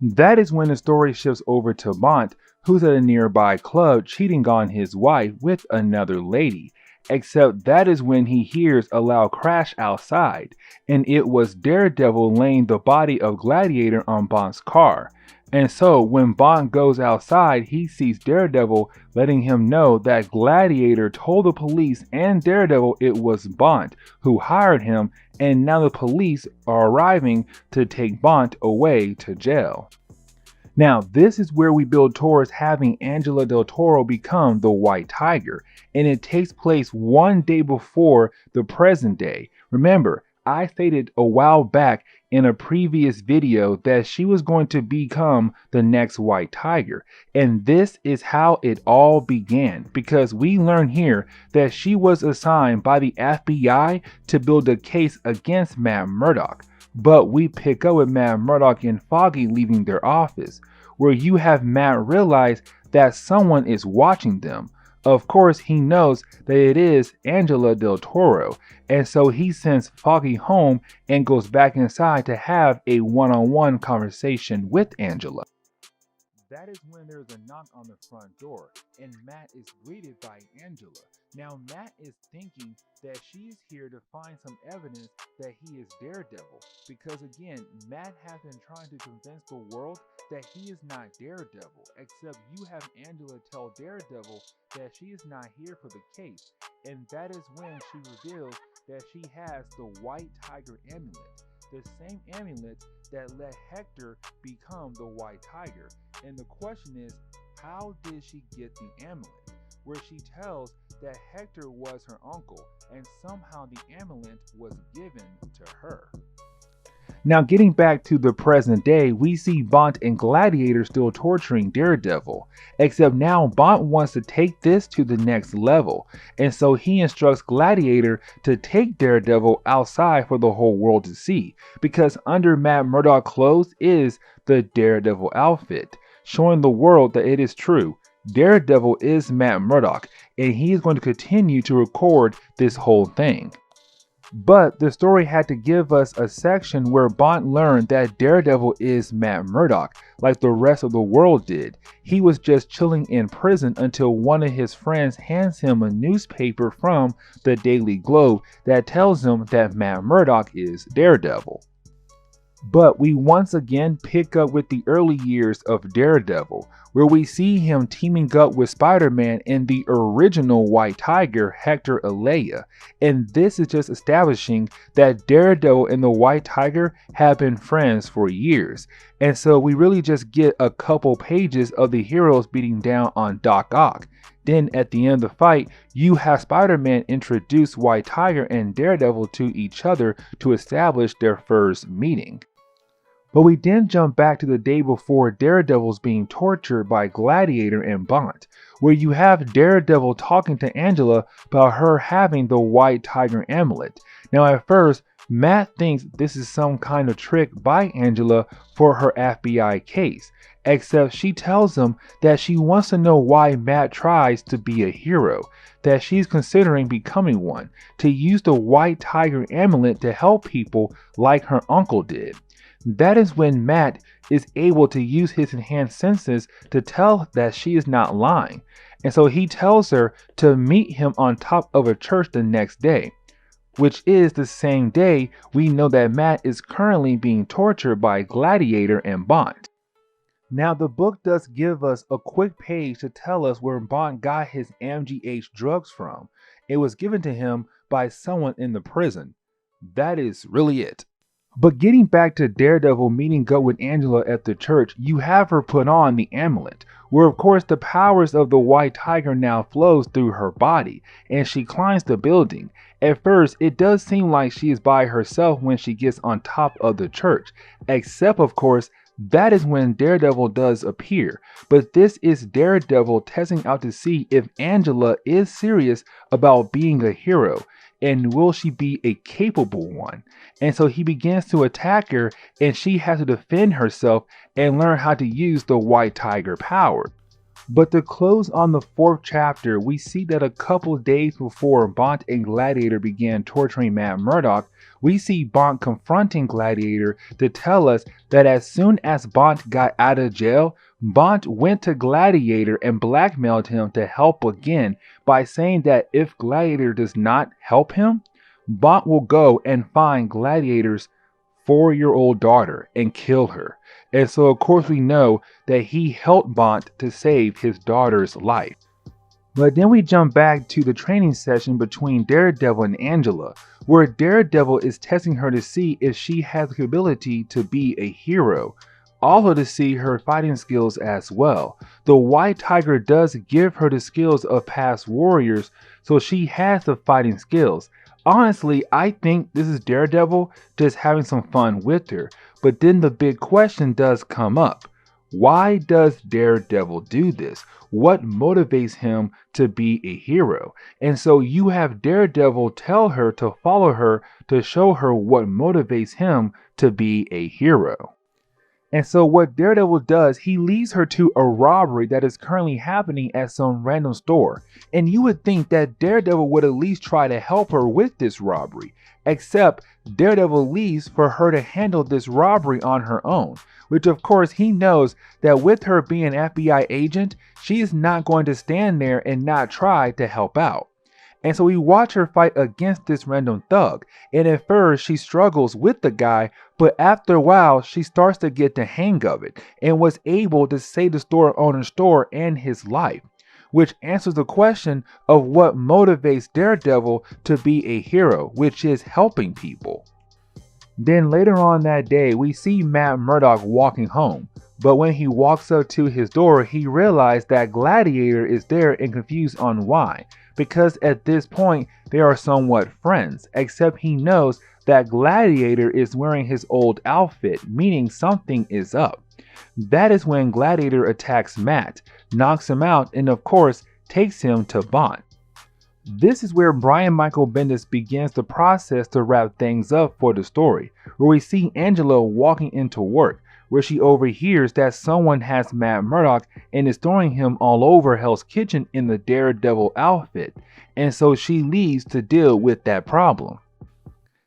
That is when the story shifts over to Bont, who's at a nearby club cheating on his wife with another lady. Except that is when he hears a loud crash outside, and it was Daredevil laying the body of Gladiator on Bont's car. And so when Bont goes outside, he sees Daredevil letting him know that Gladiator told the police and Daredevil it was Bont who hired him, and now the police are arriving to take Bont away to jail. Now this is where we build towards having Angela Del Toro become the White Tiger, and it takes place one day before the present day. Remember, I stated a while back in a previous video that she was going to become the next White Tiger, and this is how it all began, because we learn here that she was assigned by the FBI to build a case against Matt Murdock. But we pick up with Matt Murdock and Foggy leaving their office, where you have Matt realize that someone is watching them. Of course, he knows that it is Angela Del Toro, and so he sends Foggy home and goes back inside to have a one-on-one conversation with Angela. That is when there's a knock on the front door, and Matt is greeted by Angela. Now Matt is thinking that she's here to find some evidence that he is Daredevil, because again, Matt has been trying to convince the world that he is not Daredevil, except you have Angela tell Daredevil that she is not here for the case, and that is when she reveals that she has the White Tiger amulet, the same amulet that let Hector become the White Tiger. And the question is, how did she get the amulet? Where she tells that Hector was her uncle, and somehow the amulet was given to her. Now getting back to the present day, we see Bont and Gladiator still torturing Daredevil, except now Bont wants to take this to the next level, and so he instructs Gladiator to take Daredevil outside for the whole world to see, because under Matt Murdock clothes is the Daredevil outfit, showing the world that it is true. Daredevil is Matt Murdock, and he is going to continue to record this whole thing. But the story had to give us a section where Bont learned that Daredevil is Matt Murdock, like the rest of the world did. He was just chilling in prison until one of his friends hands him a newspaper from the Daily Globe that tells him that Matt Murdock is Daredevil. But we once again pick up with the early years of Daredevil, where we see him teaming up with Spider-Man in the original White Tiger, Hector Alea. And this is just establishing that Daredevil and the White Tiger have been friends for years. And so we really just get a couple pages of the heroes beating down on Doc Ock. Then at the end of the fight, you have Spider-Man introduce White Tiger and Daredevil to each other to establish their first meeting. But we then jump back to the day before Daredevil's being tortured by Gladiator and Bont, where you have Daredevil talking to Angela about her having the White Tiger amulet. Now at first, Matt thinks this is some kind of trick by Angela for her FBI case, except she tells him that she wants to know why Matt tries to be a hero, that she's considering becoming one, to use the White Tiger amulet to help people like her uncle did. That is when Matt is able to use his enhanced senses to tell that she is not lying. And so he tells her to meet him on top of a church the next day, which is the same day we know that Matt is currently being tortured by Gladiator and Bont. Now the book does give us a quick page to tell us where Bont got his MGH drugs from. It was given to him by someone in the prison. That is really it. But getting back to Daredevil meeting up with Angela at the church, you have her put on the amulet, where of course the powers of the White Tiger now flows through her body, and she climbs the building. At first, it does seem like she is by herself when she gets on top of the church, except of course, that is when Daredevil does appear. But this is Daredevil testing out to see if Angela is serious about being a hero, and will she be a capable one? And so he begins to attack her, and she has to defend herself and learn how to use the White Tiger power. But to close on the 4th chapter, we see that a couple days before Bont and Gladiator began torturing Matt Murdock, we see Bont confronting Gladiator to tell us that as soon as Bont got out of jail, Bont went to Gladiator and blackmailed him to help again by saying that if Gladiator does not help him, Bont will go and find Gladiator's 4-year-old daughter and kill her. And so of course we know that he helped Bont to save his daughter's life. But then we jump back to the training session between Daredevil and Angela, where Daredevil is testing her to see if she has the ability to be a hero, also to see her fighting skills as well. The White Tiger does give her the skills of past warriors, so she has the fighting skills. Honestly, I think this is Daredevil just having some fun with her, but then the big question does come up. Why does Daredevil do this? What motivates him to be a hero? And so you have Daredevil tell her to follow her to show her what motivates him to be a hero. And so what Daredevil does, he leads her to a robbery that is currently happening at some random store. And you would think that Daredevil would at least try to help her with this robbery. Except Daredevil leaves for her to handle this robbery on her own. Which of course he knows that with her being an FBI agent, she is not going to stand there and not try to help out. And so we watch her fight against this random thug, and at first she struggles with the guy, but after a while she starts to get the hang of it and was able to save the store owner's store and his life, which answers the question of what motivates Daredevil to be a hero, which is helping people. Then later on that day, we see Matt Murdock walking home, but when he walks up to his door, he realizes that Gladiator is there and confused on why. Because at this point, they are somewhat friends, except he knows that Gladiator is wearing his old outfit, meaning something is up. That is when Gladiator attacks Matt, knocks him out, and of course, takes him to Bont. This is where Brian Michael Bendis begins the process to wrap things up for the story, where we see Angela walking into work, where she overhears that someone has Matt Murdock and is throwing him all over Hell's Kitchen in the Daredevil outfit, and so she leaves to deal with that problem.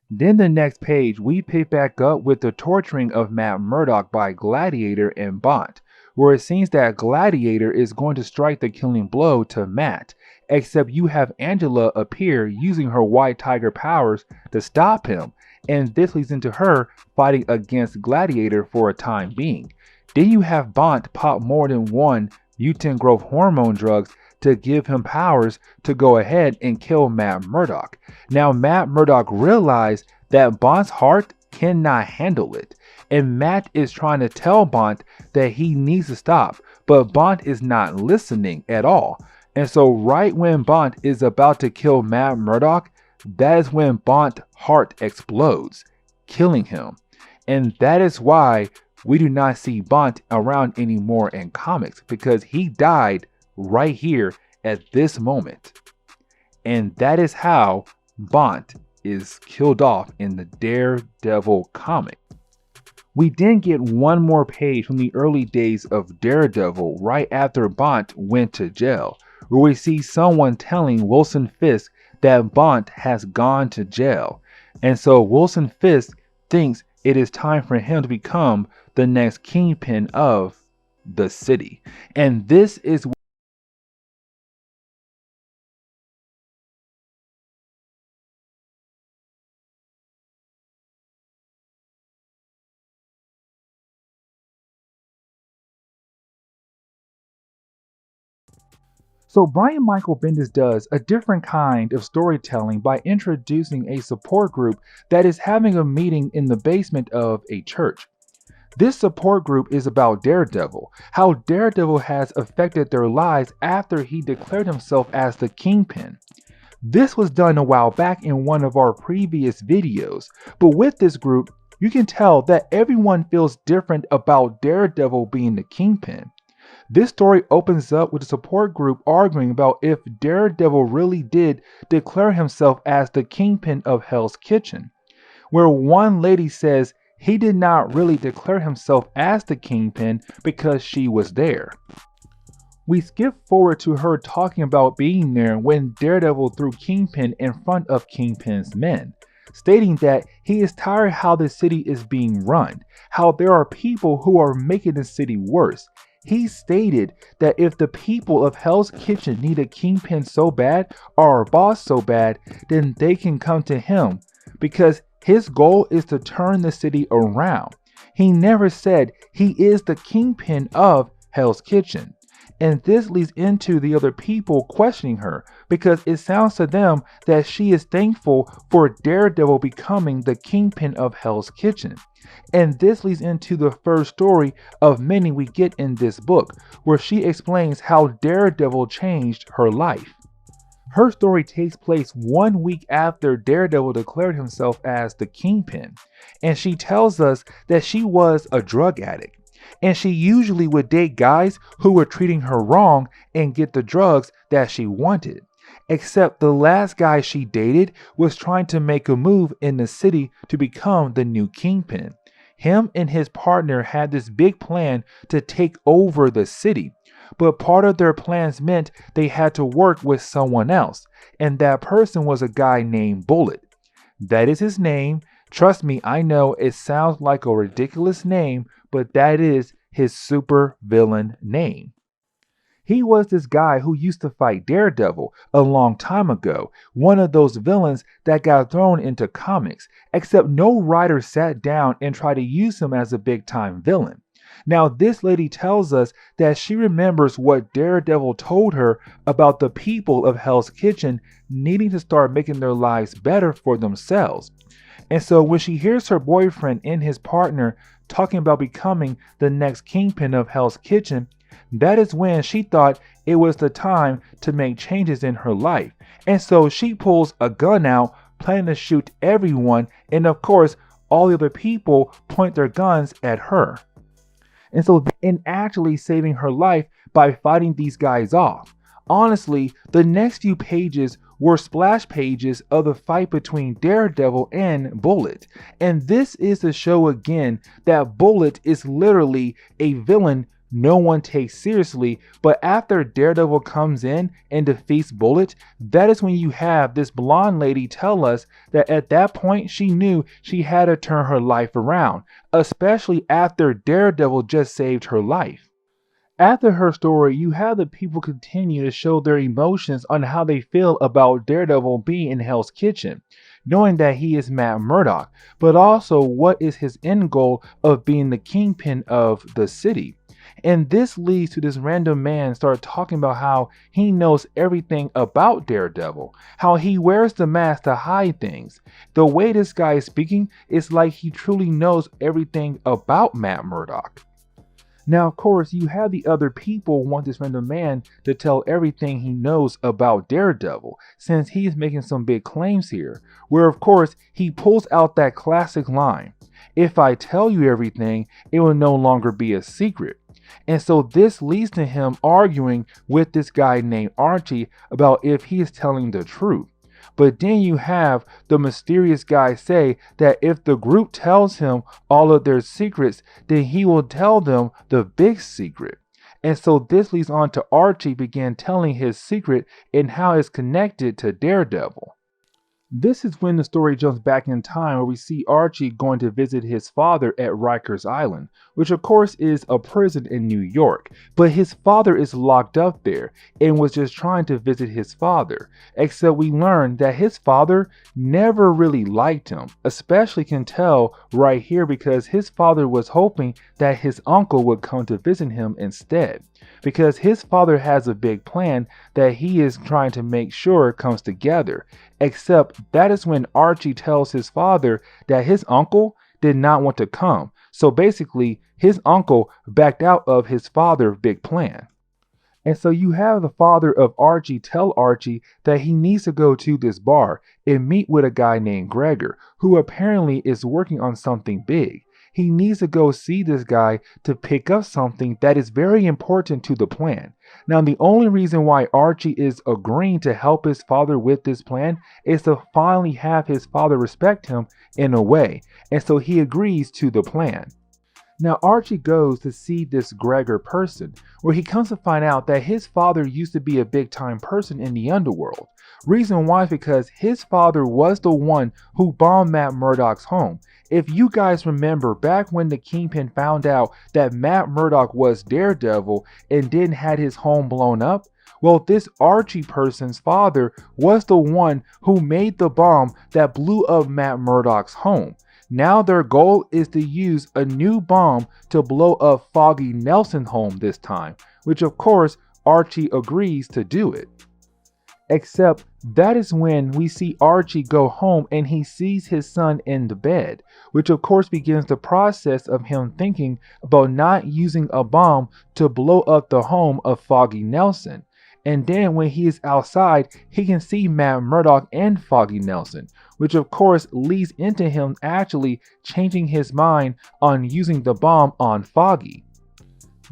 Then the next page, we pick back up with the torturing of Matt Murdock by Gladiator and Bont, where it seems that Gladiator is going to strike the killing blow to Matt, except you have Angela appear using her White Tiger powers to stop him, and this leads into her fighting against Gladiator for a time being. Then you have Bont pop more than one mutant growth hormone drugs to give him powers to go ahead and kill Matt Murdock. Now Matt Murdock realized that Bont's heart cannot handle it, and Matt is trying to tell Bont that he needs to stop, but Bont is not listening at all. And so right when Bont is about to kill Matt Murdock, that is when Bont's heart explodes, killing him. And that is why we do not see Bont around anymore in comics, because he died right here at this moment. And that is how Bont is killed off in the Daredevil comic. We then get one more page from the early days of Daredevil right after Bont went to jail, where we see someone telling Wilson Fisk that Bont has gone to jail. And so Wilson Fisk thinks it is time for him to become the next Kingpin of the city. And this is So Brian Michael Bendis does a different kind of storytelling by introducing a support group that is having a meeting in the basement of a church. This support group is about Daredevil, how Daredevil has affected their lives after he declared himself as the Kingpin. This was done a while back in one of our previous videos, but with this group, you can tell that everyone feels different about Daredevil being the Kingpin. This story opens up with the support group arguing about if Daredevil really did declare himself as the Kingpin of Hell's Kitchen, where one lady says he did not really declare himself as the Kingpin because she was there. We skip forward to her talking about being there when Daredevil threw Kingpin in front of Kingpin's men, stating that he is tired how the city is being run, how there are people who are making the city worse. He stated that if the people of Hell's Kitchen need a Kingpin so bad, or a boss so bad, then they can come to him, because his goal is to turn the city around. He never said he is the Kingpin of Hell's Kitchen. And this leads into the other people questioning her, because it sounds to them that she is thankful for Daredevil becoming the Kingpin of Hell's Kitchen. And this leads into the first story of many we get in this book, where she explains how Daredevil changed her life. Her story takes place 1 week after Daredevil declared himself as the Kingpin, and she tells us that she was a drug addict, and she usually would date guys who were treating her wrong and get the drugs that she wanted. Except the last guy she dated was trying to make a move in the city to become the new Kingpin. Him and his partner had this big plan to take over the city, but part of their plans meant they had to work with someone else, and that person was a guy named Bullet. That is his name. Trust me, I know it sounds like a ridiculous name, but that is his super villain name. He was this guy who used to fight Daredevil a long time ago, one of those villains that got thrown into comics, except no writer sat down and tried to use him as a big time villain. Now this lady tells us that she remembers what Daredevil told her about the people of Hell's Kitchen needing to start making their lives better for themselves. And so when she hears her boyfriend and his partner talking about becoming the next Kingpin of Hell's Kitchen, that is when she thought it was the time to make changes in her life. And so she pulls a gun out, planning to shoot everyone, and of course, all the other people point their guns at her. And so, in actually saving her life by fighting these guys off. Honestly, the next few pages were splash pages of the fight between Daredevil and Bullet. And this is to show again that Bullet is literally a villain no one takes seriously, but after Daredevil comes in and defeats Bullet, that is when you have this blonde lady tell us that at that point she knew she had to turn her life around, especially after Daredevil just saved her life. After her story, you have the people continue to show their emotions on how they feel about Daredevil being in Hell's Kitchen. knowing that he is Matt Murdock, but also what is his end goal of being the kingpin of the city. And this leads to this random man start talking about how he knows everything about Daredevil, how he wears the mask to hide things. The way this guy is speaking is like he truly knows everything about Matt Murdock. Now, of course, you have the other people want this random man to tell everything he knows about Daredevil, since he's making some big claims here, where of course he pulls out that classic line, "If I tell you everything, it will no longer be a secret." And so this leads to him arguing with this guy named Archie about if he is telling the truth. But then you have the mysterious guy say that if the group tells him all of their secrets, then he will tell them the big secret. And so this leads on to Archie begin telling his secret and how it's connected to Daredevil. This is when the story jumps back in time where we see Archie going to visit his father at Rikers Island, which of course is a prison in New York, but his father is locked up there and was just trying to visit his father, except we learn that his father never really liked him, especially can tell right here because his father was hoping that his uncle would come to visit him instead, because his father has a big plan that he is trying to make sure comes together. Except that is when Archie tells his father that his uncle did not want to come. So basically, his uncle backed out of his father's big plan. And so you have the father of Archie tell Archie that he needs to go to this bar and meet with a guy named Gregor, who apparently is working on something big. He needs to go see this guy to pick up something that is very important to the plan. Now, the only reason why Archie is agreeing to help his father with this plan is to finally have his father respect him in a way, and so he agrees to the plan. Now, Archie goes to see this Gregor person, where he comes to find out that his father used to be a big time person in the underworld. Reason why is because his father was the one who bombed Matt Murdock's home. If you guys remember back when the Kingpin found out that Matt Murdock was Daredevil and then had his home blown up, well, this Archie person's father was the one who made the bomb that blew up Matt Murdock's home. Now their goal is to use a new bomb to blow up Foggy Nelson's home this time, which of course Archie agrees to do it. Except that is when we see Archie go home and he sees his son in the bed, which of course begins the process of him thinking about not using a bomb to blow up the home of Foggy Nelson. And then when he is outside, he can see Matt Murdock and Foggy Nelson, which of course leads into him actually changing his mind on using the bomb on Foggy.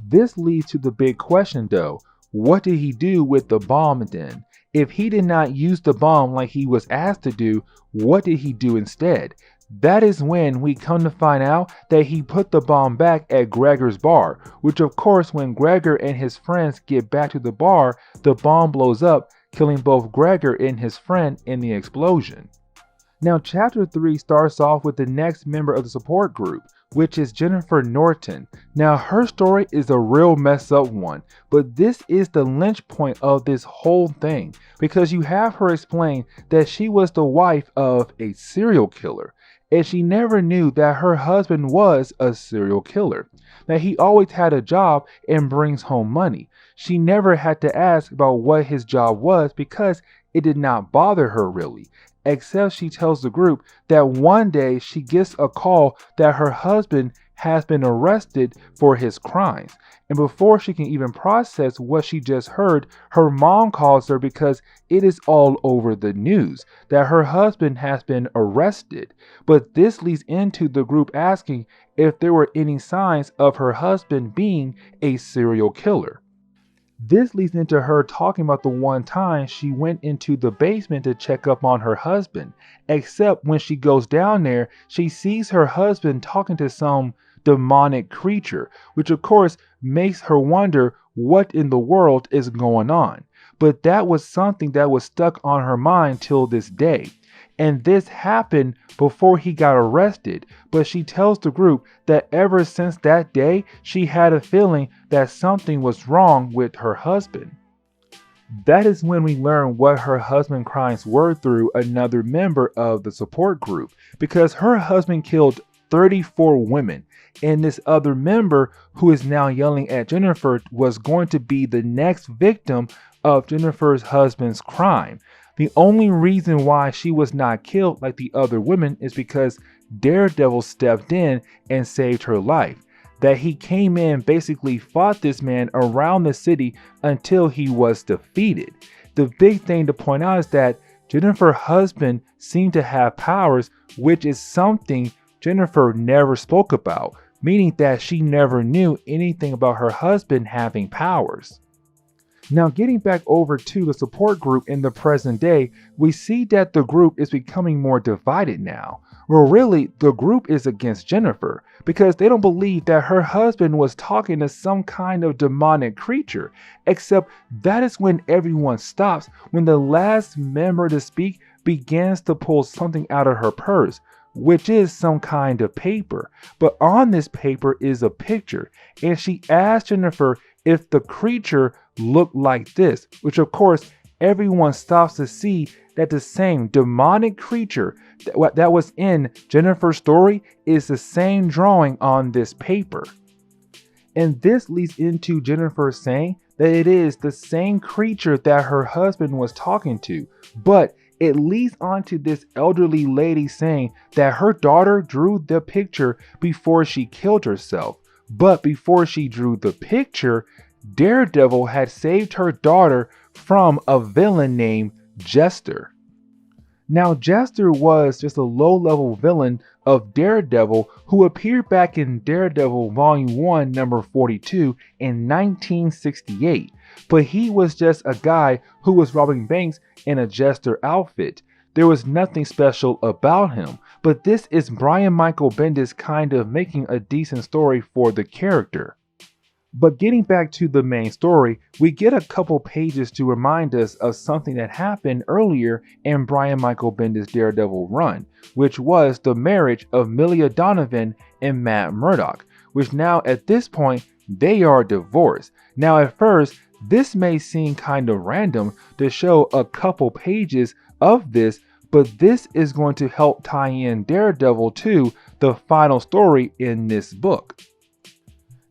This leads to the big question though, what did he do with the bomb then? If he did not use the bomb like he was asked to do, what did he do instead? That is when we come to find out that he put the bomb back at Gregor's bar, which of course when Gregor and his friends get back to the bar, the bomb blows up, killing both Gregor and his friend in the explosion. Now chapter 3 starts off with the next member of the support group, which is Jennifer Norton. Now her story is a real mess up one, but this is the lynch point of this whole thing, because you have her explain that she was the wife of a serial killer, and she never knew that her husband was a serial killer, that he always had a job and brings home money. She never had to ask about what his job was because it did not bother her really. Except she tells the group that one day she gets a call that her husband has been arrested for his crimes. And before she can even process what she just heard, her mom calls her because it is all over the news that her husband has been arrested. But this leads into the group asking if there were any signs of her husband being a serial killer. This leads into her talking about the one time she went into the basement to check up on her husband, except when she goes down there, she sees her husband talking to some demonic creature, which of course makes her wonder what in the world is going on. But that was something that was stuck on her mind till this day. And this happened before he got arrested, but she tells the group that ever since that day, she had a feeling that something was wrong with her husband. That is when we learn what her husband's crimes were through another member of the support group, because her husband killed 34 women, and this other member who is now yelling at Jennifer was going to be the next victim of Jennifer's husband's crime. The only reason why she was not killed like the other women is because Daredevil stepped in and saved her life. That he came in, basically fought this man around the city until he was defeated. The big thing to point out is that Jennifer's husband seemed to have powers, which is something Jennifer never spoke about, meaning that she never knew anything about her husband having powers. Now, getting back over to the support group in the present day, we see that the group is becoming more divided now. Well, really, the group is against Jennifer because they don't believe that her husband was talking to some kind of demonic creature, except that is when everyone stops when the last member to speak begins to pull something out of her purse, which is some kind of paper. But on this paper is a picture, and she asks Jennifer if the creature looked like this, which of course everyone stops to see that the same demonic creature that was in Jennifer's story is the same drawing on this paper. And this leads into Jennifer saying that it is the same creature that her husband was talking to, but it leads on to this elderly lady saying that her daughter drew the picture before she killed herself. But before she drew the picture, Daredevil had saved her daughter from a villain named Jester. Now, Jester was just a low-level villain of Daredevil who appeared back in Daredevil Volume 1, number 42 in 1968. But he was just a guy who was robbing banks in a Jester outfit. There was nothing special about him, but this is Brian Michael Bendis kind of making a decent story for the character. But getting back to the main story, we get a couple pages to remind us of something that happened earlier in Brian Michael Bendis' Daredevil run, which was the marriage of Milla Donovan and Matt Murdock, which now at this point, they are divorced. Now at first, this may seem kind of random to show a couple pages of this, but this is going to help tie in Daredevil to the final story in this book.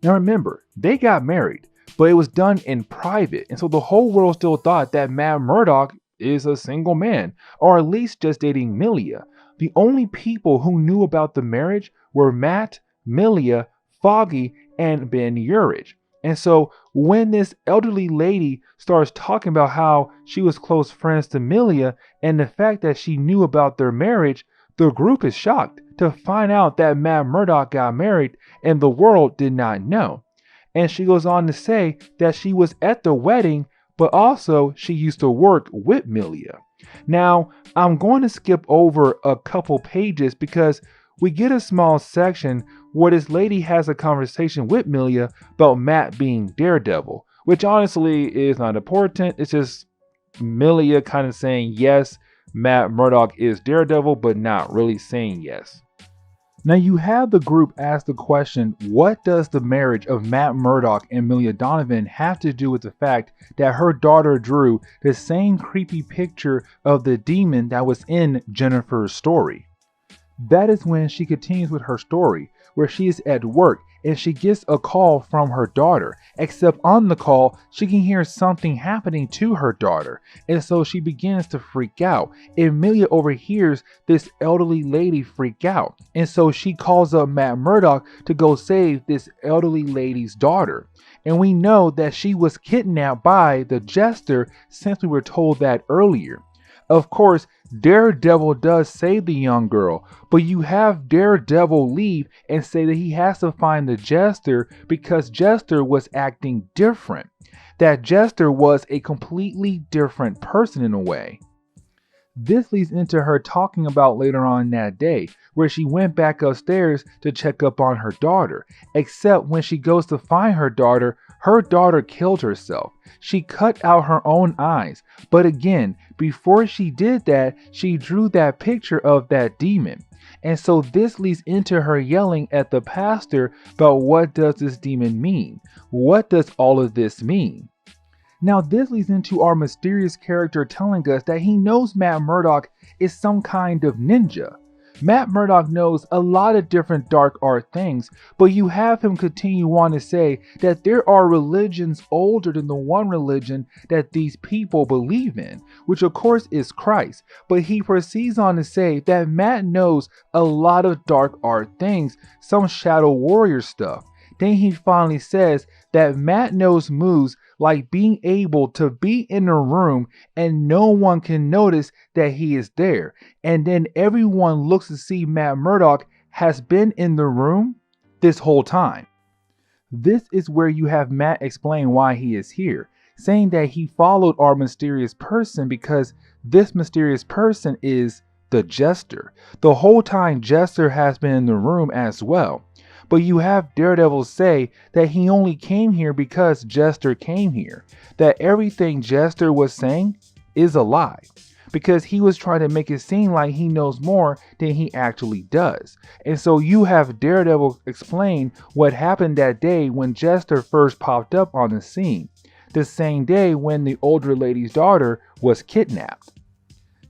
Now remember, they got married, but it was done in private, and so the whole world still thought that Matt Murdock is a single man, or at least just dating Milla. The only people who knew about the marriage were Matt, Milla, Foggy, and Ben Urich. And so when this elderly lady starts talking about how she was close friends to Milla and the fact that she knew about their marriage, the group is shocked to find out that Matt Murdock got married and the world did not know. And she goes on to say that she was at the wedding, but also she used to work with Milla. Now, I'm going to skip over a couple pages because we get a small section where this lady has a conversation with Milla about Matt being Daredevil, which honestly is not important. It's just Milla kind of saying yes, Matt Murdock is Daredevil, but not really saying yes. Now you have the group ask the question, what does the marriage of Matt Murdock and Milla Donovan have to do with the fact that her daughter drew the same creepy picture of the demon that was in Jennifer's story? That is when she continues with her story, where she is at work and she gets a call from her daughter, except on the call, she can hear something happening to her daughter, and so she begins to freak out. Milla overhears this elderly lady freak out, and so she calls up Matt Murdock to go save this elderly lady's daughter. And we know that she was kidnapped by the Jester since we were told that earlier. Of course, Daredevil does save the young girl, but you have Daredevil leave and say that he has to find the Jester because Jester was acting different. That Jester was a completely different person in a way. This leads into her talking about later on that day, where she went back upstairs to check up on her daughter, except when she goes to find her daughter killed herself. She cut out her own eyes, but again, before she did that, she drew that picture of that demon. And so this leads into her yelling at the pastor about what does this demon mean? What does all of this mean? Now this leads into our mysterious character telling us that he knows Matt Murdock is some kind of ninja. Matt Murdock knows a lot of different dark art things, but you have him continue on to say that there are religions older than the one religion that these people believe in, which of course is Christ. But he proceeds on to say that Matt knows a lot of dark art things, some Shadow Warrior stuff. Then he finally says that Matt knows moves like being able to be in a room and no one can notice that he is there. And then everyone looks to see Matt Murdock has been in the room this whole time. This is where you have Matt explain why he is here, saying that he followed our mysterious person because this mysterious person is the Jester. The whole time Jester has been in the room as well. But you have Daredevil say that he only came here because Jester came here. That everything Jester was saying is a lie. Because he was trying to make it seem like he knows more than he actually does. And so you have Daredevil explain what happened that day when Jester first popped up on the scene. The same day when the older lady's daughter was kidnapped.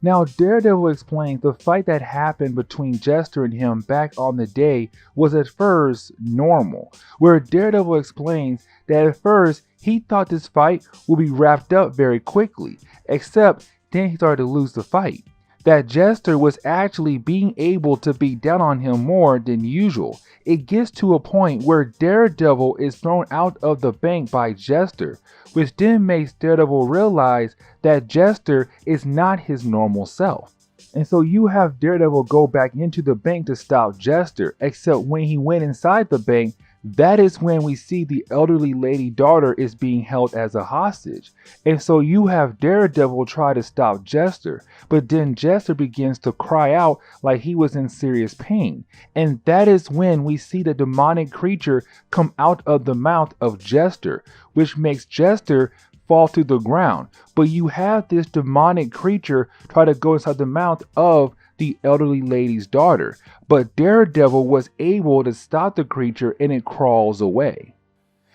Now, Daredevil explains the fight that happened between Jester and him back on the day was at first normal, where Daredevil explains that at first he thought this fight would be wrapped up very quickly, except then he started to lose the fight. That Jester was actually being able to beat down on him more than usual. It gets to a point where Daredevil is thrown out of the bank by Jester, which then makes Daredevil realize that Jester is not his normal self. And so you have Daredevil go back into the bank to stop Jester, except when he went inside the bank, that is when we see the elderly lady daughter is being held as a hostage. And so you have Daredevil try to stop Jester, but then Jester begins to cry out like he was in serious pain. And that is when we see the demonic creature come out of the mouth of Jester, which makes Jester fall to the ground. But you have this demonic creature try to go inside the mouth of the elderly lady's daughter, but Daredevil was able to stop the creature and it crawls away.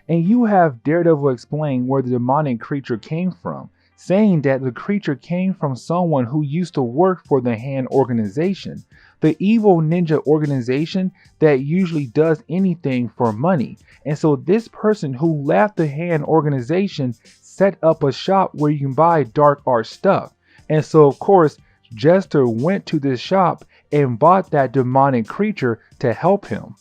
And you have Daredevil explain where the demonic creature came from, saying that the creature came from someone who used to work for the Hand organization, the evil ninja organization that usually does anything for money. And so this person who left the Hand organization set up a shop where you can buy dark art stuff. And so of course Jester went to this shop and bought that demonic creature to help him.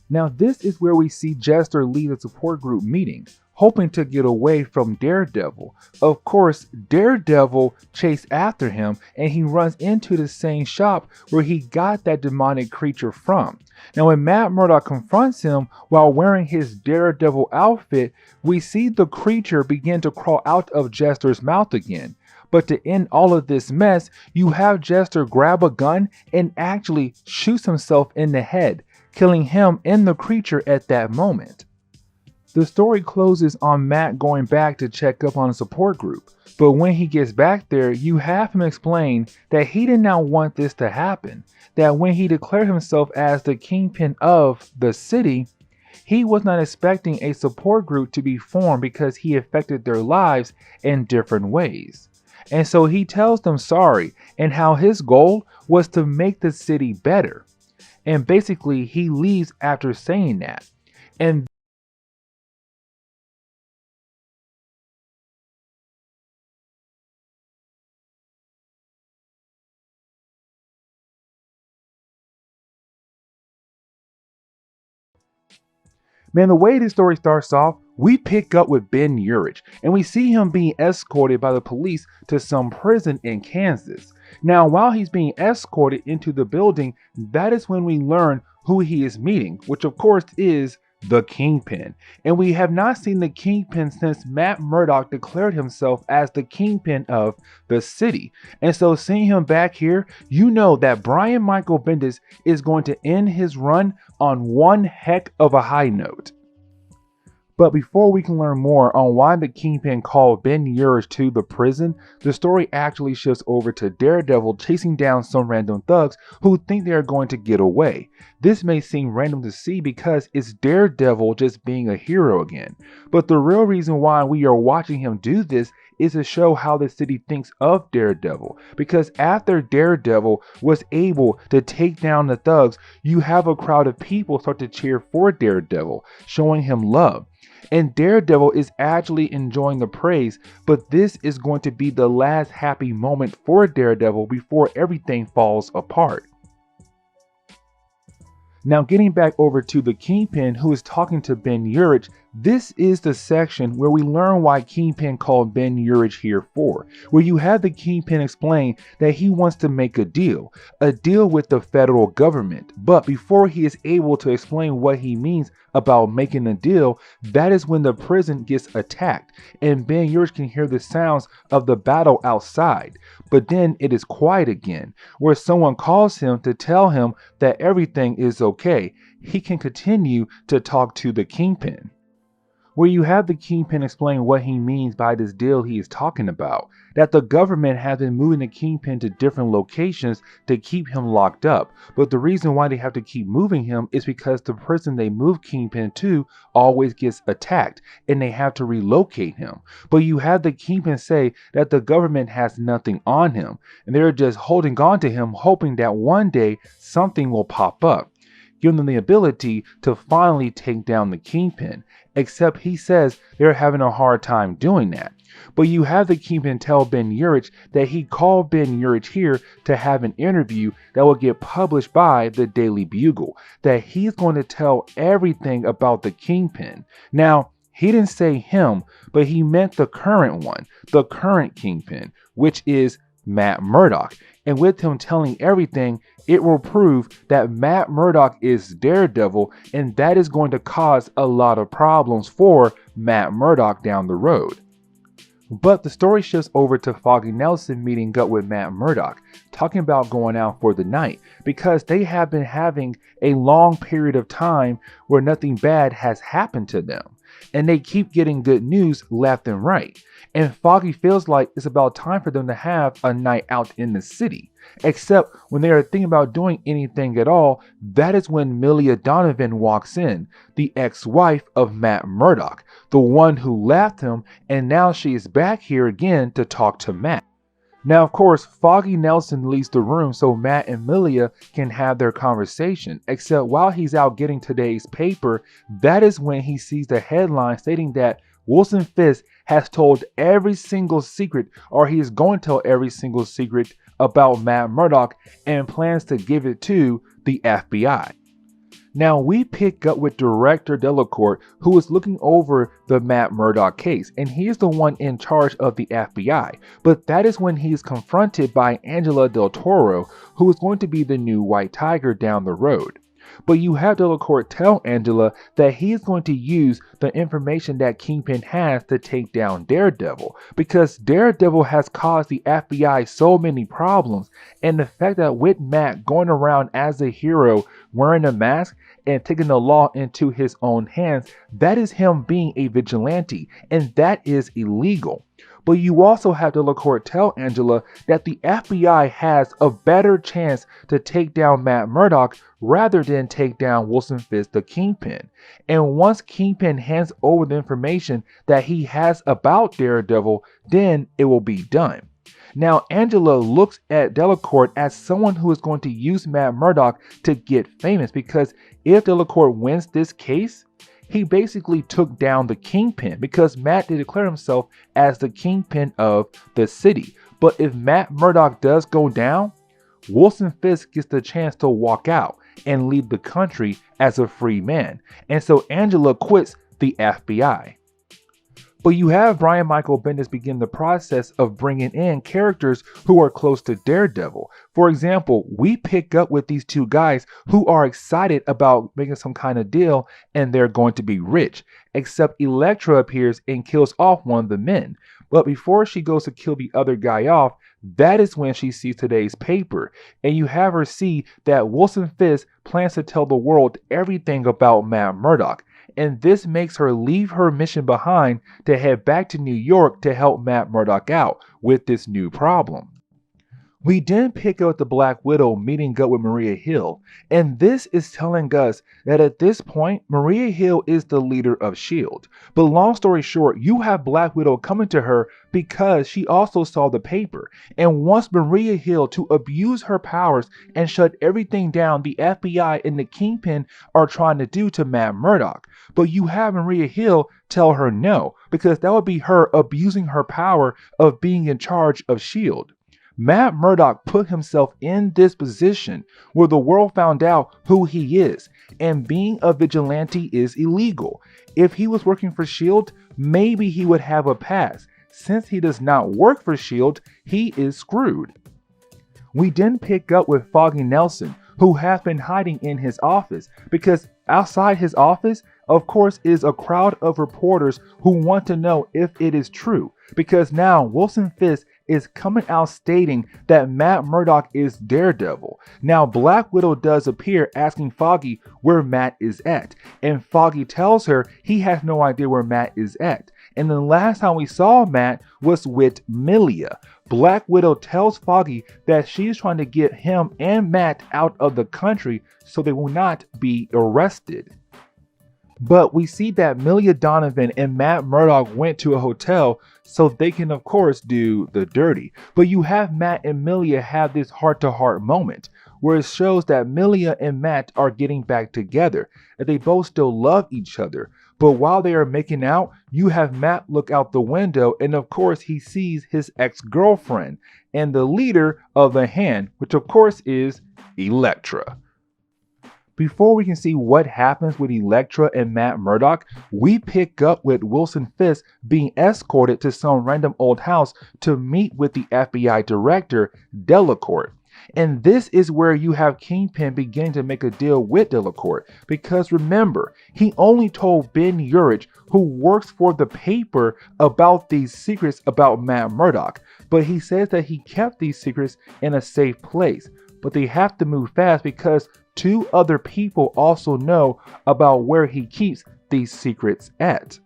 Now this is where we see Jester leave the support group meeting, hoping to get away from Daredevil. Of course, Daredevil chased after him and he runs into the same shop where he got that demonic creature from. Now when Matt Murdock confronts him while wearing his Daredevil outfit, we see the creature begin to crawl out of Jester's mouth again. But to end all of this mess, you have Jester grab a gun and actually shoots himself in the head, killing him and the creature at that moment. The story closes on Matt going back to check up on the support group, but when he gets back there, you have him explain that he did not want this to happen, that when he declared himself as the Kingpin of the city, he was not expecting a support group to be formed because he affected their lives in different ways. And so he tells them sorry and how his goal was to make the city better. And basically he leaves after saying that. And man, the way this story starts off, we pick up with Ben Urich, and we see him being escorted by the police to some prison in Kansas. Now, while he's being escorted into the building, that is when we learn who he is meeting, which of course is the Kingpin. And we have not seen the Kingpin since Matt Murdock declared himself as the Kingpin of the city. And so seeing him back here, you know that Brian Michael Bendis is going to end his run on one heck of a high note. But before we can learn more on why the Kingpin called Ben Urich to the prison, the story actually shifts over to Daredevil chasing down some random thugs who think they are going to get away. This may seem random to see because it's Daredevil just being a hero again. But the real reason why we are watching him do this is to show how the city thinks of Daredevil. Because after Daredevil was able to take down the thugs, you have a crowd of people start to cheer for Daredevil, showing him love. And Daredevil is actually enjoying the praise, but this is going to be the last happy moment for Daredevil before everything falls apart. Now getting back over to the Kingpin, who is talking to Ben Urich, this is the section where we learn why Kingpin called Ben Urich here for, where you have the Kingpin explain that he wants to make a deal with the federal government. But before he is able to explain what he means about making a deal, that is when the prison gets attacked, and Ben Urich can hear the sounds of the battle outside. But then it is quiet again, where someone calls him to tell him that everything is okay. He can continue to talk to the Kingpin. Where you have the Kingpin explain what he means by this deal he is talking about, that the government has been moving the Kingpin to different locations to keep him locked up, but the reason why they have to keep moving him is because the prison they move Kingpin to always gets attacked and they have to relocate him. But you have the Kingpin say that the government has nothing on him and they're just holding on to him, hoping that one day something will pop up, giving them the ability to finally take down the Kingpin. Except he says they're having a hard time doing that. But you have the Kingpin tell Ben Urich that he called Ben Urich here to have an interview that will get published by the Daily Bugle, that he's going to tell everything about the Kingpin. Now, he didn't say him, but he meant the current one, the current Kingpin, which is Matt Murdock. And with him telling everything, it will prove that Matt Murdock is Daredevil, and that is going to cause a lot of problems for Matt Murdock down the road. But the story shifts over to Foggy Nelson meeting up with Matt Murdock, talking about going out for the night, because they have been having a long period of time where nothing bad has happened to them, and they keep getting good news left and right. And Foggy feels like it's about time for them to have a night out in the city. Except when they are thinking about doing anything at all, that is when Milla Donovan walks in, the ex-wife of Matt Murdock, the one who left him, and now she is back here again to talk to Matt. Now, of course, Foggy Nelson leaves the room so Matt and Milla can have their conversation, except while he's out getting today's paper, that is when he sees the headline stating that Wilson Fisk has told every single secret, or he is going to tell every single secret about Matt Murdock and plans to give it to the FBI. Now we pick up with Director Delacourt, who is looking over the Matt Murdock case, and he is the one in charge of the FBI. But that is when he is confronted by Angela Del Toro, who is going to be the new White Tiger down the road. But you have Delacourt tell Angela that he is going to use the information that Kingpin has to take down Daredevil, because Daredevil has caused the FBI so many problems, and the fact that with Matt going around as a hero wearing a mask and taking the law into his own hands, that is him being a vigilante, and that is illegal. But you also have Delacourt tell Angela that the FBI has a better chance to take down Matt Murdock rather than take down Wilson Fisk the Kingpin. And once Kingpin hands over the information that he has about Daredevil, then it will be done. Now Angela looks at Delacourt as someone who is going to use Matt Murdock to get famous, because if Delacourt wins this case, he basically took down the Kingpin, because Matt did declare himself as the Kingpin of the city. But if Matt Murdock does go down, Wilson Fisk gets the chance to walk out and leave the country as a free man. And so Angela quits the FBI. But you have Brian Michael Bendis begin the process of bringing in characters who are close to Daredevil. For example, we pick up with these two guys who are excited about making some kind of deal, and they're going to be rich. Except Elektra appears and kills off one of the men. But before she goes to kill the other guy off, That is when she sees today's paper, and you have her see that Wilson Fisk plans to tell the world everything about Matt Murdock, and this makes her leave her mission behind to head back to New York to help Matt Murdock out with this new problem. We then pick up the Black Widow meeting up with Maria Hill, and this is telling us that at this point, Maria Hill is the leader of S.H.I.E.L.D. But long story short, you have Black Widow coming to her because she also saw the paper and wants Maria Hill to abuse her powers and shut everything down the FBI and the Kingpin are trying to do to Matt Murdock. But you have Maria Hill tell her no, because that would be her abusing her power of being in charge of S.H.I.E.L.D. Matt Murdock put himself in this position where the world found out who he is, and being a vigilante is illegal. If he was working for S.H.I.E.L.D., maybe he would have a pass. Since he does not work for S.H.I.E.L.D., he is screwed. We then pick up with Foggy Nelson, who has been hiding in his office, because outside his office, of course, is a crowd of reporters who want to know if it is true, because now Wilson Fisk is coming out stating that Matt Murdock is Daredevil. Now Black Widow does appear asking Foggy where Matt is at, and Foggy tells her he has no idea where Matt is at. And the last time we saw Matt was with Milla. Black Widow tells Foggy that she is trying to get him and Matt out of the country so they will not be arrested. But we see that Milla Donovan and Matt Murdock went to a hotel so they can of course do the dirty. But you have Matt and Milla have this heart-to-heart moment where it shows that Milla and Matt are getting back together, and they both still love each other. But while they are making out, you have Matt look out the window, and of course he sees his ex-girlfriend and the leader of the Hand, which of course is Elektra. Before we can see what happens with Elektra and Matt Murdock, we pick up with Wilson Fisk being escorted to some random old house to meet with the FBI director, Delacourt. And this is where you have Kingpin beginning to make a deal with Delacourt, because remember, he only told Ben Urich, who works for the paper, about these secrets about Matt Murdock, but he says that he kept these secrets in a safe place. But they have to move fast because 2 other people also know about where he keeps these secrets at.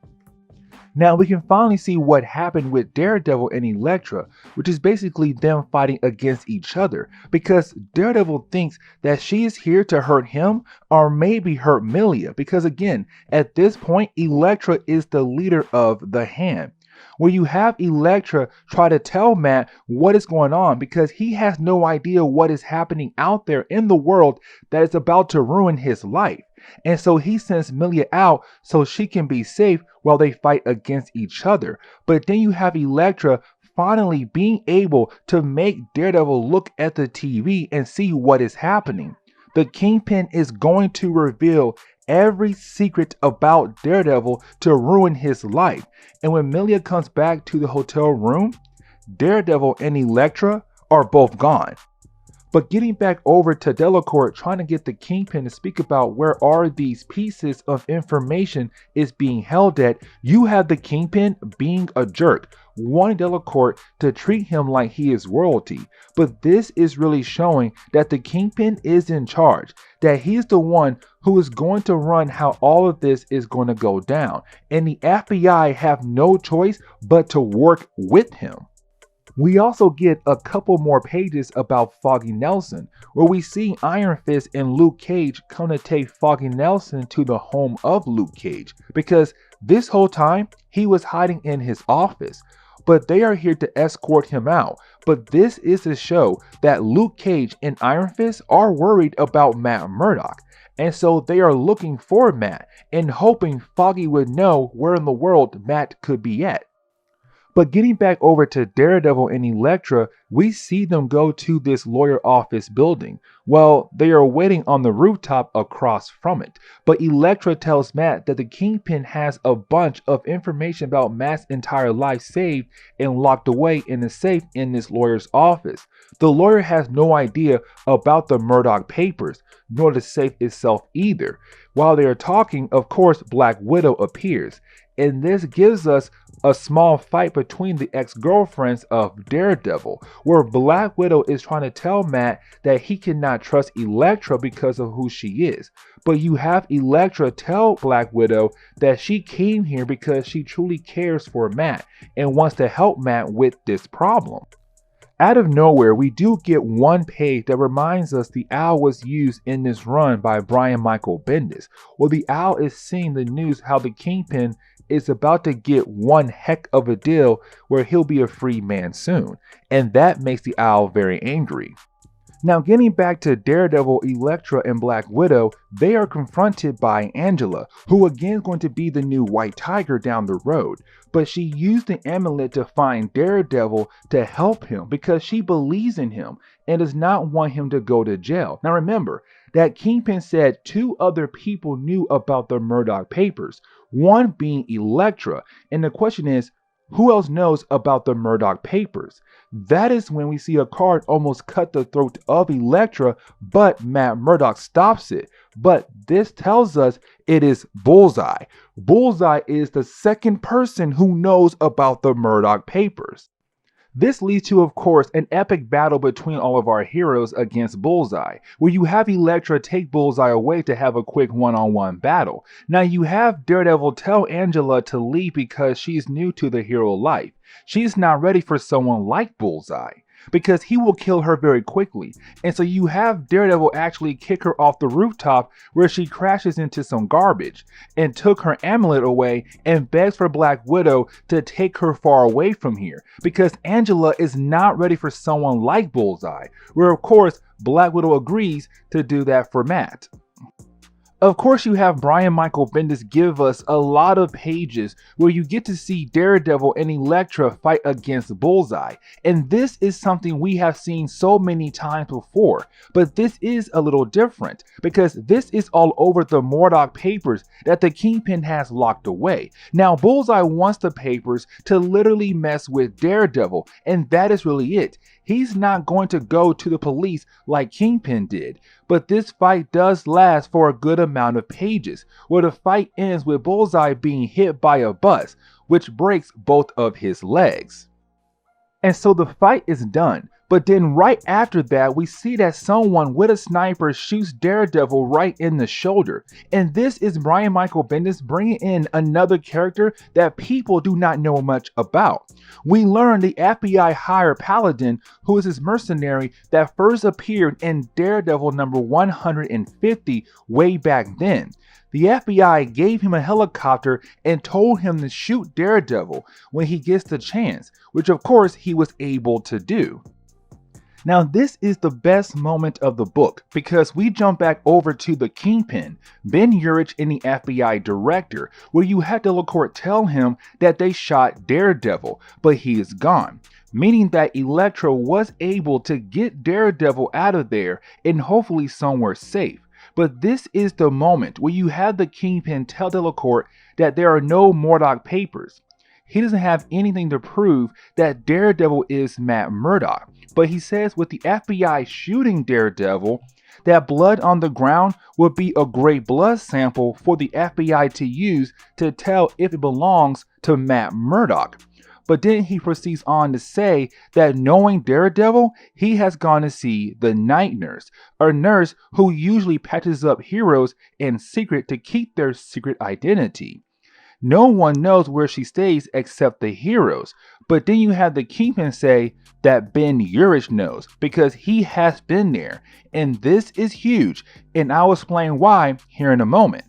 Now we can finally see what happened with Daredevil and Elektra, which is basically them fighting against each other, because Daredevil thinks that she is here to hurt him or maybe hurt Milla, because again, at this point, Elektra is the leader of the Hand. Where you have Elektra try to tell Matt what is going on because he has no idea what is happening out there in the world that is about to ruin his life. And so he sends Milla out so she can be safe while they fight against each other. But then you have Elektra finally being able to make Daredevil look at the TV and see what is happening. The Kingpin is going to reveal every secret about Daredevil to ruin his life. And when Milla comes back to the hotel room, Daredevil and Elektra are both gone. But getting back over to Delacourt trying to get the Kingpin to speak about where are these pieces of information is being held at, you have the Kingpin being a jerk, wanting Delacourt to treat him like he is royalty. But this is really showing that the Kingpin is in charge, that he's the one who is going to run how all of this is going to go down. And the FBI have no choice but to work with him. We also get a couple more pages about Foggy Nelson, where we see Iron Fist and Luke Cage come to take Foggy Nelson to the home of Luke Cage, because this whole time he was hiding in his office. But they are here to escort him out. But this is to show that Luke Cage and Iron Fist are worried about Matt Murdock. And so they are looking for Matt and hoping Foggy would know where in the world Matt could be at. But getting back over to Daredevil and Elektra, we see them go to this lawyer office building. Well, they are waiting on the rooftop across from it. But Elektra tells Matt that the Kingpin has a bunch of information about Matt's entire life saved and locked away in a safe in this lawyer's office. The lawyer has no idea about the Murdock papers, nor the safe itself either. While they are talking, of course, Black Widow appears. and this gives us a small fight between the ex-girlfriends of Daredevil, where Black Widow is trying to tell Matt that he cannot trust Elektra because of who she is. But you have Elektra tell Black Widow that she came here because she truly cares for Matt and wants to help Matt with this problem. Out of nowhere, we do get one page that reminds us the owl was used in this run by Brian Michael Bendis, where the owl is seeing the news how the Kingpin is about to get one heck of a deal where he'll be a free man soon, and that makes the owl very angry. Now, getting back to Daredevil, Elektra, and Black Widow, they are confronted by Angela, who again is going to be the new White Tiger down the road. But she used the amulet to find Daredevil to help him because she believes in him and does not want him to go to jail. Now remember, that Kingpin said 2 other people knew about the Murdock papers, one being Elektra, and the question is, who else knows about the Murdock papers? That is when we see a card almost cut the throat of Elektra, but Matt Murdock stops it. But this tells us it is Bullseye. Bullseye is the second person who knows about the Murdock papers. This leads to, of course, an epic battle between all of our heroes against Bullseye, where you have Elektra take Bullseye away to have a quick one-on-one battle. Now you have Daredevil tell Angela to leave because she's new to the hero life. She's not ready for someone like Bullseye, because he will kill her very quickly. And so you have Daredevil actually kick her off the rooftop where she crashes into some garbage and took her amulet away and begs for Black Widow to take her far away from here because Angela is not ready for someone like Bullseye, where of course Black Widow agrees to do that for Matt. Of course, you have Brian Michael Bendis give us a lot of pages where you get to see Daredevil and Elektra fight against Bullseye. And this is something we have seen so many times before, but this is a little different because this is all over the Murdock papers that the Kingpin has locked away. Now, Bullseye wants the papers to literally mess with Daredevil, and that is really it. He's not going to go to the police like Kingpin did. But this fight does last for a good amount of pages, where the fight ends with Bullseye being hit by a bus, which breaks both of his legs. And so the fight is done. But then right after that, we see that someone with a sniper shoots Daredevil right in the shoulder. And this is Brian Michael Bendis bringing in another character that people do not know much about. We learn the FBI hired Paladin, who is his mercenary that first appeared in Daredevil number 150 way back then. The FBI gave him a helicopter and told him to shoot Daredevil when he gets the chance, which of course he was able to do. Now this is the best moment of the book because we jump back over to the Kingpin, Ben Urich and the FBI director, where you had Delacourt tell him that they shot Daredevil, but he is gone. Meaning that Elektra was able to get Daredevil out of there and hopefully somewhere safe. But this is the moment where you have the Kingpin tell Delacourt that there are no Murdock papers. He doesn't have anything to prove that Daredevil is Matt Murdock. But he says with the FBI shooting Daredevil, that blood on the ground would be a great blood sample for the FBI to use to tell if it belongs to Matt Murdock. But then he proceeds on to say that knowing Daredevil, he has gone to see the night nurse, a nurse who usually patches up heroes in secret to keep their secret identity. No one knows where she stays except the heroes. But then you have the Kingpin say that Ben Urich knows because he has been there. And this is huge, and I'll explain why here in a moment.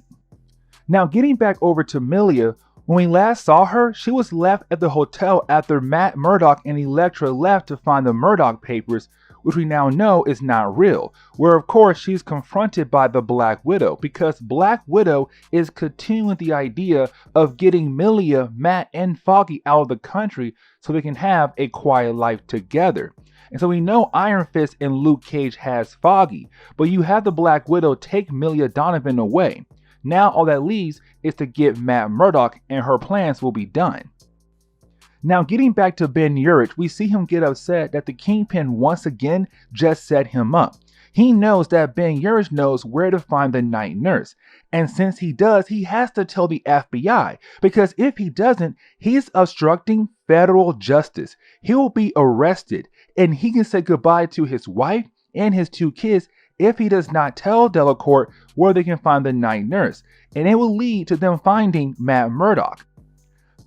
Now getting back over to Milla, when we last saw her, she was left at the hotel after Matt Murdock and Elektra left to find the Murdock papers, which we now know is not real, where of course she's confronted by the Black Widow because Black Widow is continuing the idea of getting Milla, Matt, and Foggy out of the country so they can have a quiet life together. And so we know Iron Fist and Luke Cage has Foggy, but you have the Black Widow take Milla Donovan away. Now all that leaves is to get Matt Murdock and her plans will be done. Now getting back to Ben Urich, we see him get upset that the Kingpin once again just set him up. He knows that Ben Urich knows where to find the night nurse. And since he does, he has to tell the FBI, because if he doesn't, he's obstructing federal justice. He will be arrested, and he can say goodbye to his wife and his 2 kids if he does not tell Delacourt where they can find the night nurse, and it will lead to them finding Matt Murdock.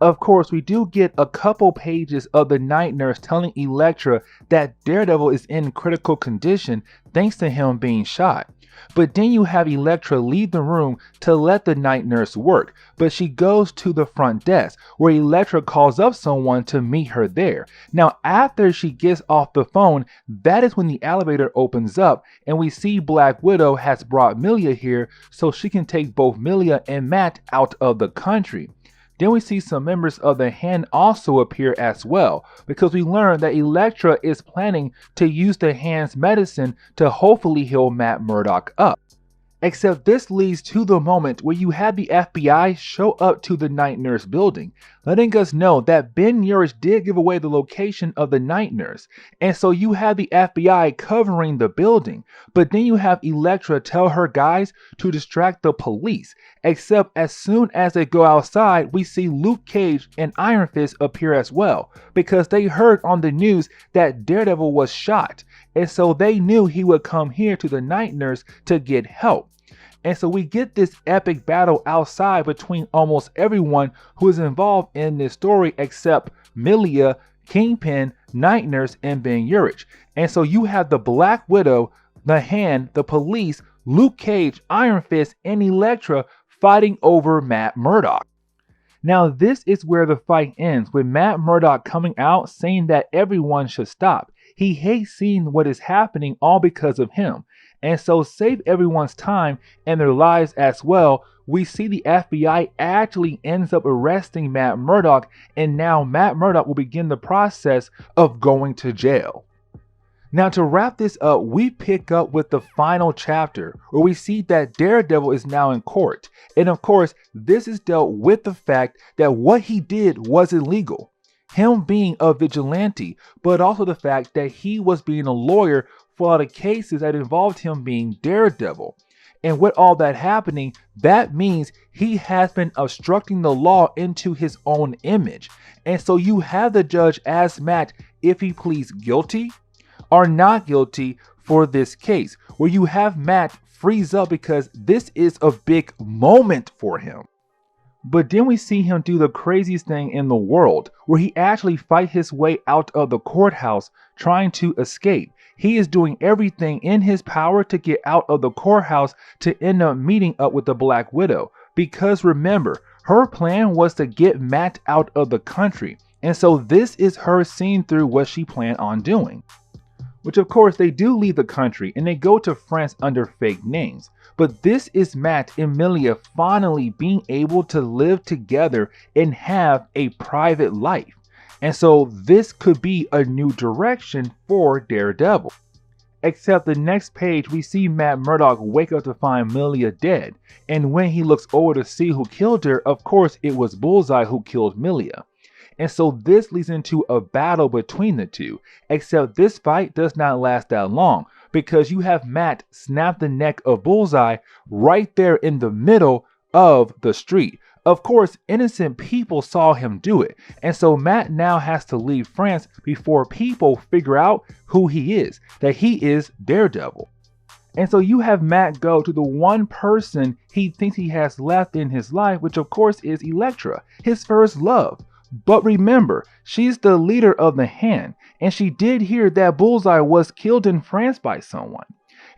Of course, we do get a couple pages of the night nurse telling Elektra that Daredevil is in critical condition thanks to him being shot. But then you have Elektra leave the room to let the night nurse work, but she goes to the front desk where Elektra calls up someone to meet her there. Now after she gets off the phone, that is when the elevator opens up and we see Black Widow has brought Milla here so she can take both Milla and Matt out of the country. Then we see some members of the Hand also appear as well, because we learn that Elektra is planning to use the Hand's medicine to hopefully heal Matt Murdock up. Except this leads to the moment where you have the FBI show up to the night nurse building, letting us know that Ben Urich did give away the location of the night nurse, and so you have the FBI covering the building, but then you have Elektra tell her guys to distract the police, except as soon as they go outside, we see Luke Cage and Iron Fist appear as well, because they heard on the news that Daredevil was shot, and so they knew he would come here to the night nurse to get help. And so we get this epic battle outside between almost everyone who is involved in this story except Milla, Kingpin, Night Nurse, and Ben Urich. And so you have the Black Widow, the Hand, the police, Luke Cage, Iron Fist, and Elektra fighting over Matt Murdock. Now this is where the fight ends, with Matt Murdock coming out saying that everyone should stop. He hates seeing what is happening all because of him. And so save everyone's time and their lives as well, we see the FBI actually ends up arresting Matt Murdock, and now Matt Murdock will begin the process of going to jail. Now to wrap this up, we pick up with the final chapter where we see that Daredevil is now in court. And of course, this is dealt with the fact that what he did was illegal. Him being a vigilante, but also the fact that he was being a lawyer for a lot of cases that involved him being Daredevil. And with all that happening, that means he has been obstructing the law into his own image. And so you have the judge ask Matt if he pleads guilty or not guilty for this case, where you have Matt freeze up because this is a big moment for him. But then we see him do the craziest thing in the world, where he actually fights his way out of the courthouse trying to escape. He is doing everything in his power to get out of the courthouse to end up meeting up with the Black Widow. Because remember, her plan was to get Matt out of the country. And so this is her seeing through what she planned on doing. Which of course they do leave the country and they go to France under fake names. But this is Matt and Milla finally being able to live together and have a private life. And so this could be a new direction for Daredevil. Except the next page we see Matt Murdock wake up to find Milla dead. And when he looks over to see who killed her, of course it was Bullseye who killed Milla. And so this leads into a battle between the two. Except this fight does not last that long, because you have Matt snap the neck of Bullseye right there in the middle of the street. Of course, innocent people saw him do it, and so Matt now has to leave France before people figure out who he is, that he is Daredevil. And so you have Matt go to the one person he thinks he has left in his life, which of course is Elektra, his first love. But remember, she's the leader of the Hand, and she did hear that Bullseye was killed in France by someone.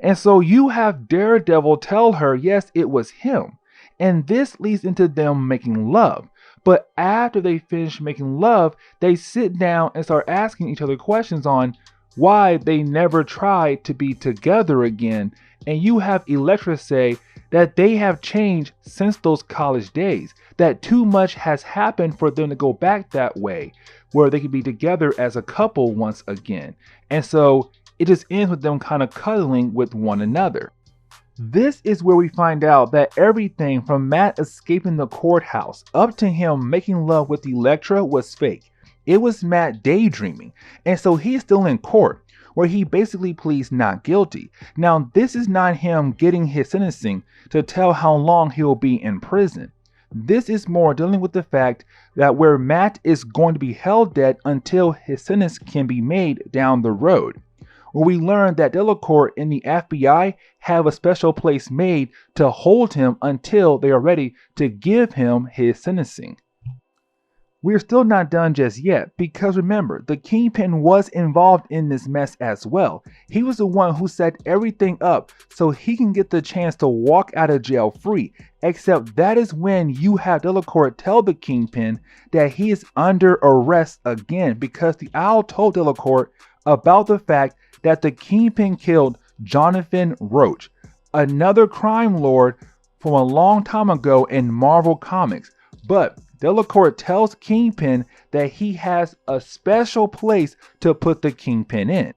And so you have Daredevil tell her, yes, it was him. And this leads into them making love. But after they finish making love, they sit down and start asking each other questions on why they never tried to be together again. And you have Elektra say that they have changed since those college days, that too much has happened for them to go back that way, where they could be together as a couple once again. And so it just ends with them kind of cuddling with one another. This is where we find out that everything from Matt escaping the courthouse up to him making love with Elektra was fake. It was Matt daydreaming, and so he's still in court, where he basically pleads not guilty. Now, this is not him getting his sentencing to tell how long he'll be in prison. This is more dealing with the fact that where Matt is going to be held dead until his sentence can be made down the road. Where we learn that Delacourt and the FBI have a special place made to hold him until they are ready to give him his sentencing. We're still not done just yet, because remember, the Kingpin was involved in this mess as well. He was the one who set everything up so he can get the chance to walk out of jail free, except that is when you have Delacourt tell the Kingpin that he is under arrest again, because the Owl told Delacourt about the fact that the Kingpin killed Jonathan Roach, another crime lord from a long time ago in Marvel Comics. But Delacourt tells Kingpin that he has a special place to put the Kingpin in.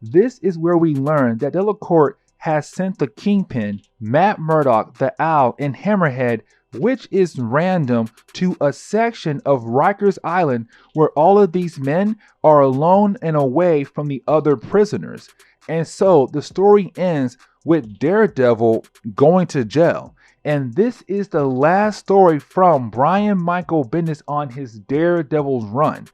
This is where we learn that Delacourt has sent the Kingpin, Matt Murdock, the Owl, and Hammerhead, which is random, to a section of Rikers Island where all of these men are alone and away from the other prisoners. And so the story ends with Daredevil going to jail. And this is the last story from Brian Michael Bendis on his Daredevil's run,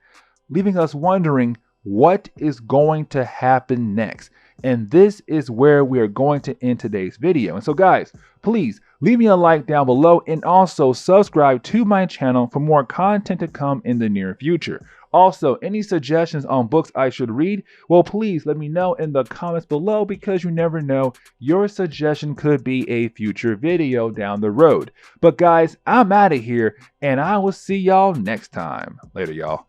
leaving us wondering what is going to happen next. And this is where we are going to end today's video. And so guys, please leave me a like down below and also subscribe to my channel for more content to come in the near future. Also, any suggestions on books I should read, well, please let me know in the comments below, because you never know, your suggestion could be a future video down the road. But guys, I'm out of here, and I will see y'all next time. Later, y'all.